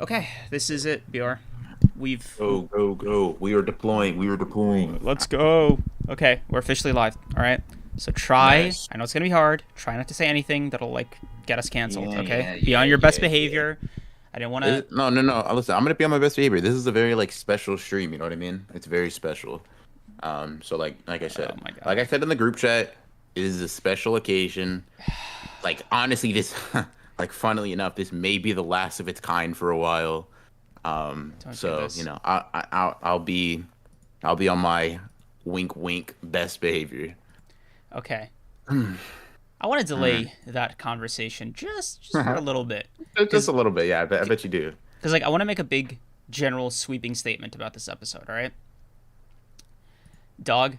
Okay, this is it, Bjor. We've Go, go, go. We are deploying. We are deploying. Let's go. Okay, we're officially live. All right. So try. Nice. I know it's gonna be hard. Try not to say anything that'll get us canceled. Yeah, Okay. yeah, Be on yeah, your best yeah, yeah. behavior. I didn't want to. No, no, no. Listen, I'm gonna be on my best behavior. This is a very special stream. You know what I mean? It's very special. So like I Oh said, my god. like I said in the group chat, it is a special occasion. Like honestly, this, like funnily enough, this may be the last of its kind for a while. Don't do So this. I'll be on my wink wink best behavior. Okay. I want to delay that conversation just for a little bit, Just because a little bit, yeah. I bet you do. like I want to make a big general sweeping statement about this episode. All right. Dog.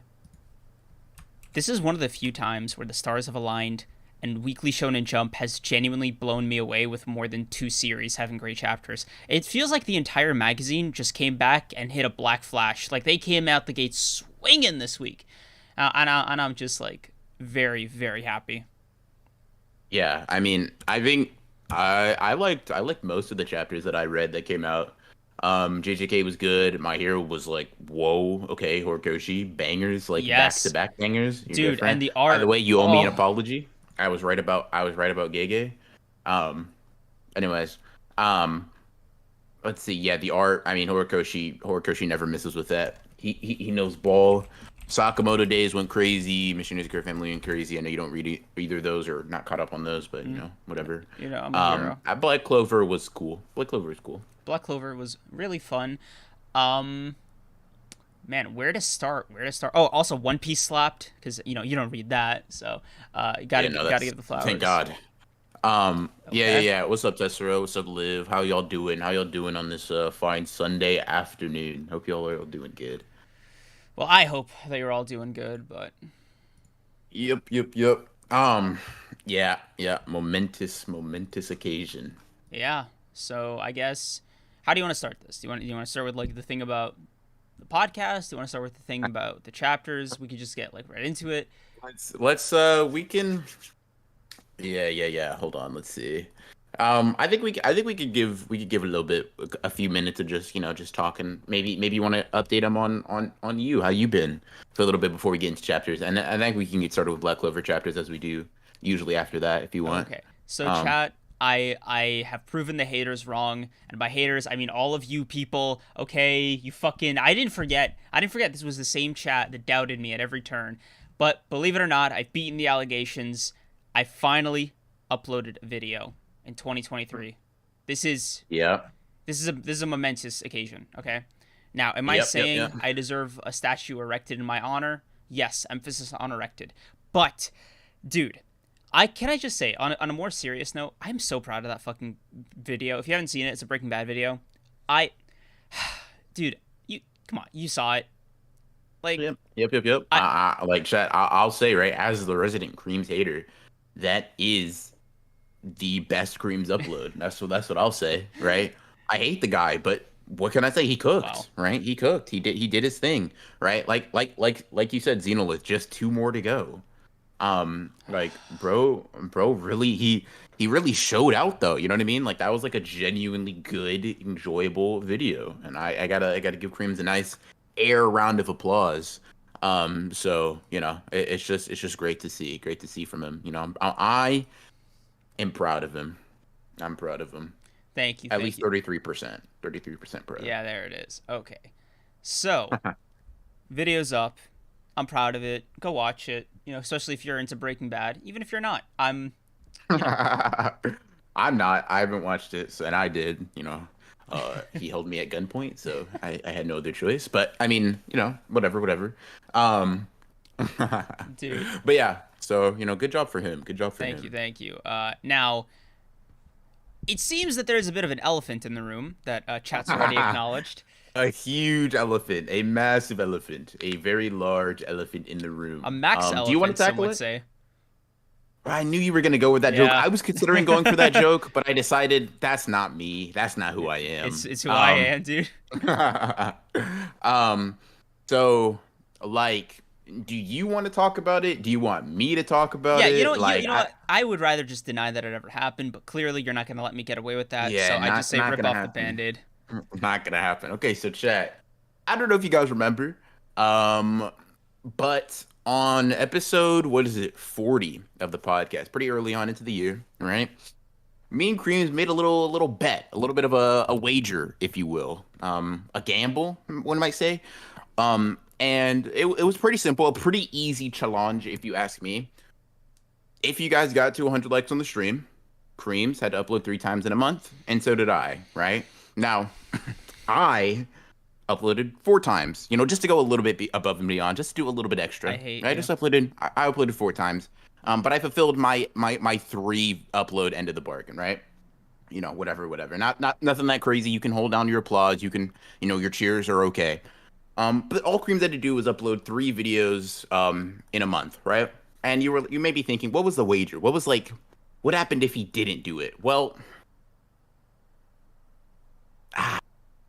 This is one of the few times where the stars have aligned and Weekly Shonen Jump has genuinely blown me away with more than two series having great chapters. It feels like the entire magazine just came back and hit a black flash. Like they came out the gate swinging this week. And I'm just like very, very happy. Yeah, I mean, I think I liked most of the chapters that I read that came out. JJK was good. My Hero was like, whoa, okay, Horikoshi, bangers, like back to Yes, back bangers. You're dude, and different. the By the art. way, you owe me an Oh, apology. I was right about Gege. Um, anyways, um, let's see. Yeah, the art. I mean, Horikoshi never misses with that. He knows ball. Sakamoto Days went crazy. Missionaries Care Family went crazy. I know you don't read either of those or not caught up on those, but whatever. I'm a hero. Black Clover was cool. Black Clover was cool. Black Clover was really fun. Um, man, where to start? Where to start? Oh, also One Piece slapped because you don't read that, so you Yeah, no, gotta that's give the flowers. thank God. Yeah, yeah, Okay. yeah. What's up, Tessero? What's up, Liv? How y'all doing? How y'all doing on this fine Sunday afternoon? Hope y'all are all doing good. Well, I hope that you're all doing good, but Yep, yep, yep. Yeah, yeah. Momentous occasion. yeah. So I guess, how do you want to start this? Do you want to start with like the thing about the podcast? Do you want to start with the thing about the chapters? We could just get like right into it. Let's we can yeah, yeah, yeah. Hold on, let's see. I think we could give a little bit a few minutes of just just talking. Maybe you want to update them on you, how you been for a little bit before we get into chapters. And I think we can get started with Black Clover chapters as we do usually after that if you want. Okay. So Um chat, I have proven the haters wrong, and by haters I mean all of you people. Okay, you fucking I didn't forget. This was the same chat that doubted me at every turn. But believe it or not, I've beaten the allegations. I finally uploaded a video in 2023. This is yeah. this is a momentous occasion, okay? Now, am I Yep, yep, saying yep. I deserve a statue erected in my honor? Yes, emphasis on erected. But dude, I just say on a more serious note, I'm so proud of that fucking video. If you haven't seen it, it's a Breaking Bad video. I dude, you come on, you saw it. Like Yep, yep, yep, yep. I Like chat, I'll say right as the resident Creams hater, that is the best Creams upload. That's what I'll say, right? I hate the guy, but what can I say? He wow. cooked, right? He cooked. He did his thing, right? Like you said, Xenolith, just two more to go. Like bro really he really showed out though, you know what I mean? Like that was like a genuinely good, enjoyable video. And I gotta give Creams a nice air round of applause. So, it's just great to see from him. I am proud of him. I'm proud of him. Thank you, At thank least you. 33%. 33% proud. Yeah, there it is. Okay. So, video's up. I'm proud of it. Go watch it. Especially if you're into Breaking Bad. Even if you're not, you know, I'm not. I haven't watched it, and I did. He held me at gunpoint, so I had no other choice. But I mean, whatever, whatever. Um, dude. but yeah, so good job for him. Good job for Thank you, him. thank you. Now, it seems that there's a bit of an elephant in the room that chat's already acknowledged. A huge elephant, a massive elephant, a very large elephant in the A room. max Do you want elephant, to some tackle would it? say. I knew you were gonna go with that joke. Yeah, I was considering going for that joke, but I decided that's not me. That's not who I am. it's who I am, dude. Um, so like do you want to talk about it? Do you want me to talk about Yeah, it? you know what? I would rather just deny that it ever happened, but clearly you're not going to let me get away with that. Yeah, So I just not say not rip gonna off the happen. band-aid. Not gonna happen. Okay, so chat. I don't know if you guys remember, um, but on episode, what is it, 40 of the podcast, pretty early on into the year, right? Me and Kreams made a little bet, a little bit of a wager, if you will, a gamble, one might say. And it was pretty simple, a pretty easy challenge, if you ask me. If you guys got to 100 likes on the stream, Kreams had to upload 3 times in a month, and so did I, right? Now, I uploaded 4 times, just to go a little bit above and beyond, just to do a little bit I extra. hate I you. just uploaded, I uploaded 4 times, but I fulfilled my 3 upload end of the bargain, right? Whatever. Not nothing that crazy. You can hold down your applause. You can, your cheers are okay. But all Creams had to do was upload 3 videos in a month, right? And you may be thinking, what was the wager? What happened if he didn't do it? Well,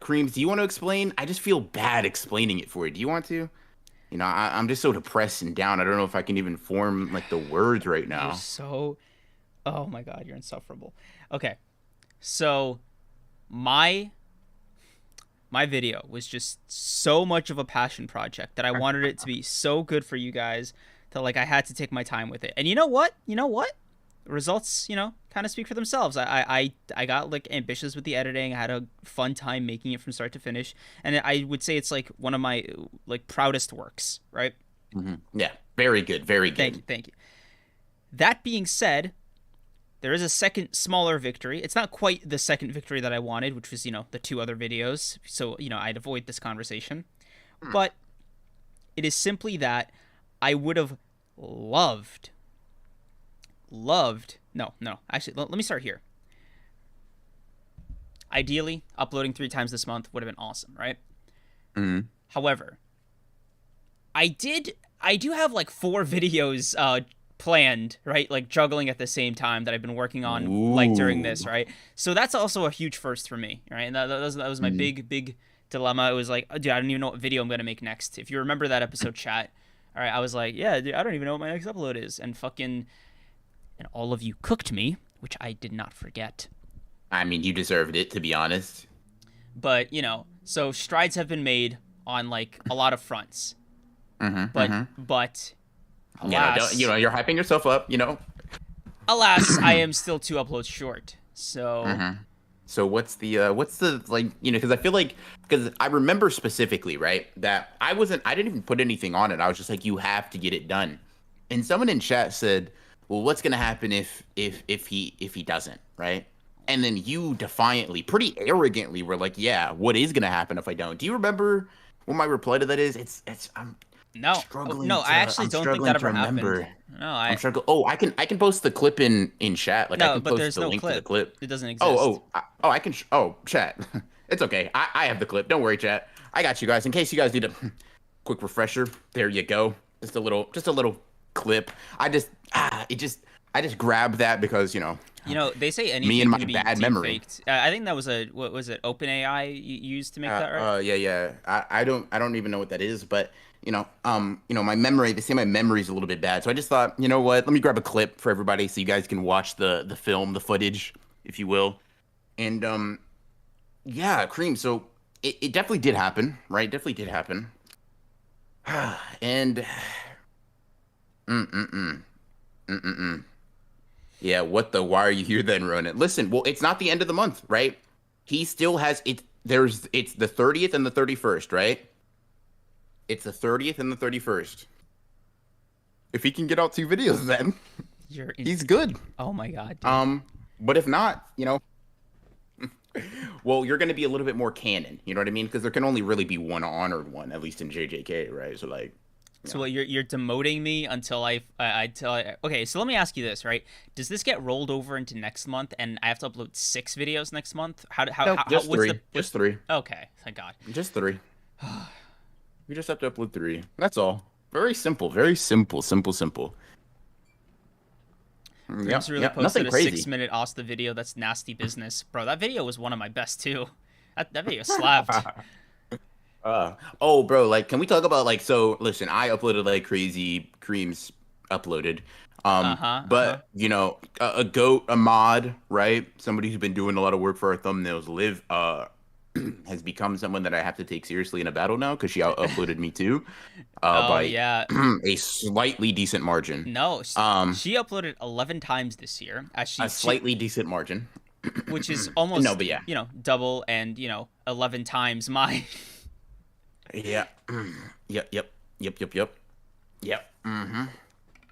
Creams, do you want to explain? I just feel bad explaining it for you. Do you want to? I'm just so depressed and down. I don't know if I can even form like the words right You're now. so Oh my god, you're insufferable. Okay. So my my video was just so much of a passion project that I wanted it to be so good for you guys that like I had to take my time with it. And you know what? The results, kind of speak for themselves. I got like ambitious with the editing. I had a fun time making it from start to finish, and I would say it's like one of my like proudest works, right? Yeah, very good, very Thank good. you, thank you. That being said, there is a second smaller victory. It's not quite the second victory that I wanted, which was, the 2 other videos. So, I'd avoid this conversation. But it is simply that I would have loved, no, actually, let me start here. Ideally, uploading 3 times this month would have been awesome, right? Hmm. However, I do have like 4 videos planned, right? Like juggling at the same time that I've been working on like during this, Ooh. right? So that's also a huge first for me, right? And that was my Mm. big dilemma. It was like, oh, dude, I don't even know what video I'm gonna make next. If you remember that episode, chat, all right, I was like, yeah, dude, I don't even know what my next upload is, and all of you cooked me, which I did not forget. I mean, you deserved it, to be honest. But so strides have been made on like a lot of fronts, Hmm. but Hmm. but Don't, alas, you're hyping yourself up, I am still 2 uploads short. So Hmm. So what's the like, because I feel like, because I remember specifically, right, that I didn't even put anything on it. I was just like, you have to get it done. And someone in chat said, well, what's gonna happen if he doesn't, right? And then you defiantly, pretty arrogantly were like, yeah, what is gonna happen if I don't? Do you remember what my reply to that is? It's no, no, I actually I'm don't think that struggling to ever happened. remember. No, I'm struggling. Oh, I can post the clip in chat. Like I no, can but post there's the no link to the clip. clip. It doesn't Oh, exist. I can. Oh, chat. It's okay. I have the clip. Don't worry, chat. I got you guys. In case you guys need a quick refresher, there you go. Just a little clip. I just grabbed that because They say me anything and my can be bad deep memory. faked. I think that was what was it? OpenAI used to make that, right? Yeah. I don't even know what that is, but my memory. They say my memory's a little bit bad, so I just thought, you know what? Let me grab a clip for everybody so you guys can watch the film, the footage, if you will. And yeah, Cream. So it definitely did happen, right? Definitely did happen. And mm mm mm mm mm mm. Yeah, what the? Why are you here then, Ronan? Listen, well, it's not the end of the month, right? He still has it. It's the 30th and the 31st, right? It's the 30th and the 31st. If he can get out 2 videos, then You're in. he's good. Oh my god, dude. Um, but if not, well, you're going to be a little bit more canon. You know what I mean? Because there can only really be one honored one, at least in JJK, right? So like, you So know, what, you're demoting me until okay, so let me ask you this, right? Does this get rolled over into next month and I have to upload 6 videos next month? no, just What's three, the what's just three, Okay, thank God. just three. We just have to upload 3. That's all. Very simple. Very simple. Simple. Simple. Grimms Yep. really Yep. posted Nothing a crazy. 6-minute Asta video. That's nasty business, bro. That video was one of my best too. That video slapped. Oh, bro, like, can we talk about like, so listen, I uploaded like crazy, Creams uploaded. Uh-huh, uh-huh. But a goat, a mod, right? Somebody who's been doing a lot of work for our thumbnails, Liv, has become someone that I have to take seriously in a battle now because she out uploaded me too, Oh by yeah. a slightly decent margin. No, Um, she uploaded 11 times this year, as a she slightly decent margin. which is No, almost, but yeah, double and, 11 times my. yeah, yep, yep, yep, yep, yep, yep.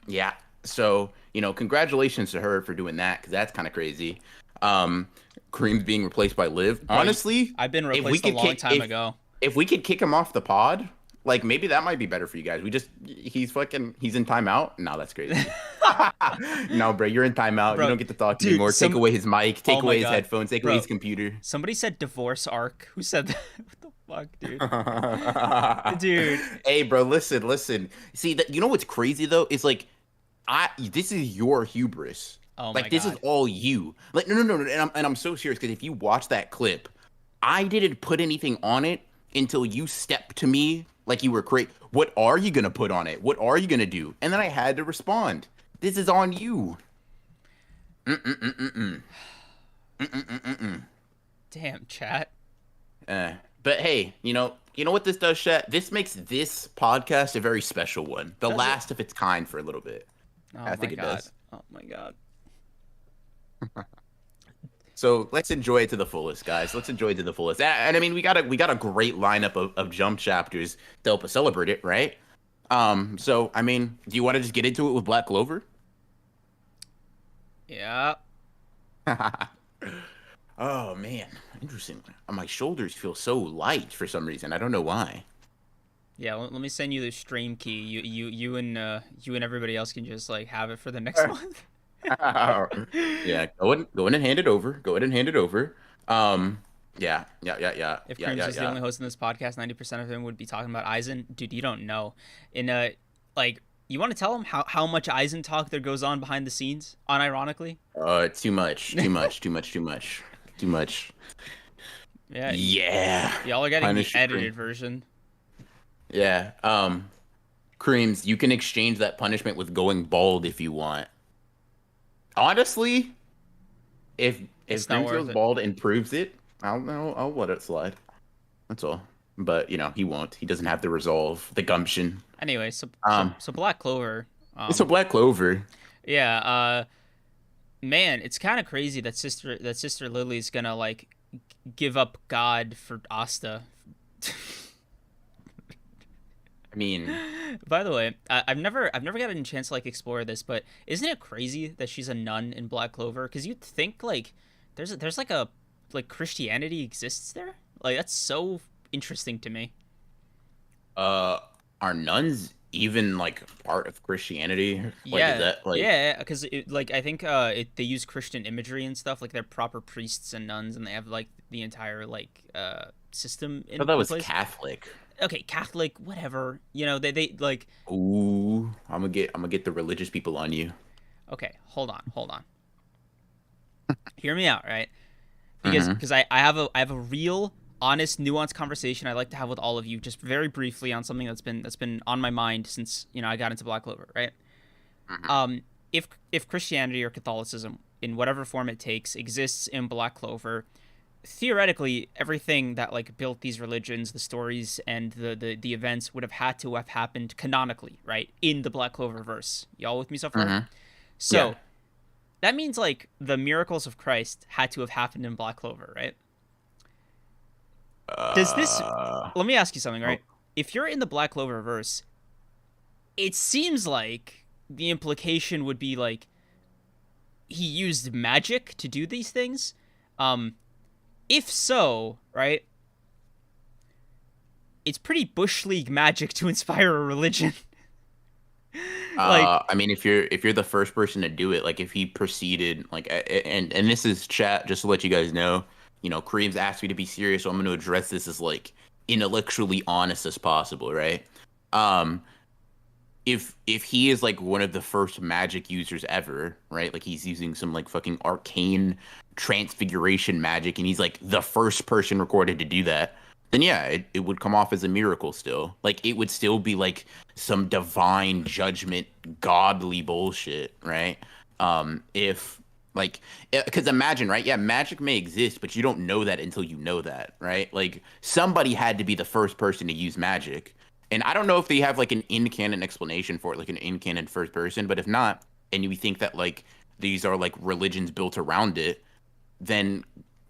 Yeah. So, congratulations to her for doing that because that's kind of crazy. Um, Kareem's being replaced by Liv. Bro, Honestly, I've been if we replaced a could long kick time ago. if we could kick him off the pod, like maybe that might be better for you guys. He's in timeout. No, that's crazy. No, bro, you're in timeout. You Bro, don't get to talk dude, anymore. Take away his mic, oh take my away his god. headphones, take away his Bro, computer. somebody said divorce arc. Who said that? What the fuck, dude? Dude. Hey, bro, listen. See that what's crazy though is like this is your hubris. Oh my Like this is god. all you. Like no, and I'm so serious because if you watch that clip, I didn't put anything on it until you stepped to me like you were crazy. What are you gonna put on it? What are you gonna do? And then I had to respond. This is on you. Mm-mm-mm-mm-mm. Mm-mm-mm-mm-mm. Damn, chat. But hey, you know what this does, Chat? This makes this podcast a very special one, the Does it? last of its kind for a little bit. Oh I my think it god. does. Oh my god. So let's enjoy it to the fullest, guys. Let's enjoy it to the fullest. And I mean, we got a great lineup of jump chapters to help us celebrate it, right? So I mean, do you want to just get into it with Black Clover? Yeah. Oh man, interesting. My shoulders feel so light for some reason. I don't know why. Yeah, let me send you the stream key. You and everybody else can just like have it for the next month. Yeah, go in and hand it over. Go ahead and hand it over. Yeah, yeah, yeah, yeah, If yeah, Kreams yeah, was the yeah. only host in this podcast, 90% of him would be talking about Aizen. Dude, you don't know. In like, you want to tell him how much Aizen talk there goes on behind the scenes, unironically? Too much, too much, too much, too much, too much. Yeah, Yeah. y'all are getting the Punish edited version. Yeah. Creams, you can exchange that punishment with going bald if you want. Honestly, if It's not Creams worth goes it. bald and proves it, I'll let it slide. That's all. But he won't. He doesn't have the resolve, the gumption. Anyway, so so Um, so Black Clover. it's a Black Clover. Yeah. Man, it's kind of crazy that Sister Lily's gonna like give up God for Asta. I mean, By the way, I've never gotten a chance to like explore this, but isn't it crazy that she's a nun in Black Clover? Because you'd think like there's like a like Christianity exists there. Like that's so interesting to me. uh, are nuns even like part of Christianity? Like, is Yeah, that like? yeah, because like I think they use Christian imagery and stuff. Like they're proper priests and nuns, and they have like the entire like system I thought that in was place. Catholic. Okay, Catholic, whatever. They like. Ooh, I'm gonna get the religious people on you. Okay, hold on. Hear me out, right? Because Mm-hmm. because I have a real honest nuanced conversation I'd like to have with all of you just very briefly on something that's been on my mind since I got into Black Clover, right? Mm-hmm. um if Christianity or Catholicism in whatever form it takes exists in Black Clover, theoretically everything that like built these religions, the stories and the events would have had to have happened canonically, right, in the Black Clover verse. Y'all with me so far? Mm-hmm. Yeah. So that means like the miracles of Christ had to have happened in Black Clover, right? Does this Uh, Let me ask you something, oh, right? If you're in the Black Clover verse, it seems like the implication would be like he used magic to do these things. Um, if so, right, it's pretty Bush League magic to inspire a religion. Like, I mean, if you're the first person to do it, like if he proceeded, like, and this is chat, just to let you guys know, Kareem's asked me to be serious, so I'm going to address this as like intellectually honest as possible, right? Um, if he is like one of the first magic users ever, right? Like he's using some like fucking arcane transfiguration magic, and he's like the first person recorded to do that. then yeah, it would come off as a miracle still. Like it would still be like some divine judgment, godly bullshit, right? If like, because imagine, right? Yeah, magic may exist, but you don't know that until you know that, right? Like somebody had to be the first person to use magic, and I don't know if they have like an in-canon explanation for it, like an in-canon first person, but if not, and you think that like these are like religions built around it, then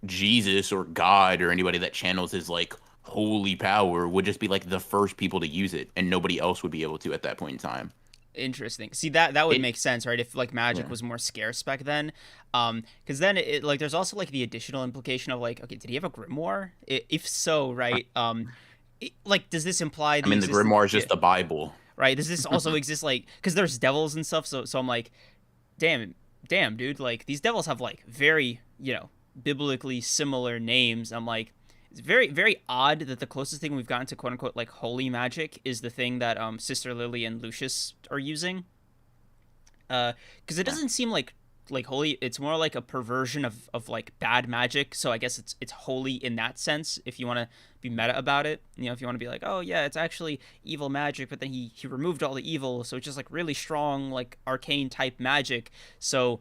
Jesus or God or anybody that channels his like holy power would just be like the first people to use it, and nobody else would be able to at that point in time. Interesting. See, that would It make sense, right? If like magic Yeah. was more scarce back then, because then it like there's also like the additional implication of like, okay, did he have a grimoire? If so, right? Like, does this imply I the mean, the existence? grimoire is Yeah, just the Bible. right. Does this also exist like because there's devils and stuff? So I'm like, damn, damn, dude. Like these devils have like very biblically similar names. I'm like, it's very very odd that the closest thing we've gotten to quote unquote like holy magic is the thing that Sister Lily and Lucius are using. Because it Yeah. doesn't seem like holy. It's more like a perversion of like bad magic. So I guess it's holy in that sense. If you want to be meta about it, if you want to be like, oh yeah, it's actually evil magic, but then he removed all the evil, so it's just like really strong like arcane type magic. So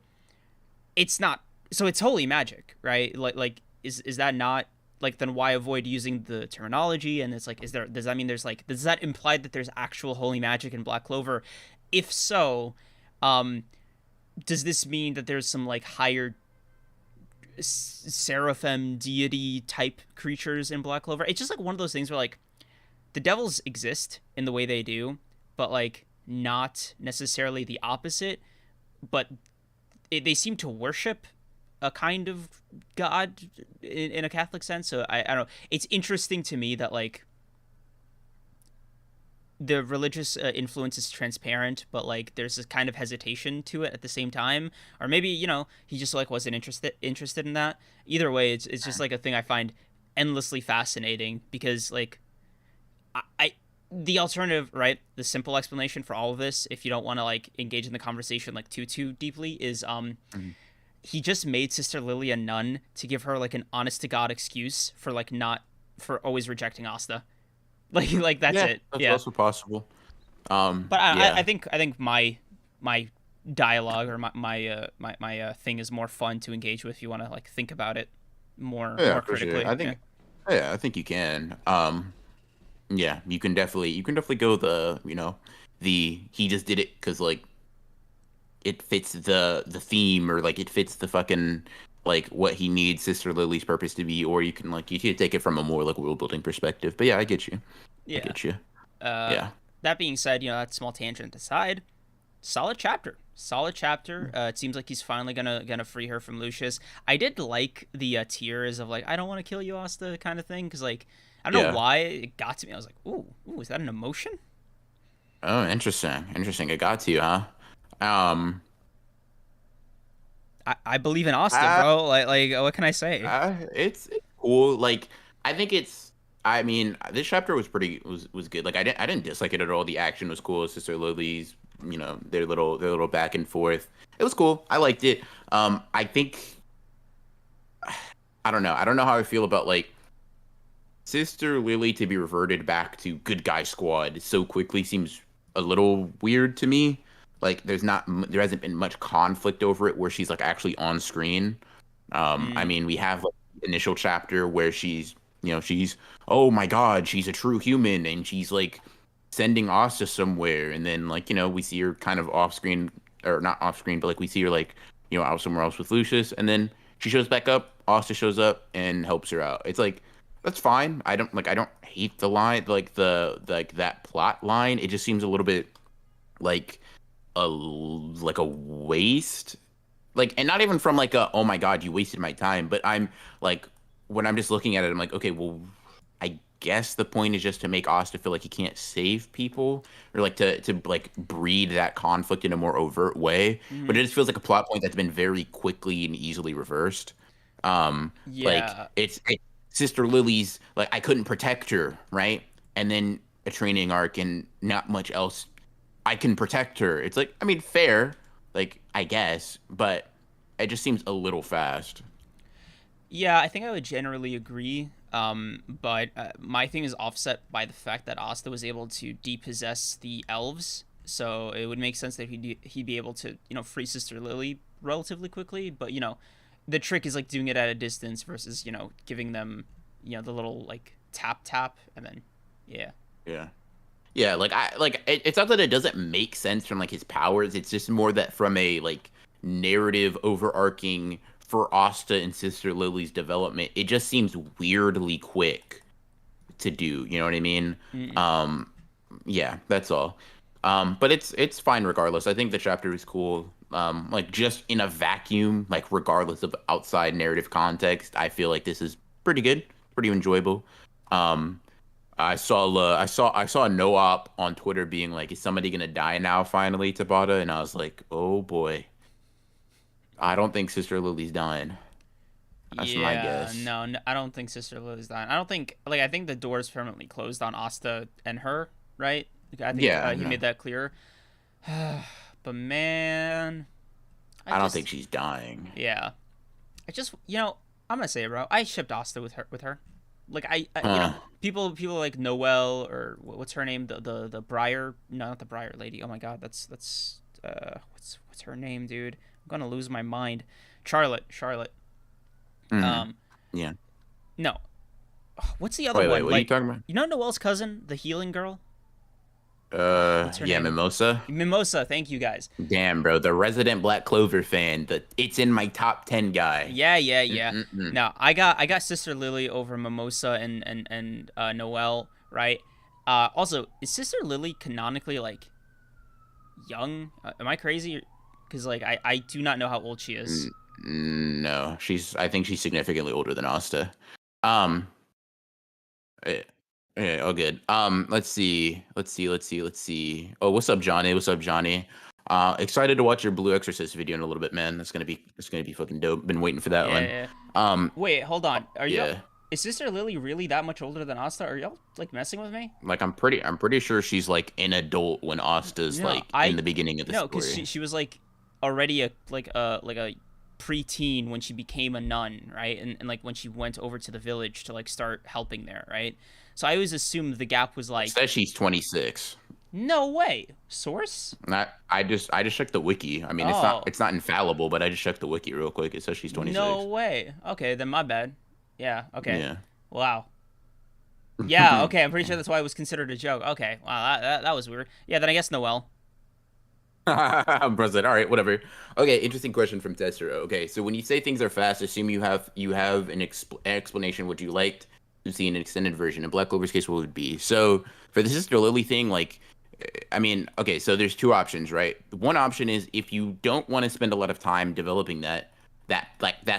it's not. So it's holy magic, right? Like is that not like then why avoid using the terminology? And it's like, does that mean there's like does that imply that there's actual holy magic in Black Clover? If so, um, does this mean that there's some like higher seraphim deity type creatures in Black Clover? It's just like one of those things where like the devils exist in the way they do, but like not necessarily the opposite. But they seem to worship a kind of god in a Catholic sense. So I don't know. It's interesting to me that like the religious influence is transparent, but like there's this kind of hesitation to it at the same time, or maybe he just like wasn't interested in that. Either way, it's just like a thing I find endlessly fascinating because like I the alternative, right? The simple explanation for all of this, if you don't want to like engage in the conversation like too deeply, is Mhm. he just made Sister Lily a nun to give her like an honest to god excuse for like not for always rejecting Asta. Like that's Yeah, it. that's Yeah. also possible. But I Yeah. think my dialogue or my thing is more fun to engage with if you want to like think about it Yeah, more for sure. critically. Yeah. Yeah, I think you can. Yeah, you can definitely go the, the he just did it because like it fits the theme, or like it fits the fucking like what he needs Sister Lily's purpose to be, or you can take it from a more like world building perspective. But yeah, I get you. I Yeah. get you. Uh, Yeah. that being said, that small tangent aside, solid chapter. Solid chapter. It seems like he's finally gonna free her from Lucius. I did like the tears of like I don't want to kill you, Asta, kind of thing, because like I don't know Yeah. why it got to me. I was like, ooh, is that an emotion? Oh, interesting. Interesting. It got to you, huh? Um, I believe in Asta, I, bro. Like what can I say? it's cool. Like, I think it's. I mean, this chapter was was good. Like, I didn't dislike it at all. The action was cool. Sister Lily's, their little back and forth. It was cool. I liked it. I think I don't know. I don't know how I feel about like Sister Lily to be reverted back to good guy squad so quickly seems a little weird to me. Like there hasn't been much conflict over it where she's like actually on screen. I Mm, mean, we have like initial chapter where she's oh my God, she's a true human and she's like sending Asta somewhere, and then like we see her kind of off screen, or not off screen, but like we see her like out somewhere else with Lucius, and then she shows back up. Asta shows up and helps her out. It's like that's fine. I don't hate the line, like like that plot line. It just seems a little bit like a waste, like, and not even from like a oh my God, you wasted my time, but I'm like when I'm just looking at it, I'm like, okay, well, I guess the point is just to make Asta feel like he can't save people, or like to like breed that conflict in a more overt way. But hmm it just feels like a plot point that's been very quickly and easily reversed. Like Yeah. it's Sister Lily's like I couldn't protect her, right? And then a training arc and not much else. I can protect her. It's like, I mean, fair, like I guess, but it just seems a little fast. Yeah, I think I would generally agree. But my thing is offset by the fact that Asta was able to depossess the elves, so it would make sense that he'd be able to free Sister Lily relatively quickly. But the trick is like doing it at a distance versus giving them the little like tap tap and then yeah. Yeah. Yeah, it's not that it doesn't make sense from like his powers. It's just more that from a like narrative overarching for Asta and Sister Lily's development, it just seems weirdly quick to do. You know what I mean? Mm-mm. Um, yeah, that's all. But it's fine regardless. I think the chapter is cool. Like just in a vacuum, like regardless of outside narrative context, I feel like this is pretty good, pretty enjoyable. Um, I saw a no op on Twitter being like, "Is somebody gonna die now?" Finally, Tabata, and I was like, "Oh boy, I don't think Sister Lily's dying." That's my Yeah, guess. no, I don't think Sister Lily's dying. I don't think I think the door's permanently closed on Asta and her, right? Like, I think Yeah, he no, made that clear. But man, I I don't think just she's dying. yeah, I just I'm gonna say it, bro. I shipped Asta with her. Like I Huh? people like Noelle or what's her name, the Briar, no, not the Briar lady. Oh my god, that's what's her name, dude? I'm gonna lose my mind. Charlotte. Hmm. Um, Yeah. no, what's the other Wait. one? What are you Like, talking about? Noelle's cousin, the healing girl. What's her Yeah, name? Mimosa. Mimosa. Thank you guys. Damn, bro, the resident Black Clover fan. The it's in my top 10 guy. Yeah. Mm-mm-mm. No, I got Sister Lily over Mimosa and Noelle, right? Also, is Sister Lily canonically like young? Am I crazy? Because like I do not know how old she is. N- no, I think she's significantly older than Asta. Um, eh, all good. Let's see. Oh, what's up, Johnny? What's up, Johnny? Excited to watch your Blue Exorcist video in a little bit, man. That's gonna be fucking dope. Been waiting for that one. Yeah. Um, Wait, hold on. Are you? yeah. Is Sister Lily really that much older than Asta? Are y'all like messing with me? Like I'm pretty sure she's like an adult when Asta's No, like in the beginning of the no, because story. she was like already a preteen when she became a nun, right? And like when she went over to the village to like start helping there, right? So I always assumed the gap was It like says she's 26. no way. Source? I just checked the wiki. I mean, it's not Oh, it's not infallible, but I just checked the wiki real quick. It says she's no 26. way. Okay, then my bad. Yeah, okay. Yeah. Wow. Yeah, okay, I'm pretty sure that's why it was considered a joke. Okay, wow, that was weird. Yeah, then I guess Noelle. I'm present. All right, whatever. Okay, interesting question from Tessero. Okay, so when you say things are fast, assume you have an explanation. Would you like to see an extended version? In Black Clover's case, what would it be? So for the Sister Lily thing, like, I mean, okay, so there's two options, right? One option is if you don't want to spend a lot of time developing that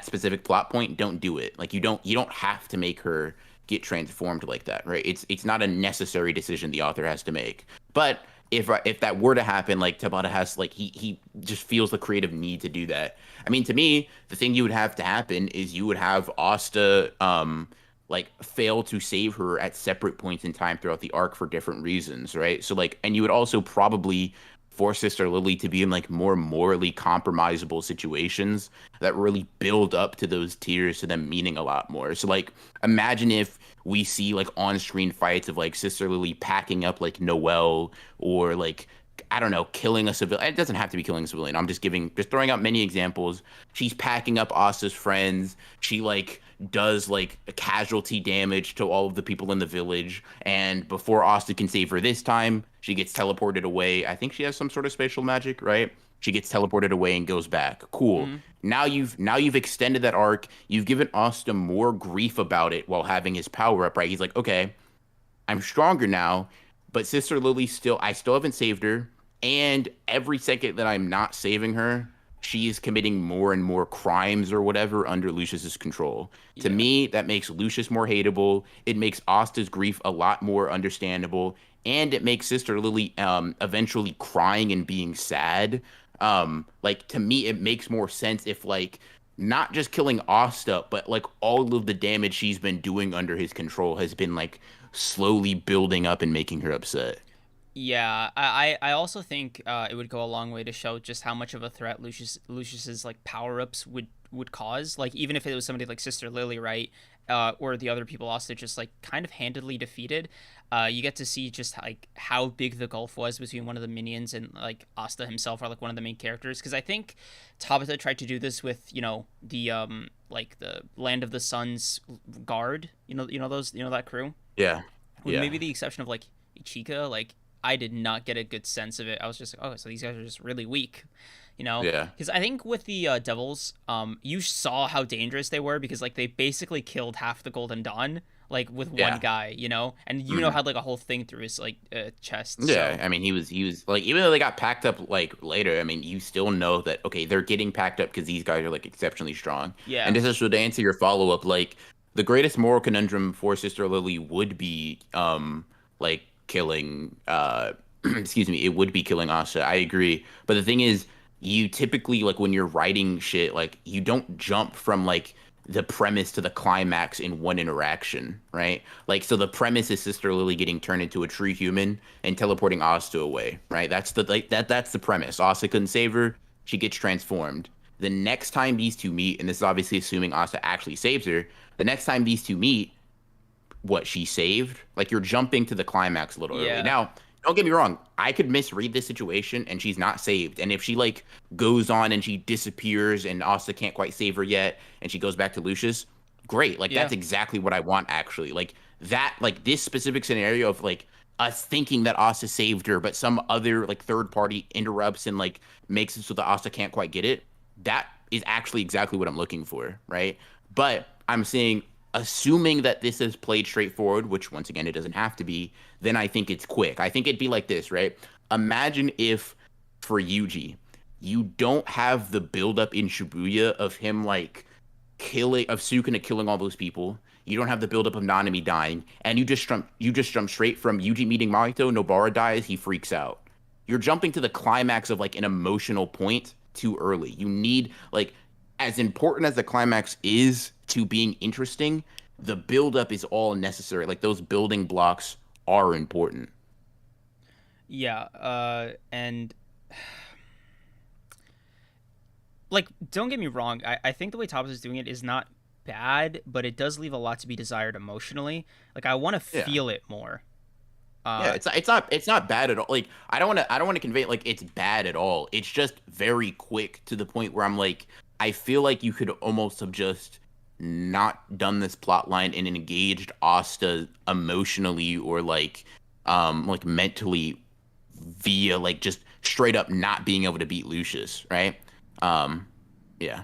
specific plot point, don't do it. Like you don't have to make her get transformed like that, right? It's not a necessary decision the author has to make. But if that were to happen, like Tabata has like he just feels the creative need to do that. I mean, to me, the thing you would have to happen is you would have Asta like fail to save her at separate points in time throughout the arc for different reasons, right? So like, and you would also probably force Sister Lily to be in like more morally compromisable situations that really build up to those tears to them meaning a lot more. So like, imagine if we see like on-screen fights of like Sister Lily packing up like Noelle or like I don't know, killing a civilian. It doesn't have to be killing a civilian. Just throwing out many examples. She's packing up Asta's friends. She like does like casualty damage to all of the people in the village. And before Asta can save her this time, she gets teleported away. I think she has some sort of spatial magic, right? She gets teleported away and goes back. Cool. Mm-hmm. Now you've extended that arc. You've given Asta more grief about it while having his power up, right? He's like, okay, I'm stronger now, but Sister Lily I still haven't saved her. And every second that I'm not saving her, she is committing more and more crimes or whatever under Lucius's control. To Yeah. me, that makes Lucius more hateable. It makes Asta's grief a lot more understandable. And it makes Sister Lily eventually crying and being sad. Like to me, it makes more sense if like not just killing Asta, but like all of the damage she's been doing under his control has been like slowly building up and making her upset. Yeah, I also think it would go a long way to show just how much of a threat Lucius's like power ups would cause. Like even if it was somebody like Sister Lily, right, or the other people also just like kind of handedly defeated. You get to see just like how big the gulf was between one of the minions and like Asta himself, or like one of the main characters. Because I think Tabata tried to do this with the like the Land of the Sun's guard. Those that crew. Yeah. With Yeah. maybe the exception of like Ichika, like I did not get a good sense of it. I was just like, oh, so these guys are just really weak, Yeah. because I think with the Devils, you saw how dangerous they were because like they basically killed half the Golden Dawn like with one Yeah. guy, and Mhm. had like a whole thing through his like chest. Yeah, So I mean, he was like, even though they got packed up like later, I mean, you still know that okay, they're getting packed up because these guys are like exceptionally strong. yeah, And this is so to answer your follow up, like the greatest moral conundrum for Sister Lily would be like killing excuse me, it would be killing Asha. I agree, but the thing is, you typically like when you're writing shit, like you don't jump from like the premise to the climax in one interaction, right? Like, so the premise is Sister Lily getting turned into a true human and teleporting Asta away, right? That's the like that's the premise. Asta couldn't save her, she gets transformed. The next time these two meet, and this is obviously assuming Asta actually saves her, the next time these two meet, what she saved, like you're jumping to the climax a little early. yeah, Now, don't get me wrong, I could misread this situation and she's not saved. And if she like goes on and she disappears and Asta can't quite save her yet and she goes back to Lucius, great. Like yeah, that's exactly what I want actually. Like that, like this specific scenario of like us thinking that Asta saved her, but some other like third party interrupts and like makes it so that Asta can't quite get it. That is actually exactly what I'm looking for, right? But I'm saying, assuming that this is played straightforward, which once again it doesn't have to be, then I think it's quick. I think it'd be like this, right? Imagine if for Yuji, you don't have the buildup in Shibuya of him like killing of Sukuna killing all those people. You don't have the buildup of Nanami dying, and you just jump straight from Yuji meeting Mahito. Nobara dies, he freaks out. You're jumping to the climax of like an emotional point too early. You need like as important as the climax is to being interesting, the buildup is all necessary. Like those building blocks are important. yeah. And like, don't get me wrong. I think the way Thomas is doing it is not bad, but it does leave a lot to be desired emotionally. Like, I want to Yeah. feel it more. Yeah, Uh, it's not bad at all. Like I don't want to convey it like it's bad at all. It's just very quick to the point where I'm like I feel like you could almost have just not done this plot line and engaged Asta emotionally or like mentally via like just straight up not being able to beat Lucius, right? Um yeah.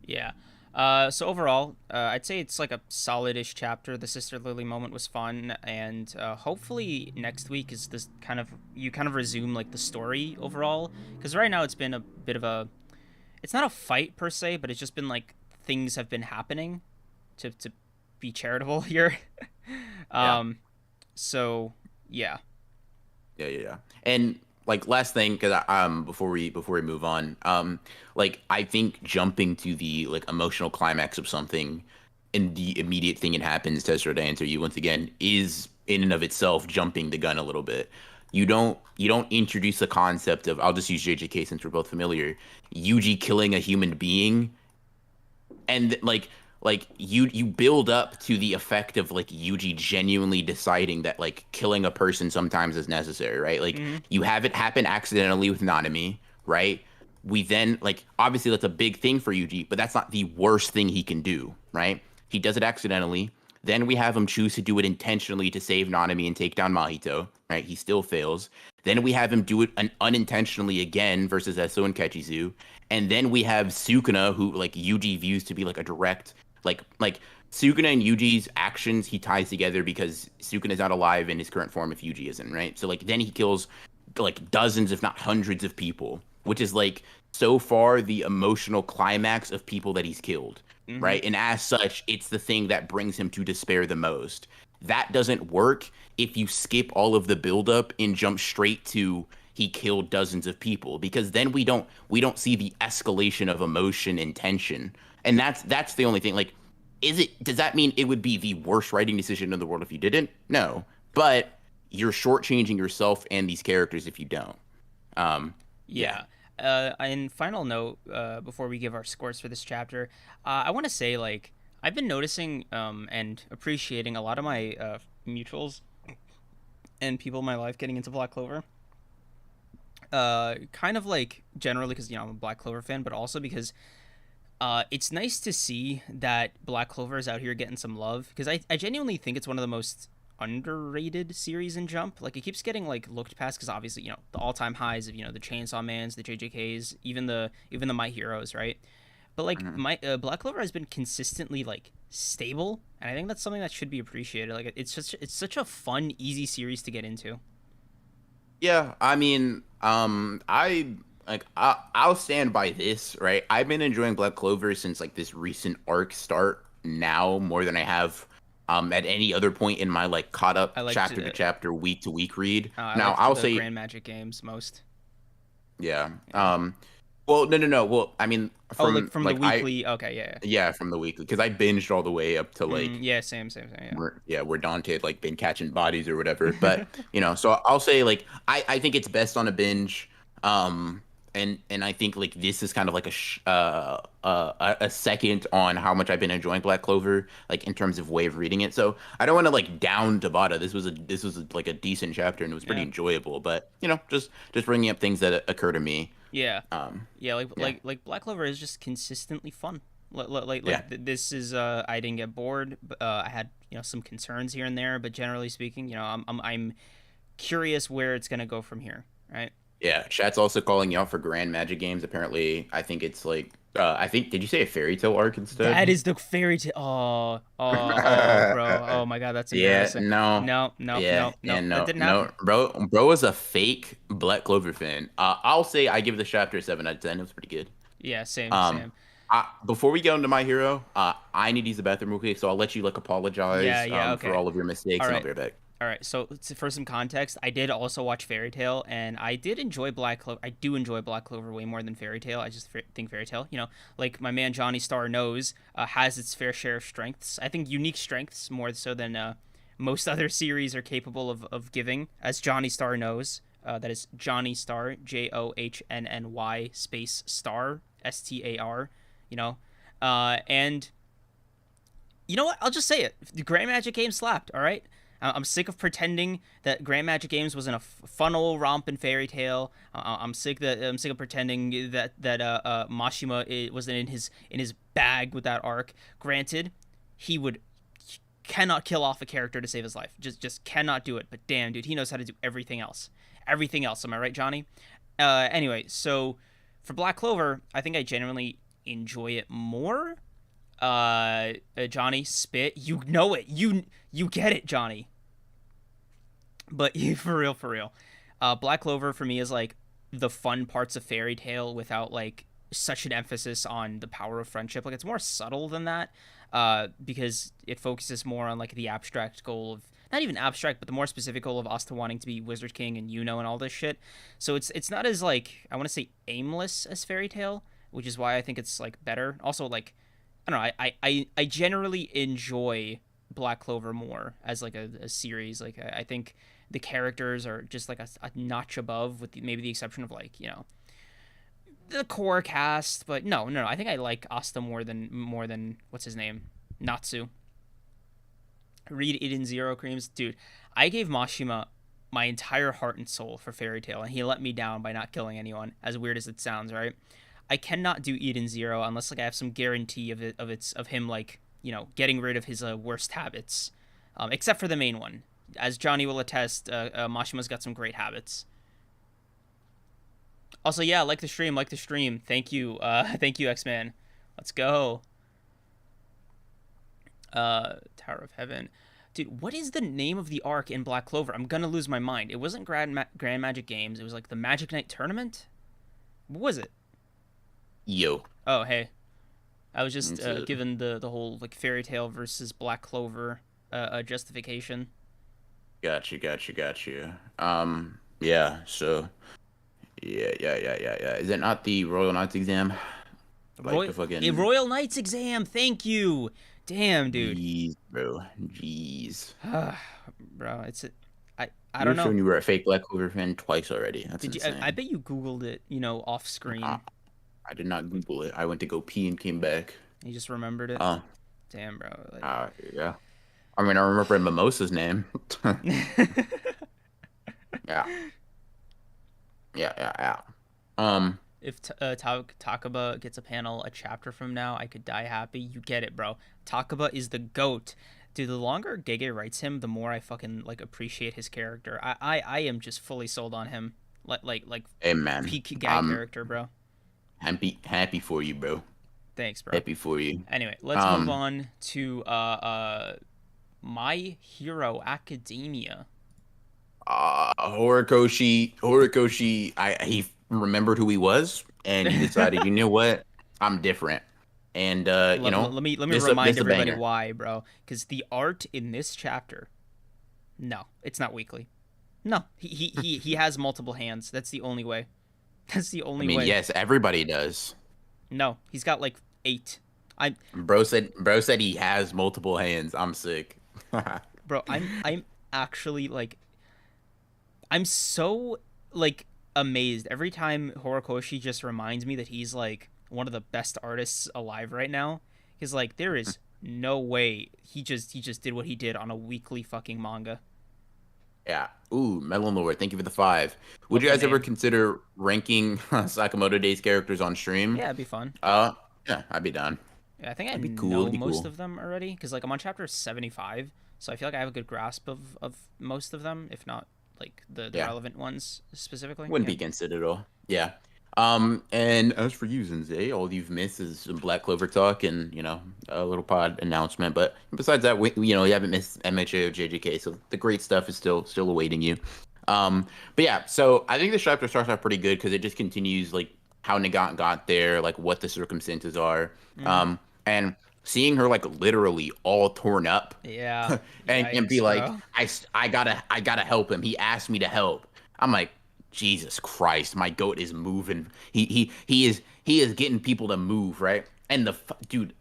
Yeah. So overall, I'd say it's like a solid-ish chapter. The Sister Lily moment was fun, and hopefully next week is this you kind of resume like the story overall. Because right now it's been a bit of a, it's not a fight per se, but it's just been like things have been happening, to be charitable here. Yeah. um, so yeah, Yeah. And like last thing, because before we move on, like I think jumping to the like emotional climax of something, and the immediate thing it happens, Tessera, to answer you once again, is in and of itself jumping the gun a little bit. You don't introduce the concept of I'll just use JJK since we're both familiar. Yuji killing a human being and like you build up to the effect of like Yuji genuinely deciding that like killing a person sometimes is necessary, right? Like mm-hmm. you have it happen accidentally with Nanami, right? We then like obviously that's a big thing for Yuji, but that's not the worst thing he can do, right? He does it accidentally. Then we have him choose to do it intentionally to save Nanami and take down Mahito, right? He still fails. Then we have him do it unintentionally again versus Eso and Kechizu. And then we have Sukuna, who like Yuji views to be like a direct like Sukuna and Yuji's actions he ties together because Sukuna's not alive in his current form if Yuji isn't, right? So like then he kills like dozens, if not hundreds of people, which is like so far the emotional climax of people that he's killed, Mm-hmm. right? And as such, it's the thing that brings him to despair the most. That doesn't work if you skip all of the buildup and jump straight to he killed dozens of people because then we don't see the escalation of emotion and tension. And that's the only thing. Like, does that mean it would be the worst writing decision in the world if you didn't? No. But you're shortchanging yourself and these characters if you don't. Um, yeah. Yeah. In final note, before we give our scores for this chapter, I want to say like I've been noticing and appreciating a lot of my mutuals and people in my life getting into Black Clover. Kind of like generally because I'm a Black Clover fan, but also because it's nice to see that Black Clover is out here getting some love because I genuinely think it's one of the most underrated series in Jump. Like it keeps getting like looked past because obviously the all time highs of the Chainsaw Mans, the JJKs, even the My Heroes, right? But like Mhm. my Black Clover has been consistently like stable, and I think that's something that should be appreciated. Like it's such a fun, easy series to get into. Yeah, I mean, I'll stand by this, right? I've been enjoying Black Clover since like this recent arc start now more than I have at any other point in my like caught I up liked chapter to chapter, week to week read. I Now, liked I'll the say Grand Magic games most. yeah. Yeah. Well, no. Well, I mean Oh, like from from the like I weekly. Okay, yeah. yeah, from the weekly because I binged all the way up to like Yeah, same, where Dante had like been catching bodies or whatever. yeah. But so I'll say like I think it's best on a binge. Um, and I think like this is kind of like a second on how much I've been enjoying Black Clover, like in terms of way of reading it. So I don't want to like down Tabata. Like a decent chapter and it was pretty Yeah. enjoyable. But just bringing up things that occur to me. Yeah, Um, yeah, like yeah, Black Clover is just consistently fun. yeah. This is I didn't get bored. I had some concerns here and there, but generally speaking, I'm curious where it's gonna go from here. Right? Yeah, chat's also calling you out for Grand Magic games. Apparently, I think it's like I think did you say a fairy tale arc That instead? is the fairy tale. Oh, bro. Oh my god, that's Yeah, embarrassing. no. No, no, Yeah, no, no, and that no, didn't no, happen. bro is a fake Black Clover fan. I'll say I give the chapter 7 out of 10. It was pretty good. Yeah, same, Um, same. before we go into My Hero, I need to use the bathroom real quick, so I'll let you like Yeah, apologize yeah. for Okay. all of your All mistakes, and I'll right. be right back. All right, so for some context, I did also watch Fairy Tale, and I did enjoy Black Clover. I do enjoy Black Clover way more than Fairy Tale. I just think Fairy Tale, like my man Johnny Star knows, has its fair share of strengths. I think unique strengths more so than most other series are capable of giving, as Johnny Star knows. That is Johnny Star, JOHNNY space Star, STAR. You know, and you know what? I'll just say it. The Grand Magic game slapped. All right. I'm sick of pretending that Grand Magic Games was in a fun old romp and fairy tale. I'm sick of pretending that Mashima wasn't in his bag with that arc. Granted, he cannot kill off a character to save his life. Just cannot do it. But damn, dude, he knows how to do everything else. Everything else. Am I right, Johnny? Anyway, so for Black Clover, I think I genuinely enjoy it more. Johnny, spit. You know it. You get it, Johnny. But for real, for real. Black Clover for me is like the fun parts of Fairy Tale without like such an emphasis on the power of friendship. Like it's more subtle than that, because it focuses more on like the abstract goal of not even abstract, but the more specific goal of Asta wanting to be Wizard King and and all this shit. So it's not as like I want to say aimless as Fairy Tale, which is why I think it's like better. Also like I don't know. I generally enjoy Black Clover more as like a series. Like I think the characters are just like a notch above, with maybe the exception of like the core cast. But no. I think I like Asta more than what's his name, Natsu. Read Eden Zero Creams, dude. I gave Mashima my entire heart and soul for Fairy Tale, and he let me down by not killing anyone. As weird as it sounds, right? I cannot do Eden Zero unless like I have some guarantee of him like getting rid of his worst habits, except for the main one. As Johnny will attest, Mashima's got some great habits. Also, yeah, like the stream. Thank you, thank you, X Man. Let's go. Tower of Heaven. Dude, what is the name of the arc in Black Clover? I'm gonna lose my mind. It wasn't Grand Magic Games. It was like the Magic Knight Tournament. What was it? Yo, Oh, hey. I was just it's a given the whole like Fairy Tale versus Black Clover justification. got you. Yeah. So yeah. Is it not the Royal Knights exam? Like the A fucking Royal Knights exam. Thank you. Damn, dude. jeez, bro. Jeez. Bro, it's I don't You've know. shown you were a fake Black Clover fan twice already. That's Did you? I insane. bet you Googled it, off I, screen. I did not Google it. I went to go pee and came back. You just remembered it. Uh, Damn, bro. Like, yeah. I mean, I remember Mimosa's name. Yeah, yeah. Um, if Takaba gets a panel a chapter from now, I could die happy. You get it, bro. Takaba is the goat. Dude, the longer Gege writes him, the more I fucking like appreciate his character. I am just fully sold on him. Like hey man, peak gag character, bro. happy for you, bro. Thanks, bro. Happy for you. Anyway, let's move on to My Hero Academia. Horikoshi, he remembered who he was, and he decided, you know what, I'm different, and Let me this remind this a everybody banger. why, bro. Because the art in this chapter, no, it's not weekly. No, he has multiple hands. That's the only way. That's the I only mean, way. yes, everybody does. No, he's got like 8. I Bro said he has multiple hands. I'm sick. bro, I'm actually like I'm so like amazed every time Horikoshi just reminds me that he's like one of the best artists alive right now. He's like there is no way he just did what he did on a weekly fucking manga. Yeah. Ooh, Melon Lord, thank you for the 5. Would Love you the guys ever name. consider ranking Sakamoto Days characters on stream? Yeah, it'd be fun. Uh, yeah, I'd be down. Yeah, I think I That'd be cool. know It'd be most cool. of them already because like I'm on chapter 75, so I feel like I have a good grasp of most of them, if not like the Yeah. relevant ones specifically. Wouldn't Yeah. be against it at all. Yeah. And as for you, Zinze, all you've missed is some Black Clover talk and, a little pod announcement. But besides that, you haven't missed MHA or JJK, so the great stuff is still awaiting you. But yeah, so I think the chapter starts off pretty good because it just continues like how Nagant got there, like what the circumstances are. Mm-hmm. And seeing her like literally all torn up Yeah. and be Yikes, like, bro. I gotta help him. He asked me to help. I'm like, Jesus Christ, my goat is moving. He is getting people to move, right? And dude,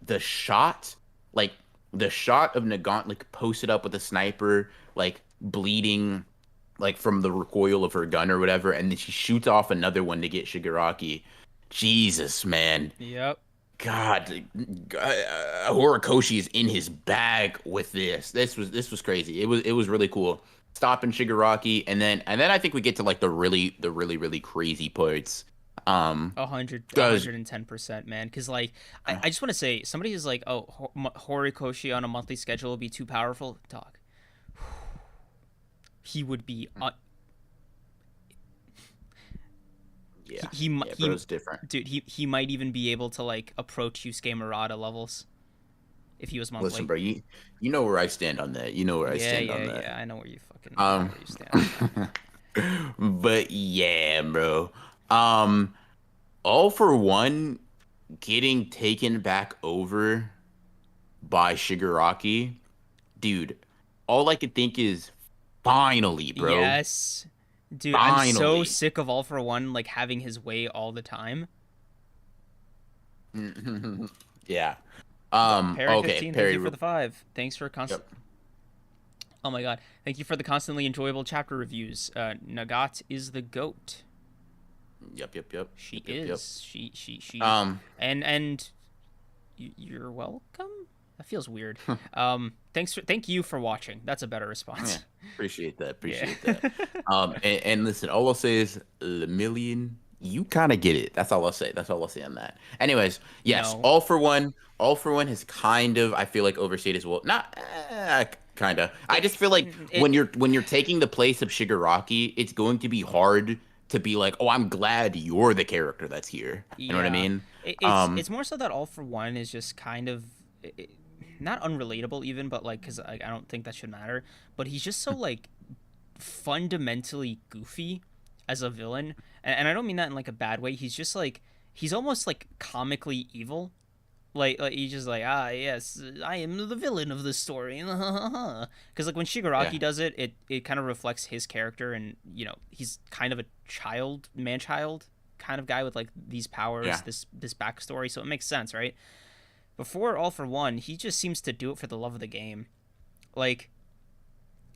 like the shot of Nagant like posted up with a sniper, like bleeding, like from the recoil of her gun or whatever, and then she shoots off another one to get Shigaraki. Jesus, man. Yep. God, Horikoshi is in his bag with this. This was crazy. It was really cool. Stopping Shigaraki, and then I think we get to like the really crazy parts. A hundred, a Does 110%, man. Because like, I just want to say, somebody is like, oh, Horikoshi on a monthly schedule will be too powerful. Dog, he would be. yeah, yeah, He, bro's different. dude, he might even be able to like approach Yusuke Murata levels if he was Listen, monthly. bro, you know where I stand on that. You know where I Yeah, stand yeah, on that. yeah. I know where you fucking, I know Um, where you stand on that. but yeah, bro. Um, all for one getting taken back over by Shigaraki, dude. All I could think is finally, bro. Yes, dude, I'm so Finally. sick of All for One like having his way all the time. Yeah. Perry Okay, 15, thank you Perry. for the 5. Thanks for constant. Yep. Oh my god, thank you for the constantly enjoyable chapter reviews. Nagat is the goat. Yep. She Yep. Yep. is. She. Um, And you're welcome. That feels weird. Thank you for watching. That's a better yeah, response. appreciate that. Yeah. Appreciate that. And listen, all I'll say is Lemillion, you kind of get it. That's all I'll say. That's all I'll say on that. Anyways, yes, No. all for one has kind of, I feel like, overstayed as well. Not kind of. I just feel like It when you're taking the place of Shigaraki, it's going to be hard to be like, oh, I'm glad you're the character that's here. You know what I yeah. mean? It's more so that All for One is just kind of not unrelatable even, but like because I don't think that should matter. But he's just so like fundamentally goofy as a villain, and I don't mean that in like a bad way. He's just like he's almost like comically evil. Like he's just like yes, I am the villain of this story, because like when Yeah. Shigaraki does it, it kind of reflects his character, and he's kind of a man child kind of guy with like these powers, Yeah. this backstory, so it makes sense, right? Before All for One, he just seems to do it for the love of the game. Like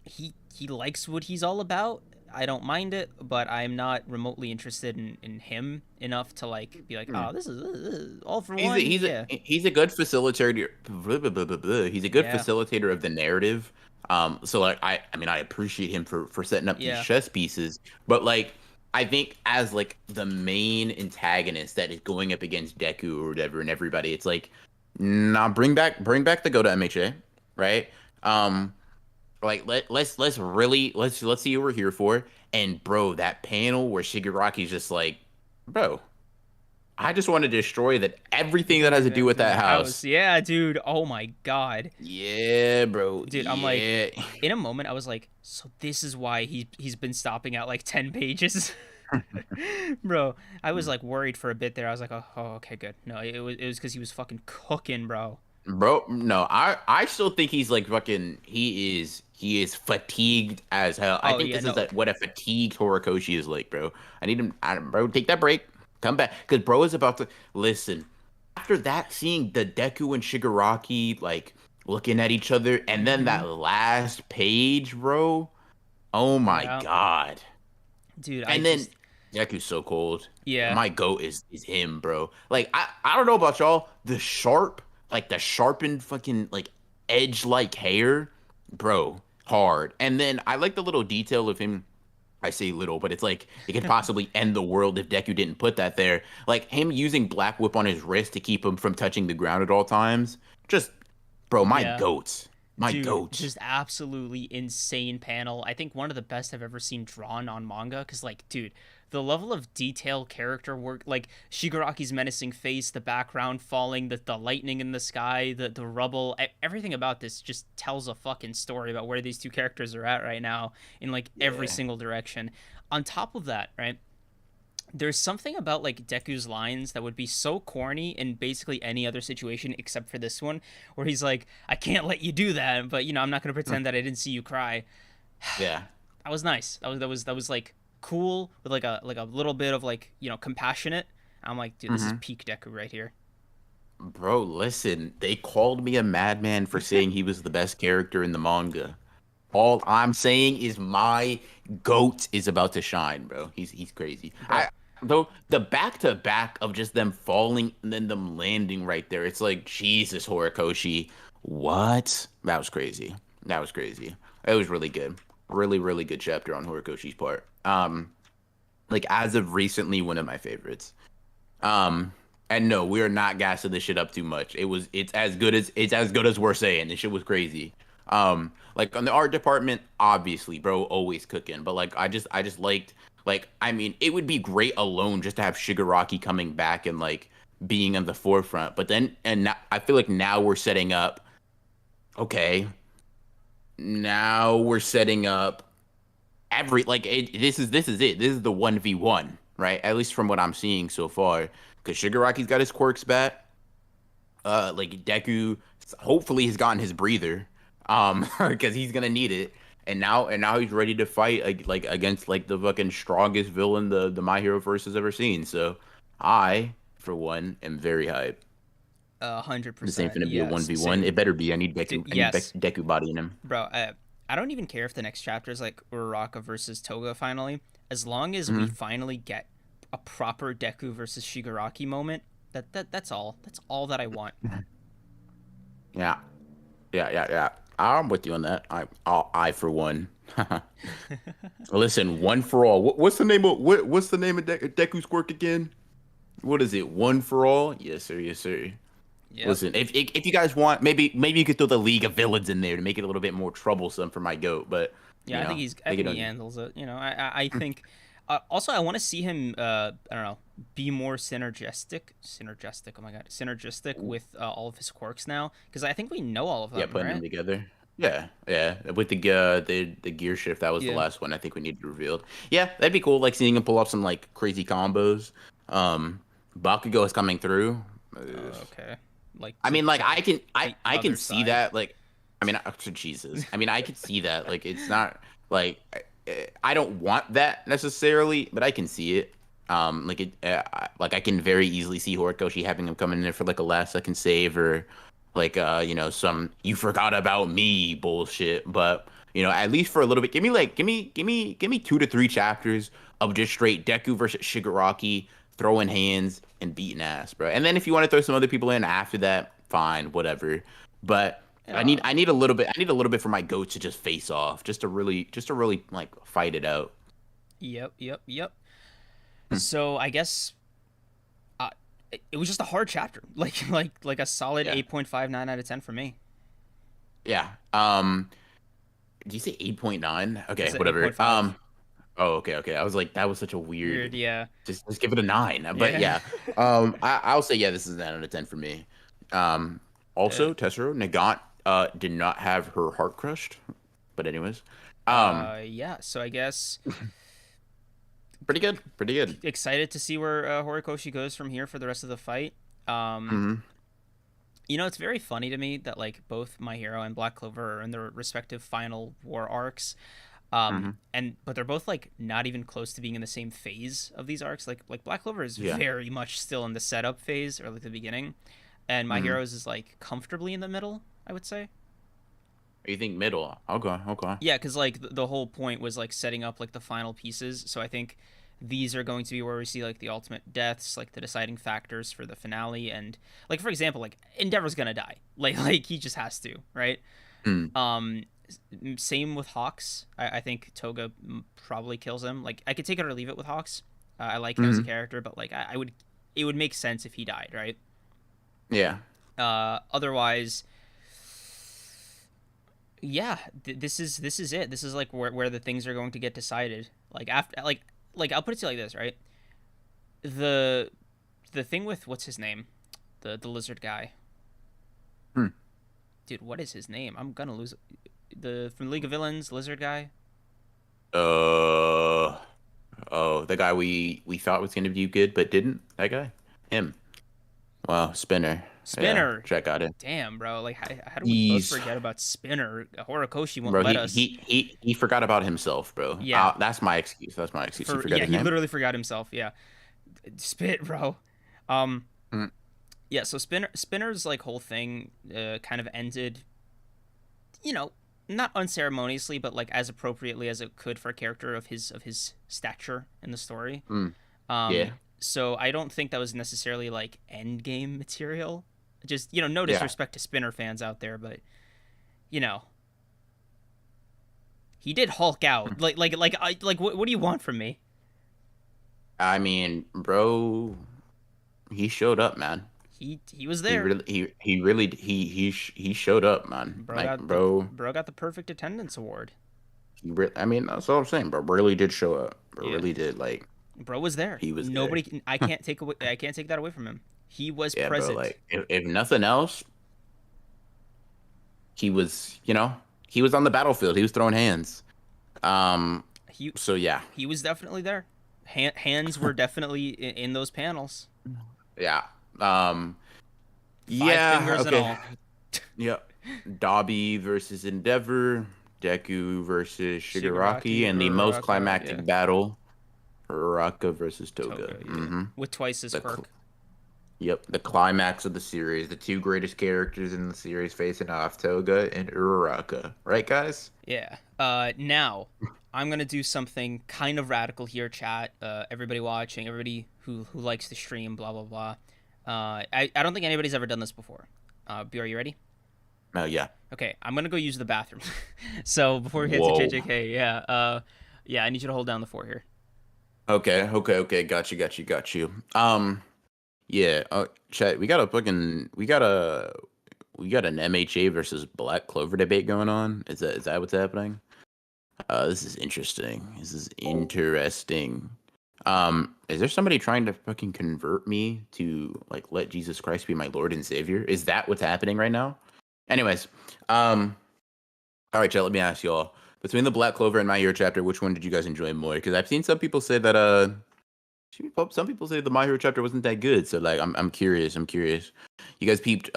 he likes what he's all about. I don't mind it, but I'm not remotely interested in him enough to like be like, oh, this is all for He's a, one. he's a Yeah, he's a good facilitator. He's a good yeah, facilitator of the narrative. So like I mean I appreciate him for setting up these yeah. chess pieces, but like I think as like the main antagonist that is going up against Deku or whatever and everybody, it's like, nah, bring back the Go to MHA, right? Um, like let's see what we're here for. And bro, that panel where Shigaraki's just like, bro, I just want to destroy that everything that has to do with The that house, house. yeah, dude. Oh my god, Yeah, bro. dude. I'm like, Yeah. in a moment, I was like, so this is why he's been stopping at like 10 pages. Bro, I was like worried for a bit there. I was like, oh okay, good. No, it was because he was fucking cooking, bro. Bro, no, I still think he's like fucking he is fatigued as hell. I Oh think yeah, this is no, what a fatigued Horikoshi is like, bro. I need him bro, take that break. Come back. Cause bro is about to listen. After that, seeing the Deku and Shigaraki like looking at each other, and then mm-hmm. that last page, bro. Oh my Yeah, god. dude. I And then just Deku's so cold. yeah, My goat is him, bro. Like I don't know about y'all. The sharpened fucking like edge like hair, bro, hard. And then I like the little detail of him. I say little, but it's like it could possibly end the world if Deku didn't put that there. Like him using Black Whip on his wrist to keep him from touching the ground at all times. Just, bro, my yeah. goat. My Dude, goat. just absolutely insane panel. I think one of the best I've ever seen drawn on manga. Cause like, dude, the level of detail, character work, like Shigaraki's menacing face, the background falling, the lightning in the sky, the rubble, everything about this just tells a fucking story about where these two characters are at right now in like every Yeah. single direction. On top of that, right? There's something about like Deku's lines that would be so corny in basically any other situation except for this one, where he's like, "I can't let you do that, but I'm not gonna pretend that I didn't see you cry." Yeah. That was nice. That was like cool with like a little bit of like compassionate. I'm like, dude, this is hmm peak Deku right here. Bro, listen, they called me a madman for saying he was the best character in the manga. All I'm saying is my goat is about to shine, bro. He's crazy. Bro, Though the back to back of just them falling and then them landing right there, it's like Jesus Horikoshi. What? That was crazy. That was crazy. It was really good. Really, really good chapter on Horikoshi's part. Like as of recently, one of my favorites. Um, and no, we are not gassing this shit up too much. It's as good as we're saying. This shit was crazy. Like on the art department, obviously, bro, always cooking. But like, I just liked, like, I mean, it would be great alone just to have Shigaraki coming back and like being on the forefront. But then, and now, I feel like now we're setting up. Okay, now we're setting up this is it. This is the 1v1, right? At least from what I'm seeing so far. Because Shigaraki's got his quirks back. Like Deku hopefully has gotten his breather. Because he's gonna need it. And now he's ready to fight like against like the fucking strongest villain the My Hero Verse has ever seen. So I, for one, am very hyped. hundred This ain't percent. gonna be a Yes, 1v1. same. It better be. I need Deku. I need Yes, Deku body in him. bro. I don't even care if the next chapter is like Uraraka versus Toga finally, as long as we hmm finally get a proper Deku versus Shigaraki moment. That's all. That's all that I want. Yeah. Yeah. I'm with you on that. I for one. Listen, one for all. What's the name of Deku's quirk again? What is it? One for all? Yes, sir. Yes, sir. Yep. Listen, if you guys want, maybe you could throw the League of Villains in there to make it a little bit more troublesome for my goat. But Yeah, I make it think he on. handles it. I think. Also, I want to see him. I don't know, be more synergistic. Synergistic. Oh my god, synergistic with all of his quirks now, because I think we know all of Yeah, them, putting them right? together. Yeah, yeah. With the gear shift, that was the Yeah. last one I think we needed revealed. Yeah, that'd be cool. Like seeing him pull off some like crazy combos. Um, Bakugo is coming through. Okay. Like I mean, like the I can other see side. that. Like, I mean, Jesus. I mean, I could see that. Like, it's not like I don't want that necessarily, but I can see it. Like I can very easily see Horikoshi having him come in there for like a last second save or like some you forgot about me bullshit. But You know, at least for a little bit. Give me 2 to 3 chapters of just straight Deku versus Shigaraki throwing hands and beating ass, bro. And then if you want to throw some other people in after that, fine, whatever. But I need a little bit. I need a little bit for my goats to just face off, just to really like fight it out. Yep. So I guess uh, it was just a hard chapter, like a solid Yeah. 8.59 out of 10 for me. Yeah. Did you say 8.9? Okay, It's an whatever. 8.5. Oh, okay. I was like, that was such a Weird, weird. yeah, Just give it a 9. But yeah. yeah. I'll say yeah, this is a 9 out of 10 for me. Um, uh, Also, Tessero Nagant did not have her heart crushed. But anyways, um, yeah. So I guess pretty good, pretty good. excited to see where Horikoshi goes from here for the rest of the fight. Um, Hmm. it's very funny to me that like both My Hero and Black Clover are in their respective final war arcs. Hmm. And but they're both like not even close to being in the same phase of these arcs. Like Black Clover is Yeah. very much still in the setup phase or like the beginning, and My Hmm. Heroes is like comfortably in the middle, I would say. You think middle? Okay, okay. Yeah, because like the whole point was like setting up like the final pieces. So I think these are going to be where we see like the ultimate deaths, like the deciding factors for the finale, and like for example, like Endeavor's gonna die, like he just has to, right? Mm. Um, Same with Hawks. I think Toga probably kills him. Like I could take it or leave it with Hawks. I like him as a Hmm. character, but like I would, it would make sense if he died, right? Yeah. Otherwise, yeah, this is it. This is like where the things are going to get decided. Like after like I'll put it to you like this, right? The the thing with what's his name, the lizard guy, Hmm. dude. What is his name? I'm gonna lose the from League of Villains lizard guy. Uh. Oh, the guy we thought was gonna do good but didn't. That guy. Him. Wow. Spinner. Yeah. Spinner. Check out it. Damn, bro. Like, how do we both He's forget about Spinner? Horikoshi won't Bro. let He us. he he he forgot about himself, bro. Yeah, That's my excuse. That's my excuse. He for forgot yeah, his he name. literally forgot himself. Yeah, spit, bro. Um, Mm. yeah. So Spinner's like whole thing, kind of ended. You know, not unceremoniously, but like as appropriately as it could for a character of his stature in the story. Mm. Um, Yeah. so I don't think that was necessarily like end game material. Just no Yeah. disrespect to Spinner fans out there, but you know, he did Hulk out. What do you want from me? I mean, bro, he showed up, man. He was He there. really he really he showed up, man. Bro Like, got the bro, bro got the perfect attendance award. I mean, that's all I'm saying, bro. Really did show up. Bro, Yeah. really did. Like, Bro was there. he was there. Nobody I can't take that away from him. He was Yeah, bro. present. Like, if nothing else, he was, he was on the battlefield. He was throwing hands. Um. He So yeah, he was definitely there. Hands were definitely in those panels. yeah. Um. Five Yeah. fingers and Okay. all. Yeah. Dobby versus Endeavor. Deku versus Shigaraki, Shigaraki, and the most Uraraka, yeah. climactic battle, Uraraka versus Toga. Toga, yeah. Mm-hmm. With twice his The cl- quirk. Yep, the climax of the series, the two greatest characters in the series facing off, Toga and Uraraka. Right, guys? Yeah. Now I'm gonna do something kind of radical here, chat. Everybody watching, everybody who likes the stream, blah blah blah. I don't think anybody's ever done this before. B, are you ready? No, yeah. Okay, I'm gonna go use the bathroom. So before we get to Whoa. JJK, yeah, yeah, I need you to hold down the four here. Okay. Got you. Yeah. Chat. We got an MHA versus Black Clover debate going on. Is that what's happening? This is interesting. This is interesting. Is there somebody trying to fucking convert me to like let Jesus Christ be my Lord and Savior? Is that what's happening right now? Anyways, all right, chat. Let me ask y'all. Between the Black Clover and My Hero chapter, which one did you guys enjoy more? Because I've seen some people say that some people say the My Hero chapter wasn't that good. So like, I'm curious. You guys peeped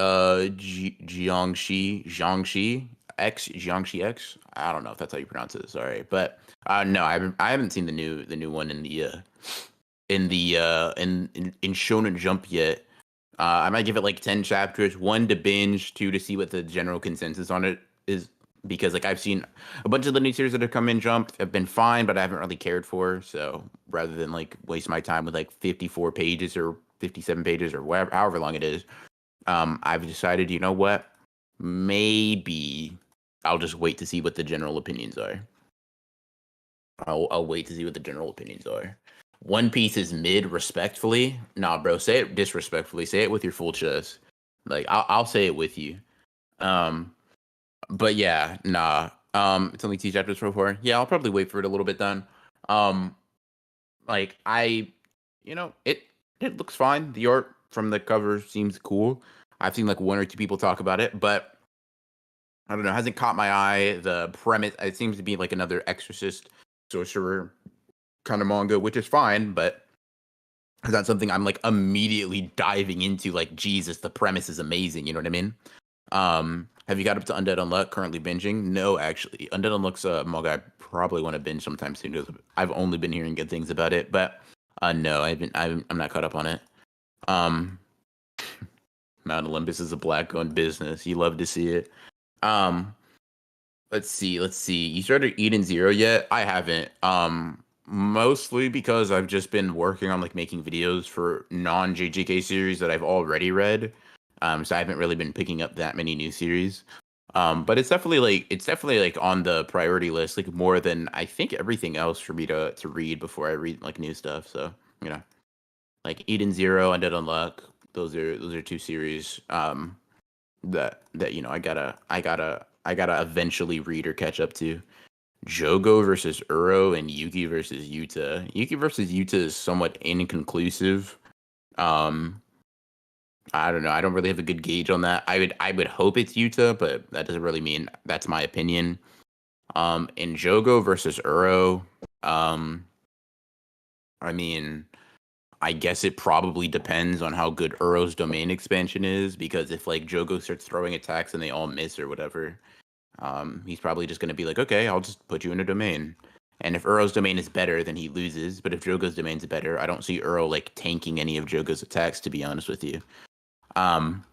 Jiangxi X. I don't know if that's how you pronounce it. Sorry, but no, I haven't seen the new one in the in Shonen Jump yet. I might give it like 10 chapters, one to binge, two to see what the general consensus on it is because like I've seen a bunch of the new series that have come in Jump have been fine, but I haven't really cared for. So rather than like waste my time with like 54 pages or 57 pages or whatever, however long it is, I've decided, you know what? Maybe I'll just wait to see what the general opinions are. I'll wait to see what the general opinions are. One Piece is mid, respectfully. Nah, bro, say it disrespectfully. Say it with your full chest. Like I'll say it with you. Um, but yeah, nah. It's only two chapters so far. Yeah, I'll probably wait for it a little bit then. Um, like it looks fine. The art from the cover seems cool. I've seen like one or two people talk about it, but I don't know, hasn't caught my eye. The premise, it seems to be like another Exorcist sorcerer kind of manga, which is fine, but it's not something I'm like immediately diving into. Like, Jesus, the premise is amazing. You know what I mean? Have you got up to Undead Unluck? Currently binging? No, actually, Undead Unluck's a manga I probably want to binge sometime soon. 'Cause I've only been hearing good things about it, but no, I'm not caught up on it. Um, Mount Olympus is a black-owned business. You love to see it. Um, let's see. You started Eden Zero yet? I haven't. Mostly because I've just been working on like making videos for non-JJK series that I've already read. So I haven't really been picking up that many new series. But it's definitely like on the priority list, like more than I think everything else for me to read before I read like new stuff. So, you know, like Eden Zero, Undead Unluck, those are two series that I gotta eventually read or catch up to. Jogo versus Uro and Yuki versus Yuta. Yuki versus Yuta is somewhat inconclusive. Um, I don't know. I don't really have a good gauge on that. I would hope it's Yuta, but that doesn't really mean that's my opinion. In Jogo versus Uro, um, I mean, I guess it probably depends on how good Uro's domain expansion is, because if like Jogo starts throwing attacks and they all miss or whatever, he's probably just going to be like, okay, I'll just put you in a domain. And if Uro's domain is better, then he loses. But if Jogo's domain's better, I don't see Uro like tanking any of Jogo's attacks, to be honest with you. Um,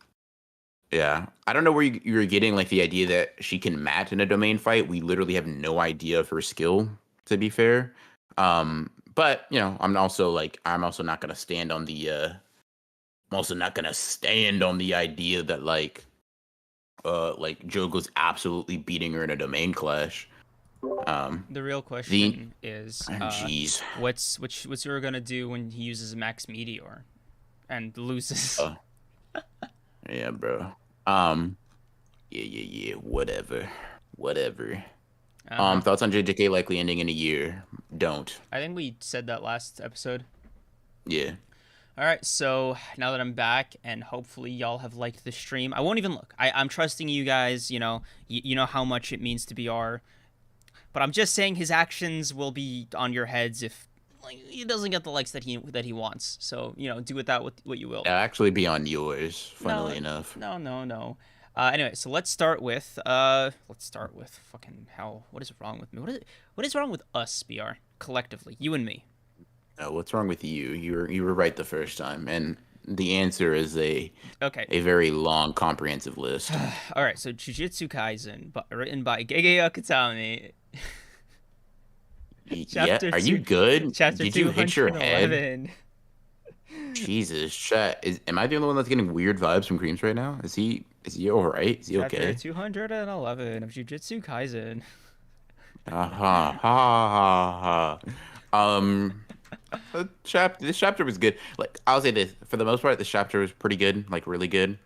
yeah, I don't know where you were getting like the idea that she can mat in a domain fight. We literally have no idea of her skill, to be fair. But you know, I'm also not gonna stand on the I'm also not gonna stand on the idea that like Jogo's absolutely beating her in a domain clash. The real The question is, jeez. what's you're gonna do when he uses Max Meteor and loses? Yeah, bro. Yeah. Whatever. Uh-huh. Thoughts on JJK likely ending in a year? Don't. I think we said that last episode. Yeah. All right, so now that I'm back, and hopefully y'all have liked the stream, I won't even look. I'm trusting you guys. You know, you know how much it means to BR. But I'm just saying his actions will be on your heads if like he doesn't get the likes that he wants. So you know, do with that what you will. It'll actually be on yours, No, funnily enough. no. Anyway, so let's start with fucking hell. What is wrong with me? What is wrong with us, BR, collectively, you and me? No, what's wrong with you? You were right the first time, and the answer is Okay. a very long, comprehensive list. All right. So Jujutsu Kaisen, written by Gege Akutami. Yeah, are you good? Chapter Did you hit your head? 211. Jesus, chat. Am I the only one that's getting weird vibes from Creams right now? Is he all right? Is he Chapter okay? 211 of Jujutsu Kaisen. Ha ha. This chapter was good. Like, I'll say this, for the most part, this chapter was pretty good, like really good.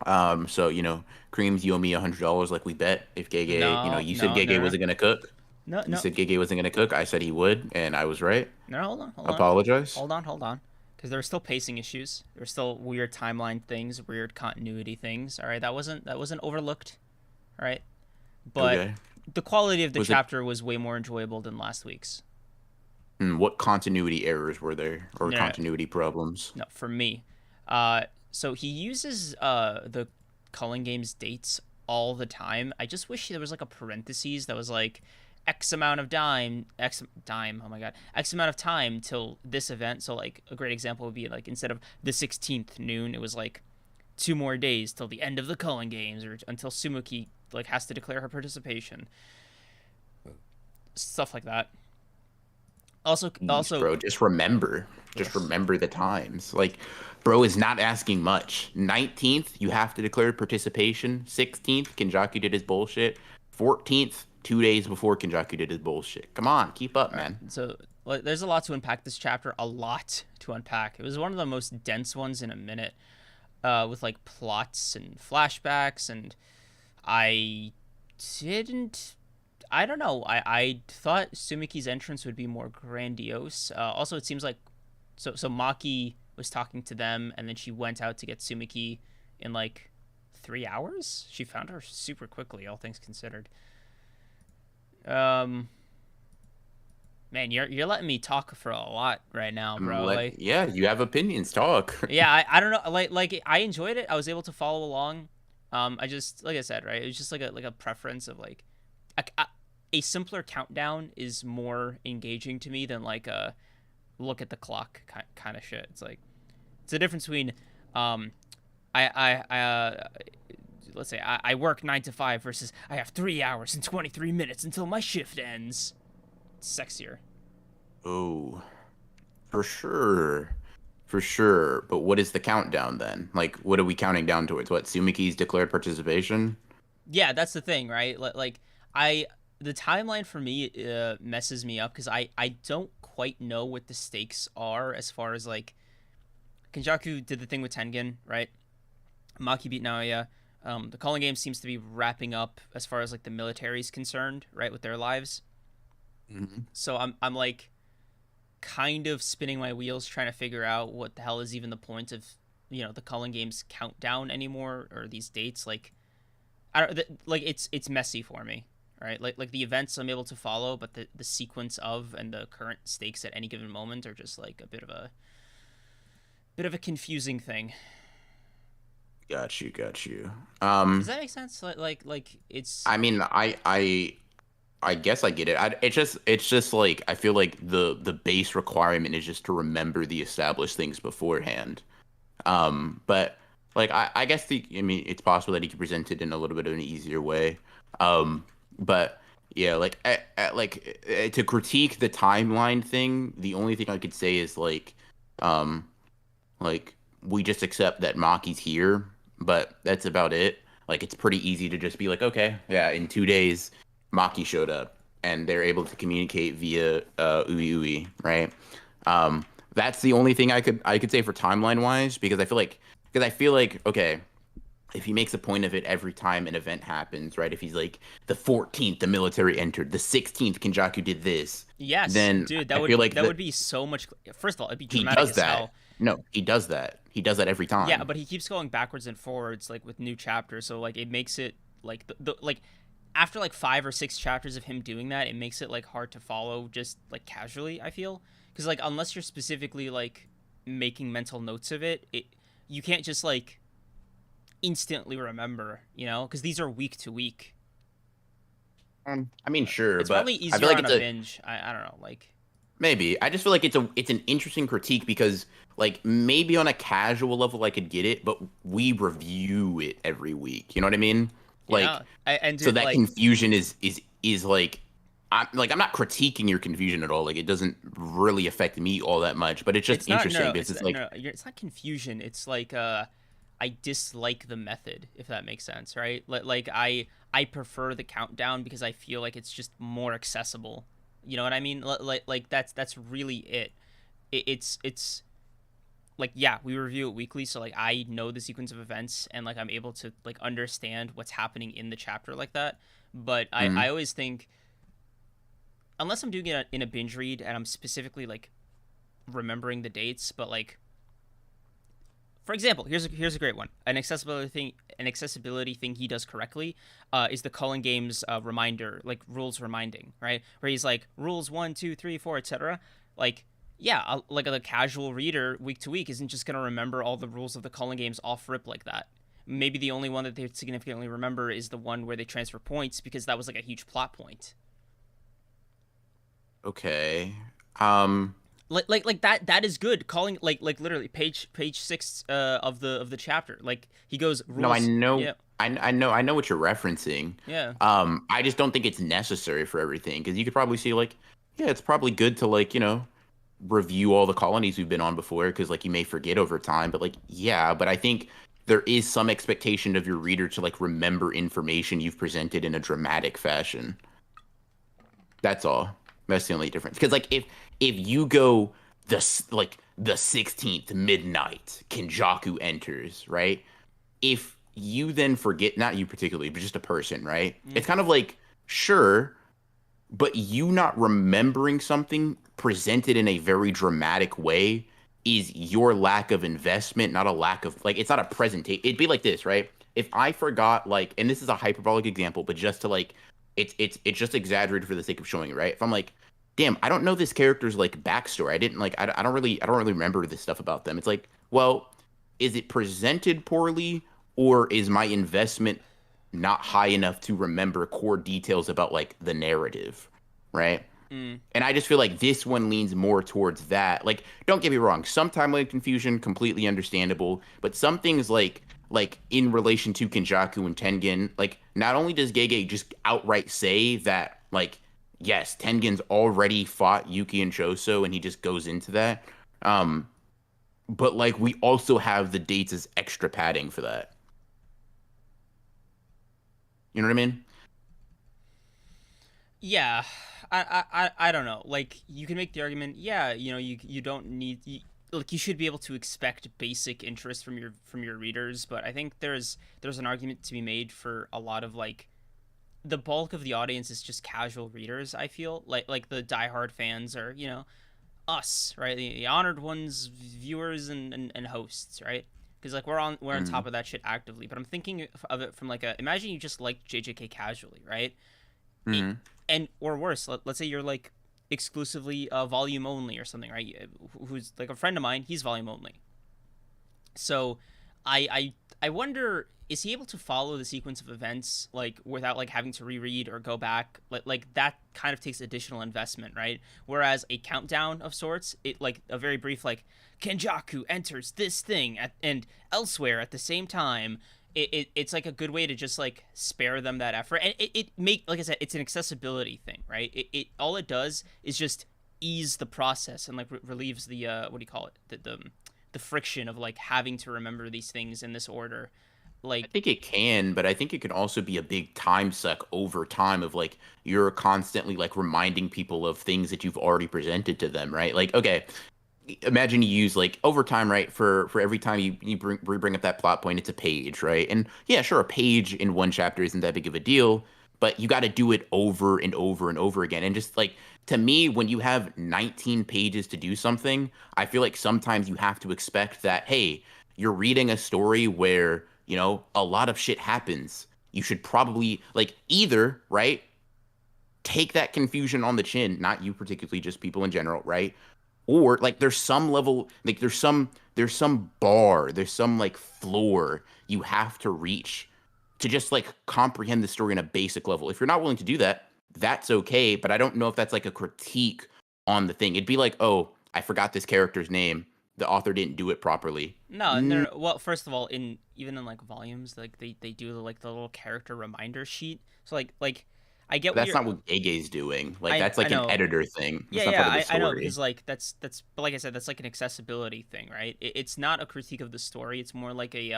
So you know, Creams, you owe me $100, like we bet. If Gege, you know, No, you said no, Gege no, wasn't gonna cook. no, You no, said Gege wasn't gonna cook. I said he would, and I was right. no. Apologize. Hold on. Because there were still pacing issues. There were still weird timeline things, weird continuity things. All right, that wasn't overlooked. All right, but Okay. the quality of the Was it? chapter was way more enjoyable than last week's. What continuity errors were there, or No, continuity problems? no, for me. So he uses the Culling Games dates all the time. I just wish there was like a parentheses that was like X amount of dime. Oh my god, X amount of time till this event. So like a great example would be like instead of the 16th noon, it was like 2 more days till the end of the Culling Games, or until Sumuki like has to declare her participation, stuff like that. Also, Jeez, bro, just remember. Just yes. remember the times. Like, bro is not asking much. 19th, you have to declare participation. 16th, Kenjaku did his bullshit. 14th, 2 days before Kenjaku did his bullshit. Come on, keep up, All right, man. so like, there's a lot to unpack this chapter. A lot to unpack. It was one of the most dense ones in a minute, with like plots and flashbacks, and I didn't. I don't know. I thought Sumiki's entrance would be more grandiose. Also, it seems like so Maki was talking to them, and then she went out to get Sumiki in like 3 hours. She found her super quickly, all things considered. Um, Man, you're letting me talk for a lot right now, bro. Like, Yeah, you have opinions. Talk. yeah, I don't know. Like I enjoyed it. I was able to follow along. I just like I said, right? It was just like a preference of like a simpler countdown is more engaging to me than like a look at the clock kind of shit. It's like it's a difference between um I let's say I work 9 to 5 versus I have 3 hours and 23 minutes until my shift ends. It's sexier. Oh, for sure. For sure. But what is the countdown then? Like, what are we counting down towards? What, Sumiki's declared participation? Yeah, that's the thing, right? Like I the timeline for me messes me up because I don't quite know what the stakes are as far as like Kenjaku did the thing with Tengen, right? Maki beat Naoya. The calling game seems to be wrapping up as far as like the military is concerned, right, with their lives. Hmm. So I'm like kind of spinning my wheels trying to figure out what the hell is even the point of the calling game's countdown anymore or these dates. Like I don't like it's messy for me, right? Like the events I'm able to follow, but the sequence of and the current stakes at any given moment are just like a bit of a confusing thing. Got you, got you. Does that make sense? Like it's I mean, I guess I get it. It's just like I feel like the base requirement is just to remember the established things beforehand. But like I guess I mean it's possible that he could present it in a little bit of an easier way. But yeah, like to critique the timeline thing, the only thing I could say is um like we just accept that Maki's here, but that's about it. Like it's pretty easy to just be like, okay, yeah, in 2 days, Maki showed up, and they're able to communicate via Ui, right? That's the only thing I could say for timeline wise, because I feel like okay, if he makes a point of it every time an event happens, right? If he's like the 14th, the military entered, the 16th, Kenjaku did this, yes, then dude, I feel like that would be so much. First of all, it'd be he dramatic does as that. hell. No, he does that. He does that every Yeah, time. but he keeps going backwards and forwards like with new chapters, so like it makes it like the like after like 5 or 6 chapters of him doing that, it makes it like hard to follow just like casually. I feel because like unless you're specifically like making mental notes of it, you can't just like instantly remember, because these are week to week. I mean, sure, It's probably but I feel easier like on it's a a binge. I don't know, like maybe. I just feel like it's an interesting critique because like maybe on a casual level I could get it, but we review it every week. You know what I mean? Like and so dude, that like confusion is like I'm not critiquing your confusion at all. Like it doesn't really affect me all that much, but it's just it's not interesting no, because it's it's like no, it's not confusion. It's like I dislike the method, if that makes sense, right? Like I prefer the countdown because I feel like it's just more accessible. You know what I mean? Like that's really it. It's like yeah, we review it weekly, so like I know the sequence of events and like I'm able to like understand what's happening in the chapter like that. But I mm, always think unless I'm doing it in a binge read and I'm specifically like remembering the dates, but like for example, here's a great one. An accessibility thing he does correctly, is the calling game's reminder, like rules reminding, right? Where he's like rules 1, 2, 3, 4, etc. Like, yeah, like a casual reader week to week isn't just gonna remember all the rules of the calling games off rip like that. Maybe the only one that they significantly remember is the one where they transfer points because that was like a huge plot point. okay. Um like that is good. Calling like literally page 6 of the chapter. Like he goes No, I rules. know, Yeah, I know what you're referencing. yeah. I just don't think it's necessary for everything because you could probably see like, yeah, it's probably good to like, review all the colonies we've been on before because like you may forget over time, but like, yeah, but I think there is some expectation of your reader to like remember information you've presented in a dramatic fashion. That's all. That's the only difference. Because like if you go like the 16th midnight, Kenjaku enters, right? If you then forget, not you particularly, but just a person, right? Mm. It's kind of like, sure, but you not remembering something presented in a very dramatic way is your lack of investment, not a lack of like it's not a presentation. It'd be like this, right? If I forgot like, and this is a hyperbolic example, but just to like it's just exaggerated for the sake of showing it, right? If I'm like, damn, I don't know this character's like backstory. I didn't like I don't really remember this stuff about them. It's like, well, is it presented poorly or is my investment not high enough to remember core details about like the narrative, right? Mm. And I just feel like this one leans more towards that. Like, don't get me wrong, some timeline confusion completely understandable, but some things like in relation to Kenjaku and Tengen, like not only does Gege just outright say that like yes, Tengen's already fought Yuki and Choso and he just goes into that. Um, but like we also have the dates as extra padding for that. You know what I mean? Yeah, I don't know. Like you can make the argument, yeah, you don't need like you should be able to expect basic interest from your readers, but I think there's an argument to be made for a lot of like the bulk of the audience is just casual readers. I feel like the diehard fans are us, right? The honored ones, viewers and hosts, right? Because like we're on top Mm-hmm. of that shit actively. But I'm thinking of it from like a imagine you just like JJK casually, right? It, Mm-hmm. and or worse, let's say you're like exclusively volume only or something, right? Who's like a friend of mine, he's volume only. So I wonder, is he able to follow the sequence of events like without like having to reread or go back? Like that kind of takes additional investment, right? Whereas a countdown of sorts, it like a very brief like Kenjaku enters this thing and elsewhere at the same time. It's like a good way to just like spare them that effort, and it make like I said, it's an accessibility thing, right? It all it does is just ease the process and like relieves the what do you call it, the friction of like having to remember these things in this order. I Like, think it can, but I think it can also be a big time suck over time of like you're constantly like reminding people of things that you've already presented to them, right? Like, okay, imagine you use like over time, right? For every time you bring up that plot point, it's a page, right? And yeah, sure, a page in one chapter isn't that big of a deal, but you got to do it over and over and over again. And just like to me, when you have 19 pages to do something, I feel like sometimes you have to expect that, hey, you're reading a story where, a lot of shit happens. You should probably like either, right? Take that confusion on the chin, not you particularly, just people in general, right? Or like there's some level, like there's some bar, there's some like floor you have to reach to just like comprehend the story on a basic level. If you're not willing to do that, that's okay, but I don't know if that's like a critique on the thing. It'd be like, "Oh, I forgot this character's name. The author didn't do it properly." no, Mm, no. Well, first of all, in even in like volumes, like they do like the little character reminder sheet. So like I get but what that's you're. not what Gege's doing. Like that's I like an know. editor thing. Yeah, That's not part of the I know story. because like but like I said, that's like an accessibility thing, right? It's not a critique of the story. It's more like a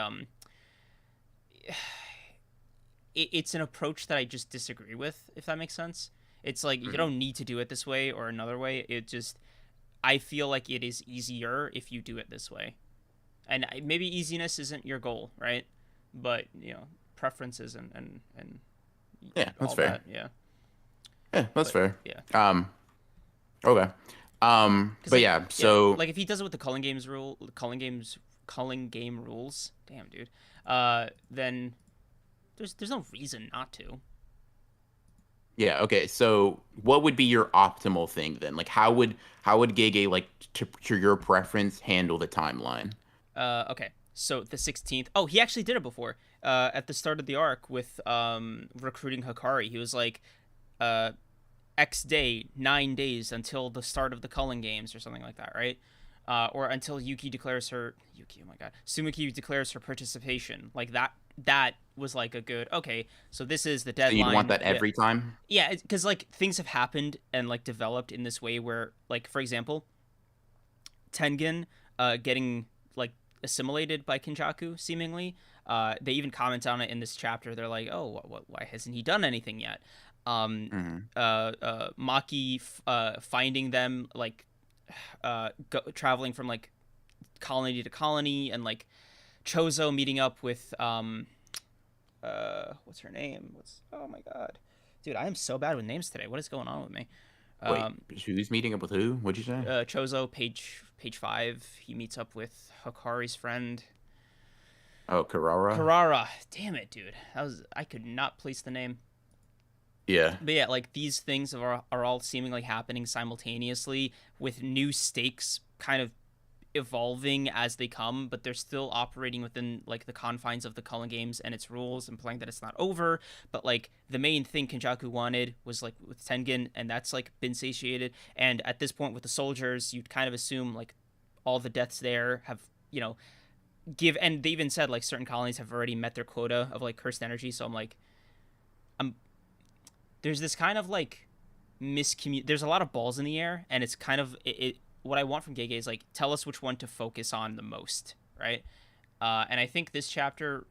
it's an approach that I just disagree with, if that makes sense. It's like you Mhm. don't need to do it this way or another way. It just I feel like it is easier if you do it this way. And maybe easiness isn't your goal, right? But preferences and Yeah, that's all fair. that, yeah. Yeah, that's But fair. yeah, Um, okay. because But like yeah, yeah, so like if he does it with the culling game rules, damn dude, then there's no reason not to. yeah, okay. So what would be your optimal thing then? Like how would Gege like to your preference handle the timeline? Okay, so the 16th. Oh, he actually did it before. At the start of the arc with recruiting Hikari, he was like, uh X day, 9 days until the start of the Culling Games or something like that, right? Or until Yuki, oh my god, Sumiki declares her participation. Like that was like a good, okay, so this is the So you'd want deadline. that Yeah. every time? Yeah, because like things have happened and like developed in this way where, like, for example, Tengen getting like assimilated by Kenjaku seemingly. They even comment on it in this chapter. They're like, "Oh, why hasn't he done anything yet?" Mm-hmm. Maki finding them like traveling from like colony to colony, and like Chozo meeting up with what's her name? Oh my god, dude, I am so bad with names today. What is going on with me? Wait, Um, who's meeting up with who? What'd you say? Chozo, page 5. He meets up with Hikari's friend Oh, Karara. Karara. Damn it, dude. I could not place the name. Yeah. But yeah, like these things are all seemingly happening simultaneously with new stakes kind of evolving as they come, but they're still operating within like the confines of the Culling Games and its rules, implying that it's not over. But like the main thing Kenjaku wanted was like with Tengen, and that's like been satiated. And at this point with the soldiers, you'd kind of assume like all the deaths there have, and they even said like certain colonies have already met their quota of like cursed energy. So I'm like, I'm there's this kind of like there's a lot of balls in the air, and it's kind of what I want from Gege is like, tell us which one to focus on the most, right? And I think this chapter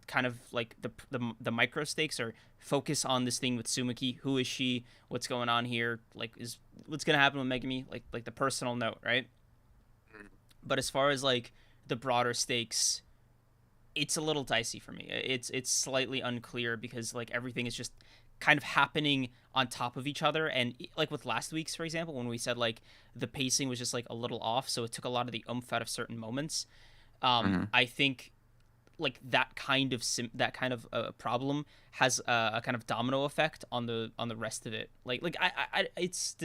kind of like the micro stakes are focus on this thing with Sumiki. Who is she? What's going on here? Like, is what's gonna happen with Megumi? Like the personal note, right? But as far as like the broader stakes, it's a little dicey for me. It's slightly unclear because like everything is just kind of happening on top of each other, and like with last week's, for example, when we said like the pacing was just like a little off, so it took a lot of the oomph out of certain moments. Mm-hmm. I think like that kind of problem has a kind of domino effect on the rest of it. Like I it's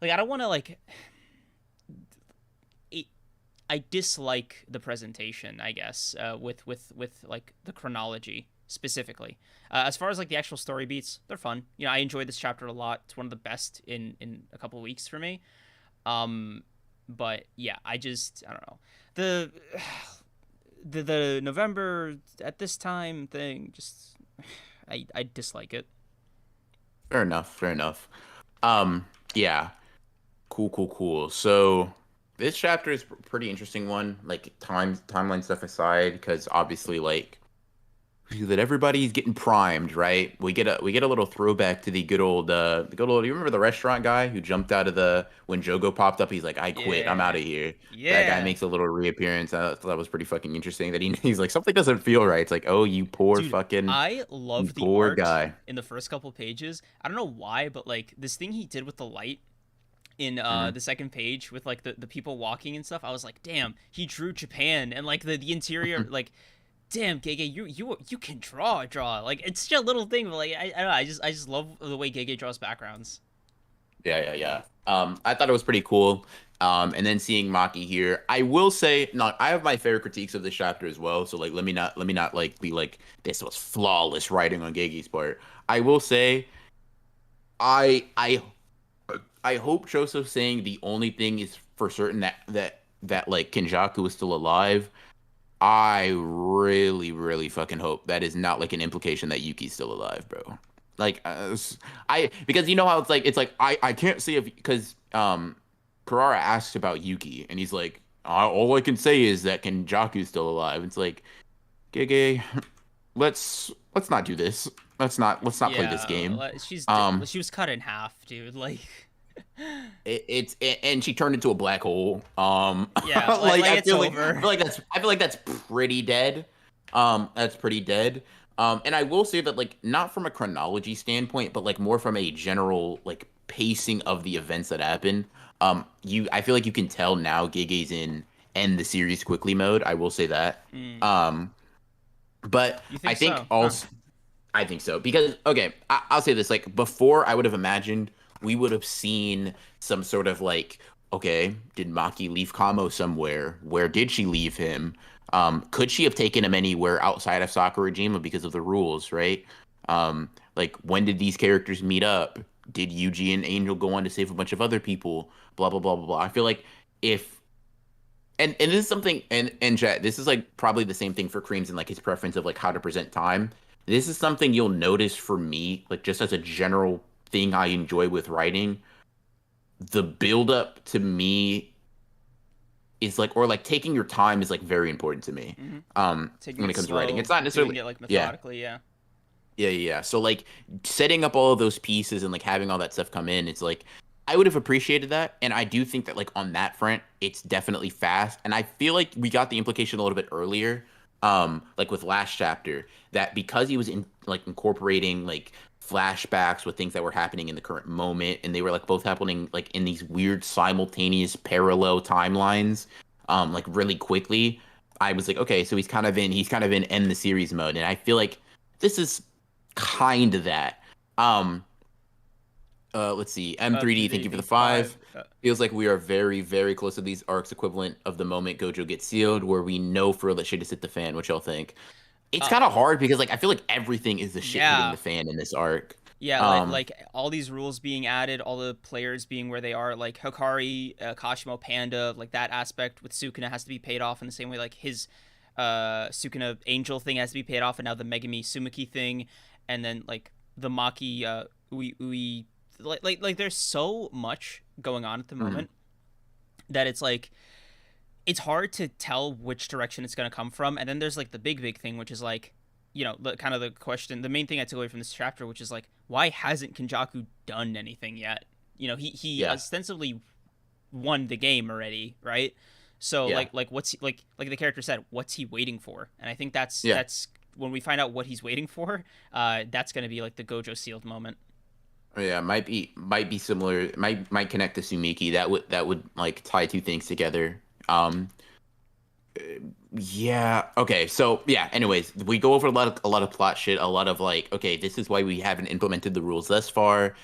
like I don't want to like I dislike the presentation, I guess, with like the chronology specifically. As far as like the actual story beats, they're fun. I enjoyed this chapter a lot. It's one of the best in a couple of weeks for me. But yeah, I don't know, the the November at this time thing. Just I dislike it. Fair enough. Fair enough. Yeah. Cool. So this chapter is pretty interesting one. Like timeline stuff aside, because obviously like that everybody's getting primed, right? We get a little throwback to the good old. You remember the restaurant guy who jumped out of the when Jogo popped up? He's like, I quit. I'm out Yeah, of here. That guy yeah, makes a little reappearance. I thought that was pretty fucking interesting. That he's like something doesn't feel right. It's like, oh, dude. I you love the poor art guy. in the first couple pages. I don't know why, but like this thing he did with the light in Mhm. the second page with like the people walking and stuff, I was like, damn, he drew Japan and like the interior, like, damn, Gege, you can draw. Like it's just a little thing, but like I don't know, I just love the way Gege draws backgrounds. Yeah. I thought it was pretty cool. And then seeing Maki here, I will say, no, I have my fair critiques of this chapter as well. So like, let me not like be like this was flawless writing on Gege's part. I will say, I I I hope Joseph's saying the only thing is for certain that like Kenjaku is still alive. I really fucking hope that is not like an implication that Yuki's still alive, bro. Like I because you know how it's like I can't see if because Karara asks about Yuki and he's like all I can say is that Kenjaku's still alive. It's like Gege, let's not do this. Let's not play this game. Um She was cut in half, dude. Like, and she turned into a black hole. yeah, Like it's over. I feel like that's pretty dead. That's pretty dead. And I will say that like not from a chronology standpoint, but like more from a general like pacing of the events that happen. I feel like you can tell now Gege's in end the series quickly mode. I will say that. Mm, Um, but you I think think so? Huh? also I think so because okay, I'll say this like before I would have imagined we would have seen some sort of like okay, did Maki leave Kamo somewhere? Where did she leave him? Could she have taken him anywhere outside of Sakurajima because of the rules, right? Like when did these characters meet up? did Yuji and Angel go on to save a bunch of other people? Blah blah blah blah blah. I feel like if and this is something and chat, this is like probably the same thing for Creams and like his preference of like how to present time. This is something you'll notice for me, like just as a general thing I enjoy with writing. The build up to me is like, or like taking your time is like very important to me. Mm-hmm. Taking When it it comes to writing, slow, it's not doing necessarily, it like yeah. methodically. Yeah. Yeah. So like setting up all of those pieces and like having all that stuff come in, it's like I would have appreciated that. And I do think that like on that front, it's definitely fast. And I feel like we got the implication a little bit earlier, like with last chapter, that because he was in like incorporating like flashbacks with things that were happening in the current moment, and they were like both happening like in these weird simultaneous parallel timelines, like really quickly. I was like, okay, so he's kind of in end the series mode. And I feel like this is kind of that. Let's see. M3D, thank you for the 5. Feels like we are very, very close to these arcs equivalent of the moment Gojo gets sealed, where we know for real that shit has hit the fan. What y'all think? It's kind of hard because like I feel like everything is the shit hitting Yeah. the fan in this arc. Yeah, Um, like all these rules being added, all the players being where they are, like Hikari, Kashimo, Panda, like that aspect with Sukuna has to be paid off in the same way like his Sukuna Angel thing has to be paid off, and now the Megami Sumiki thing, and then like the Maki Ui like there's so much going on at the mhm, moment that it's hard to tell which direction it's going to come from. And then there's like the big thing, which is like, the kind of the question, the main thing I took away from this chapter, which is like, why hasn't Kenjaku done anything yet? He yeah, ostensibly won the game already, right? So yeah, like what's like the character said, what's he waiting for? And I think yeah. that's when we find out what he's waiting for, that's going to be like the Gojo sealed moment. Oh, yeah, might be similar. Might connect to Sumiki. That would like tie two things together. Yeah. Okay. So yeah. Anyways, we go over a lot of plot shit. A lot of like, okay, this is why we haven't implemented the rules thus far.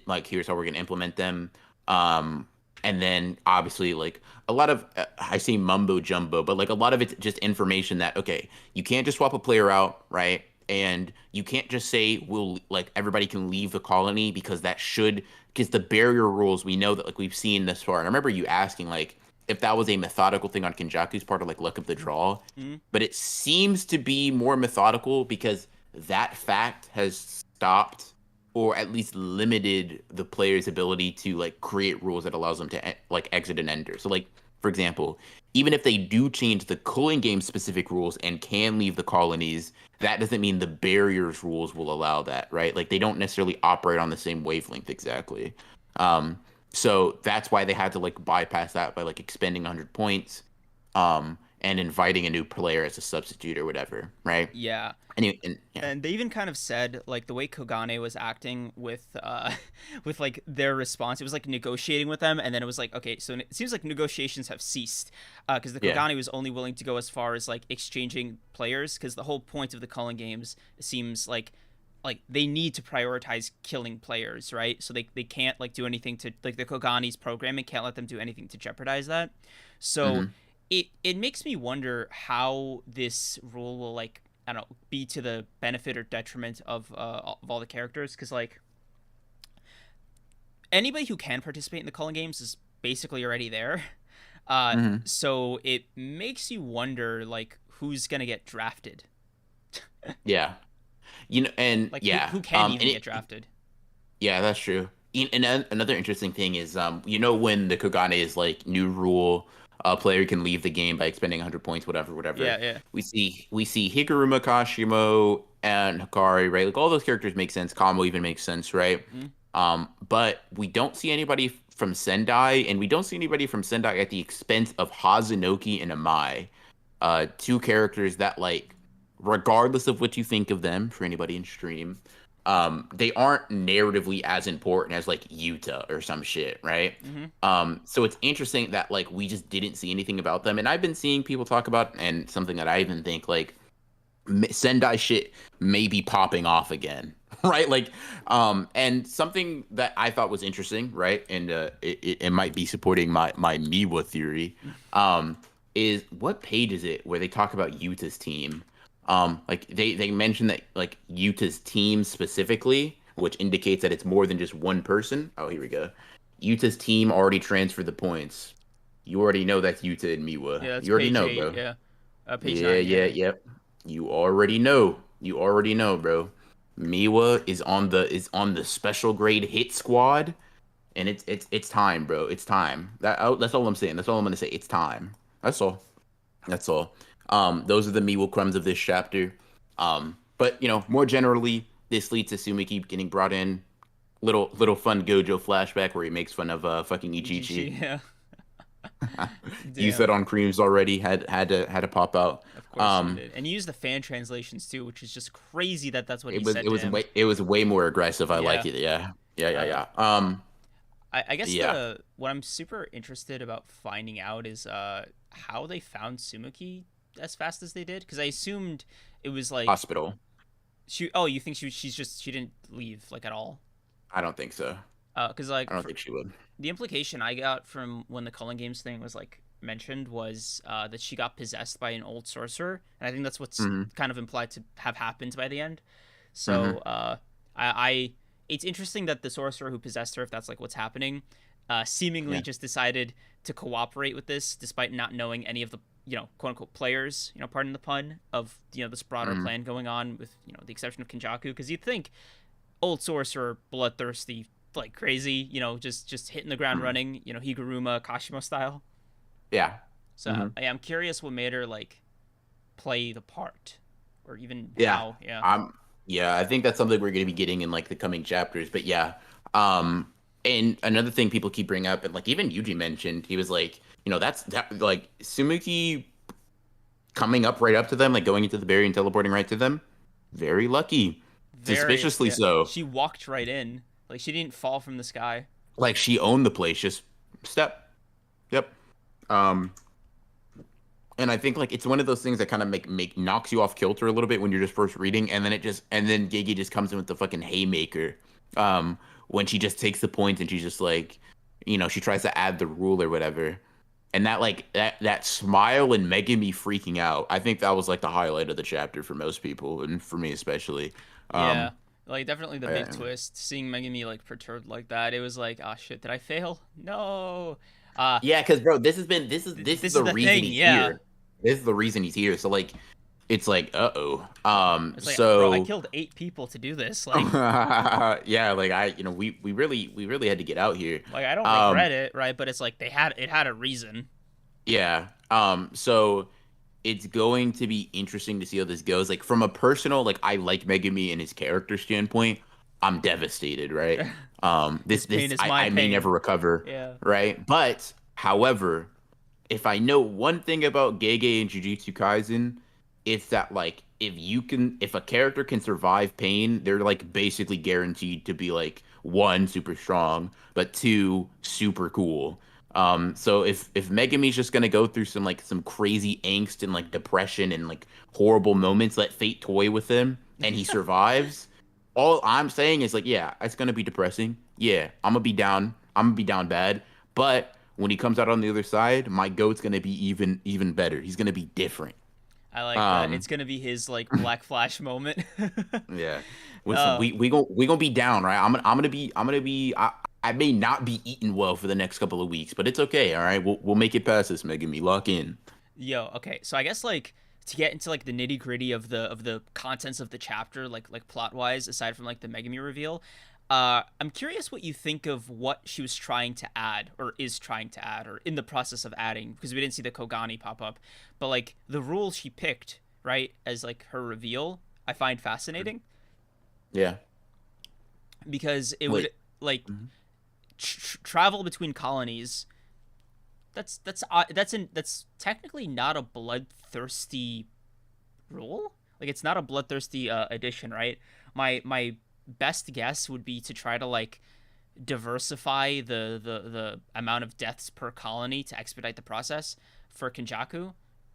Like, here's how we're gonna implement them. Um, and then obviously like a lot of I say mumbo jumbo, but like a lot of it's just information that okay, you can't just swap a player out, right? And you can't just say we'll like everybody can leave the colony because the barrier rules we know that like we've seen this far. And I remember you asking like if that was a methodical thing on Kenjaku's part or like luck of the draw. Mm-hmm. But it seems to be more methodical because that fact has stopped or at least limited the player's ability to like create rules that allows them to like exit and enter. So like for example, even if they do change the cooling game specific rules and can leave the colonies, that doesn't mean the barriers rules will allow that, right? Like they don't necessarily operate on the same wavelength exactly. Um, so that's why they had to like bypass that by like expending 100 points, and inviting a new player as a substitute or whatever, right? Yeah. And yeah, And they even kind of said like the way Kogane was acting with with like their response, it was like negotiating with them, and then it was like okay, so it seems like negotiations have ceased because the yeah, Kogane was only willing to go as far as like exchanging players, because the whole point of the culling games seems like they need to prioritize killing players, right? So they can't like do anything to like the Kogane's programming can't let them do anything to jeopardize that. So hmm, it makes me wonder how this rule will like I don't know be to the benefit or detriment of all the characters, because like anybody who can participate in the culling games is basically already there. hmm, So it makes you wonder like who's gonna get drafted, yeah, and like yeah, who can and even get drafted. yeah, that's true. Another interesting thing is, when the Kogane is like new rule, a player can leave the game by expending 100 points, whatever, whatever. Yeah, yeah. We see Higuruma, Kashimo, and Hikari, right? Like all those characters make sense. Kamo even makes sense, right? Mm-hmm. But we don't see anybody from Sendai, and we don't see anybody from Sendai at the expense of Hazunoki and Amai, two characters that like, regardless of what you think of them, for anybody in stream, they aren't narratively as important as like Yuta or some shit, right? Mm-hmm. So it's interesting that like we just didn't see anything about them, and I've been seeing people talk about, and something that I even think like Sendai shit may be popping off again, right? Like, and something that I thought was interesting, right? And it might be supporting my Miwa theory, is what page is it where they talk about Yuta's team? Like they mentioned that like Yuta's team specifically which indicates that it's more than just one person. Oh, here we go. Yuta's team already transferred the points. You already know that's Yuta and Miwa. Yeah, that's You already page know, 8. bro. Yeah, page Yeah, 9. yeah, Yeah, yep. You already know. You already know, bro. Miwa is on the special grade hit squad, and it's time, bro. It's time. That's all I'm saying. That's all I'm gonna say. It's time. That's all. That's all. Those are the Miwa crumbs of this chapter. But more generally, this leads to Sumiki getting brought in. Little fun Gojo flashback where he makes fun of fucking Ichichi. Ichichi. Yeah, You said damn. on Kreams already had to pop out. Of course he Um, did, and he used the fan translations too, which is just crazy that that's what it he was said it to was him. way more aggressive. I like Yeah. it. Yeah, yeah, yeah, Uh, yeah. I guess Yeah, the what I'm super interested about finding out is how they found Sumuki as fast as they did, because I assumed it was like hospital. she. Oh, you think she didn't leave like at all? I don't think so. Because I don't think she would. the implication I got from when the Culling Games thing was like mentioned was that she got possessed by an old sorcerer, and I think that's what's Hmm. kind of implied to have happened by the end. So Hmm. I it's interesting that the sorcerer who possessed her, if that's like what's happening, seemingly Yeah. just decided to cooperate with this despite not knowing any of the quote unquote players, pardon the pun, of this broader Hmm. plan going on, with the exception of Kenjaku, because you'd think old sorcerer, bloodthirsty like crazy, just hitting the ground Hmm. running, Higuruma Kashimo style. Yeah. So Hmm. I'm curious what made her like play the part, or even Yeah. how. Yeah. I'm yeah, I think that's something we're gonna be getting in like the coming chapters. But yeah. Um and another thing people keep bringing up, and like even Yuji mentioned, he was like, that's that like Sumuki coming up right up to them, like going into the barrier and teleporting right to them. Very lucky. Very. Suspiciously Yeah. so. She walked right in. Like she didn't fall from the sky. Like she owned the place, just step. Yep. Um and I think like it's one of those things that kind of make knocks you off kilter a little bit when you're just first reading, and then Gege just comes in with the fucking haymaker. When she just takes the point and she's just like, she tries to add the rule or whatever. And that like that smile and Megami freaking out. I think that was like the highlight of the chapter for most people and for me especially. Yeah. Um Like definitely the big yeah, twist. Seeing Megami like perturbed like that, it was like, ah, shit, did I fail? No. yeah, because bro, this is This is the the reason thing. he's Yeah. here. This is the reason he's here. So like it's like uh-oh. It's like, bro, I So killed 8 people to do this. Like, yeah, like we really had to get out here. I don't Um regret it, right? But it's like it had a reason. yeah. So it's going to be interesting to see how this goes. Like from a personal, like I like Megami and his character standpoint, I'm devastated, right? His pain This is I my may never pain. recover, Yeah. right? But however, if I know one thing about Gege and Jujutsu Kaisen, it's that like if a character can survive pain, they're like basically guaranteed to be like one super strong, but two super cool. So if Megami's just gonna go through some crazy angst and like depression and like horrible moments, let fate toy with him, and he survives. All I'm saying is like, yeah, it's gonna be depressing. Yeah, I'm gonna be down. I'm gonna be down bad. But when he comes out on the other side, my goat's gonna be even better. He's gonna be different. I like that. Um, It's gonna be his like Black Flash moment. yeah. Listen, uh, we gonna be down, right? I'm gonna be. I may not be eating well for the next couple of weeks, but it's okay. All right, we'll make it past this, Megami. Lock in. Yo, okay. So I guess like to get into like the nitty gritty of the contents of the chapter, like plot wise, aside from like the Megami reveal, I'm curious what you think of what she was trying to add, or is trying to add, or in the process of adding, because we didn't see the Kogani pop up, but like the rule she picked, right, as like her reveal, I find fascinating Yeah. because it would Wait. like Mhm. travel between colonies. That's technically not a bloodthirsty rule. Like it's not a bloodthirsty addition, right? My best guess would be to try to like diversify the amount of deaths per colony to expedite the process for Kenjaku.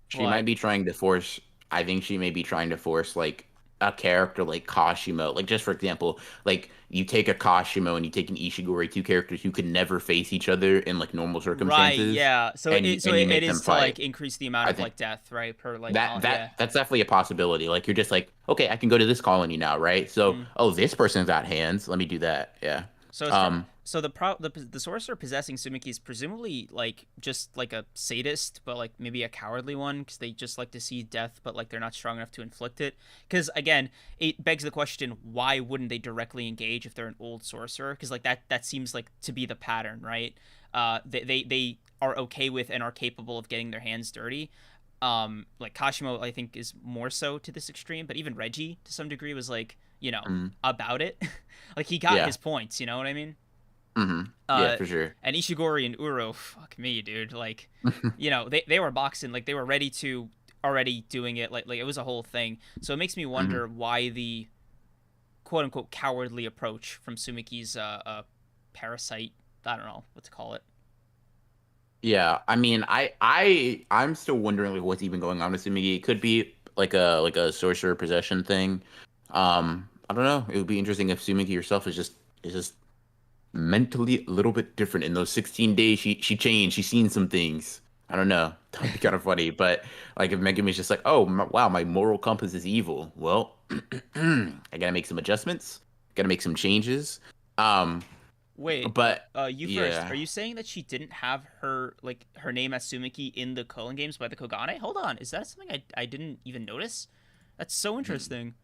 She might But be trying to force. I think she may be trying to force like a character like Kashimo, like just for example, like you take a Kashimo and you take an Ishigori, two characters who could never face each other in like normal Right, circumstances, yeah. So and it so you it make them is to like fight. increase the amount I of think like death, right? Per like that yeah. that's definitely a possibility. Like you're just like, okay, I can go to this colony now, right? So, Mm. oh, this person's got hands. Let me do that. Yeah. So it's Um, so the sorcerer possessing Sumiki is presumably like just like a sadist, but like maybe a cowardly one because they just like to see death, but like they're not strong enough to inflict it. Because again, it begs the question: why wouldn't they directly engage if they're an old sorcerer? Because like that seems like to be the pattern, right? They are okay with and are capable of getting their hands dirty. Like Kashimo, I think is more so to this extreme, but even Reggie to some degree was like mm, about it. Like he got yeah. his points, you know what I mean? Yeah, Uh, for sure. and Ishigori and Uro, fuck me, dude. Like, they were boxing, like they were ready to already doing it, like it was a whole thing. So it makes me hmm wonder why the quote unquote cowardly approach from Sumiki's parasite. I don't know what to call it. Yeah, I mean, I'm still wondering like what's even going on with Sumigi. It could be like a sorcerer possession thing. I don't know. It would be interesting if Sumigi herself is just mentally a little bit different in those 16 days. She changed. She's seen some things. I don't know. That'd be kind of funny. But like if Megumi's just like, oh wow, my moral compass is evil. Well, I gotta make some adjustments. Gotta make some changes. Um, Wait, but you first. yeah. Are you saying that she didn't have her name as Sumiki in the Culling games by the Kogane? Hold on, is that something I didn't even notice? That's so Hmm. interesting.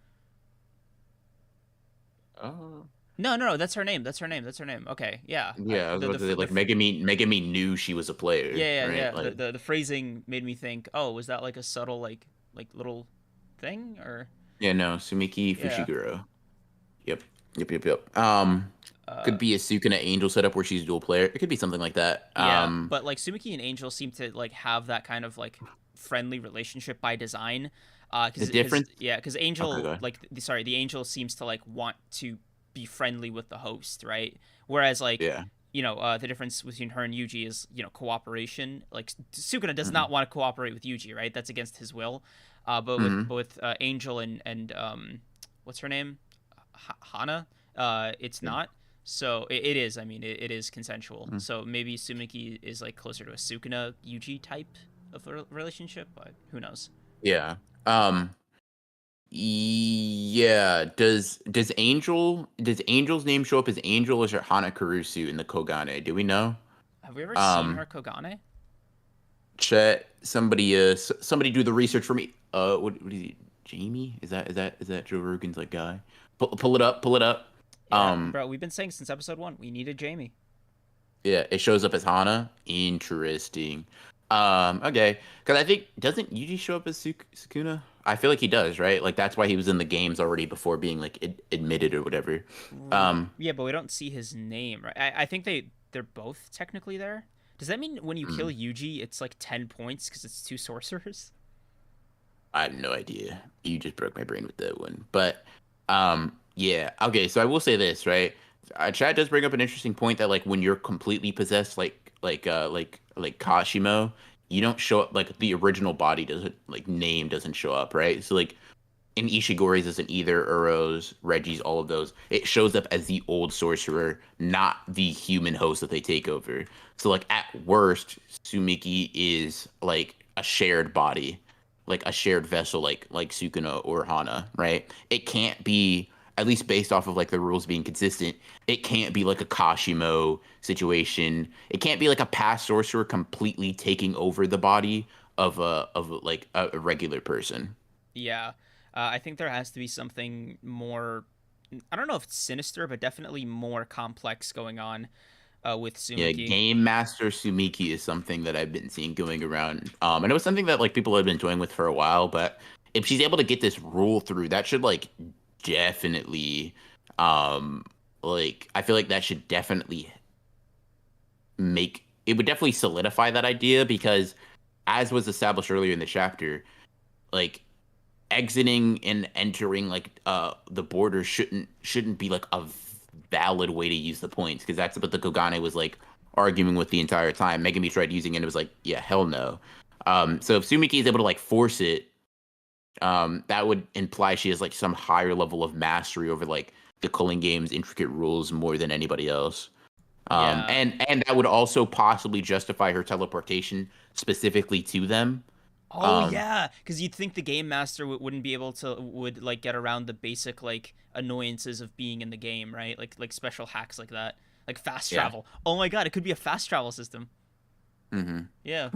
Oh. No, no, no. That's her name. That's her name. That's her name. Okay, yeah. Yeah, I was about to say The like Megami knew she was a player, yeah, yeah, right? yeah. Like The phrasing made me think. Oh, was that like a subtle like little thing or yeah, no, Sumiki yeah, Fushiguro. Yep. Yep. uh, Could be a Sukuna Angel setup where she's dual player. It could be something like that. yeah. But like Sumiki and Angel seem to like have that kind of like friendly relationship by design. The Because difference. yeah, because Okay, go Angel ahead. like sorry, the Angel seems to like want to be friendly with the host, right? Whereas like Yeah. the difference between her and Yuji is cooperation. Like Sukuna does Mm-hmm. not want to cooperate with Yuji, right? That's against his will. Mm-hmm. But with Angel and what's her name, Hana, it's Yeah. not. So it is. I mean, it is consensual. So maybe Sumiki is like closer to a Sukuna Yuji type of relationship, but who knows? Yeah. Um. Yeah. Does Angel's name show up as Angel or is it Hana Karusu in the Kogane? Do we know? Have we ever seen Um. her Kogane? Chat. Somebody do the research for me. What is he? Jamie? Is that Joe Rogan's like guy? Pull it up. Pull it up. Yeah, Um. bro. We've been saying since episode 1 we needed Jamie. Yeah, it shows up as Hana. Interesting. Okay. Because I think doesn't Yuji show up as Sukuna? I feel like he does, right? Like that's why he was in the games already before being like admitted or whatever. Um, Yeah, but we don't see his name, right? I think they're both technically there. Does that mean when you kill mm, Yuji, it's like 10 points because it's two sorcerers? I have no idea. You just broke my brain with that one. But yeah. Okay, so I will say this, right? Chad does bring up an interesting point that like when you're completely possessed, like Kashimo, you don't show up like the original body doesn't like name doesn't show up, right? So like in Ishigori's isn't either, Uro's, Reggie's, all of those. It shows up as the old sorcerer, not the human host that they take over. So like at worst, Sumiki is like a shared body, like a shared vessel, like Sukuna or Hana, right? It can't be, at least based off of like the rules being consistent, it can't be like a Kashimo situation. It can't be like a past sorcerer completely taking over the body of like a regular person. Yeah, I think there has to be something more. I don't know if it's sinister, but definitely more complex going on with Yeah, Sumiki. Game Master Sumiki is something that I've been seeing going around. And it was something that like people have been toying with for a while, but if she's able to get this rule through, that should like definitely um like I feel like that should definitely make it would definitely solidify that idea because as was established earlier in the chapter, like exiting and entering like the border shouldn't be like a valid way to use the points because that's what the Kogane was like arguing with the entire time. Megami tried using it and it was like, yeah, hell no. So if Sumiki is able to like force it, That would imply she has like some higher level of mastery over like the culling game's intricate rules more than anybody else. Yeah. And that would also possibly justify her teleportation specifically to them. Oh Um, yeah, because you'd think the game master wouldn't be able to would like get around the basic like annoyances of being in the game, right? Like special hacks like that, like fast yeah. travel. Oh my god, it could be a fast travel system. hmm Yeah.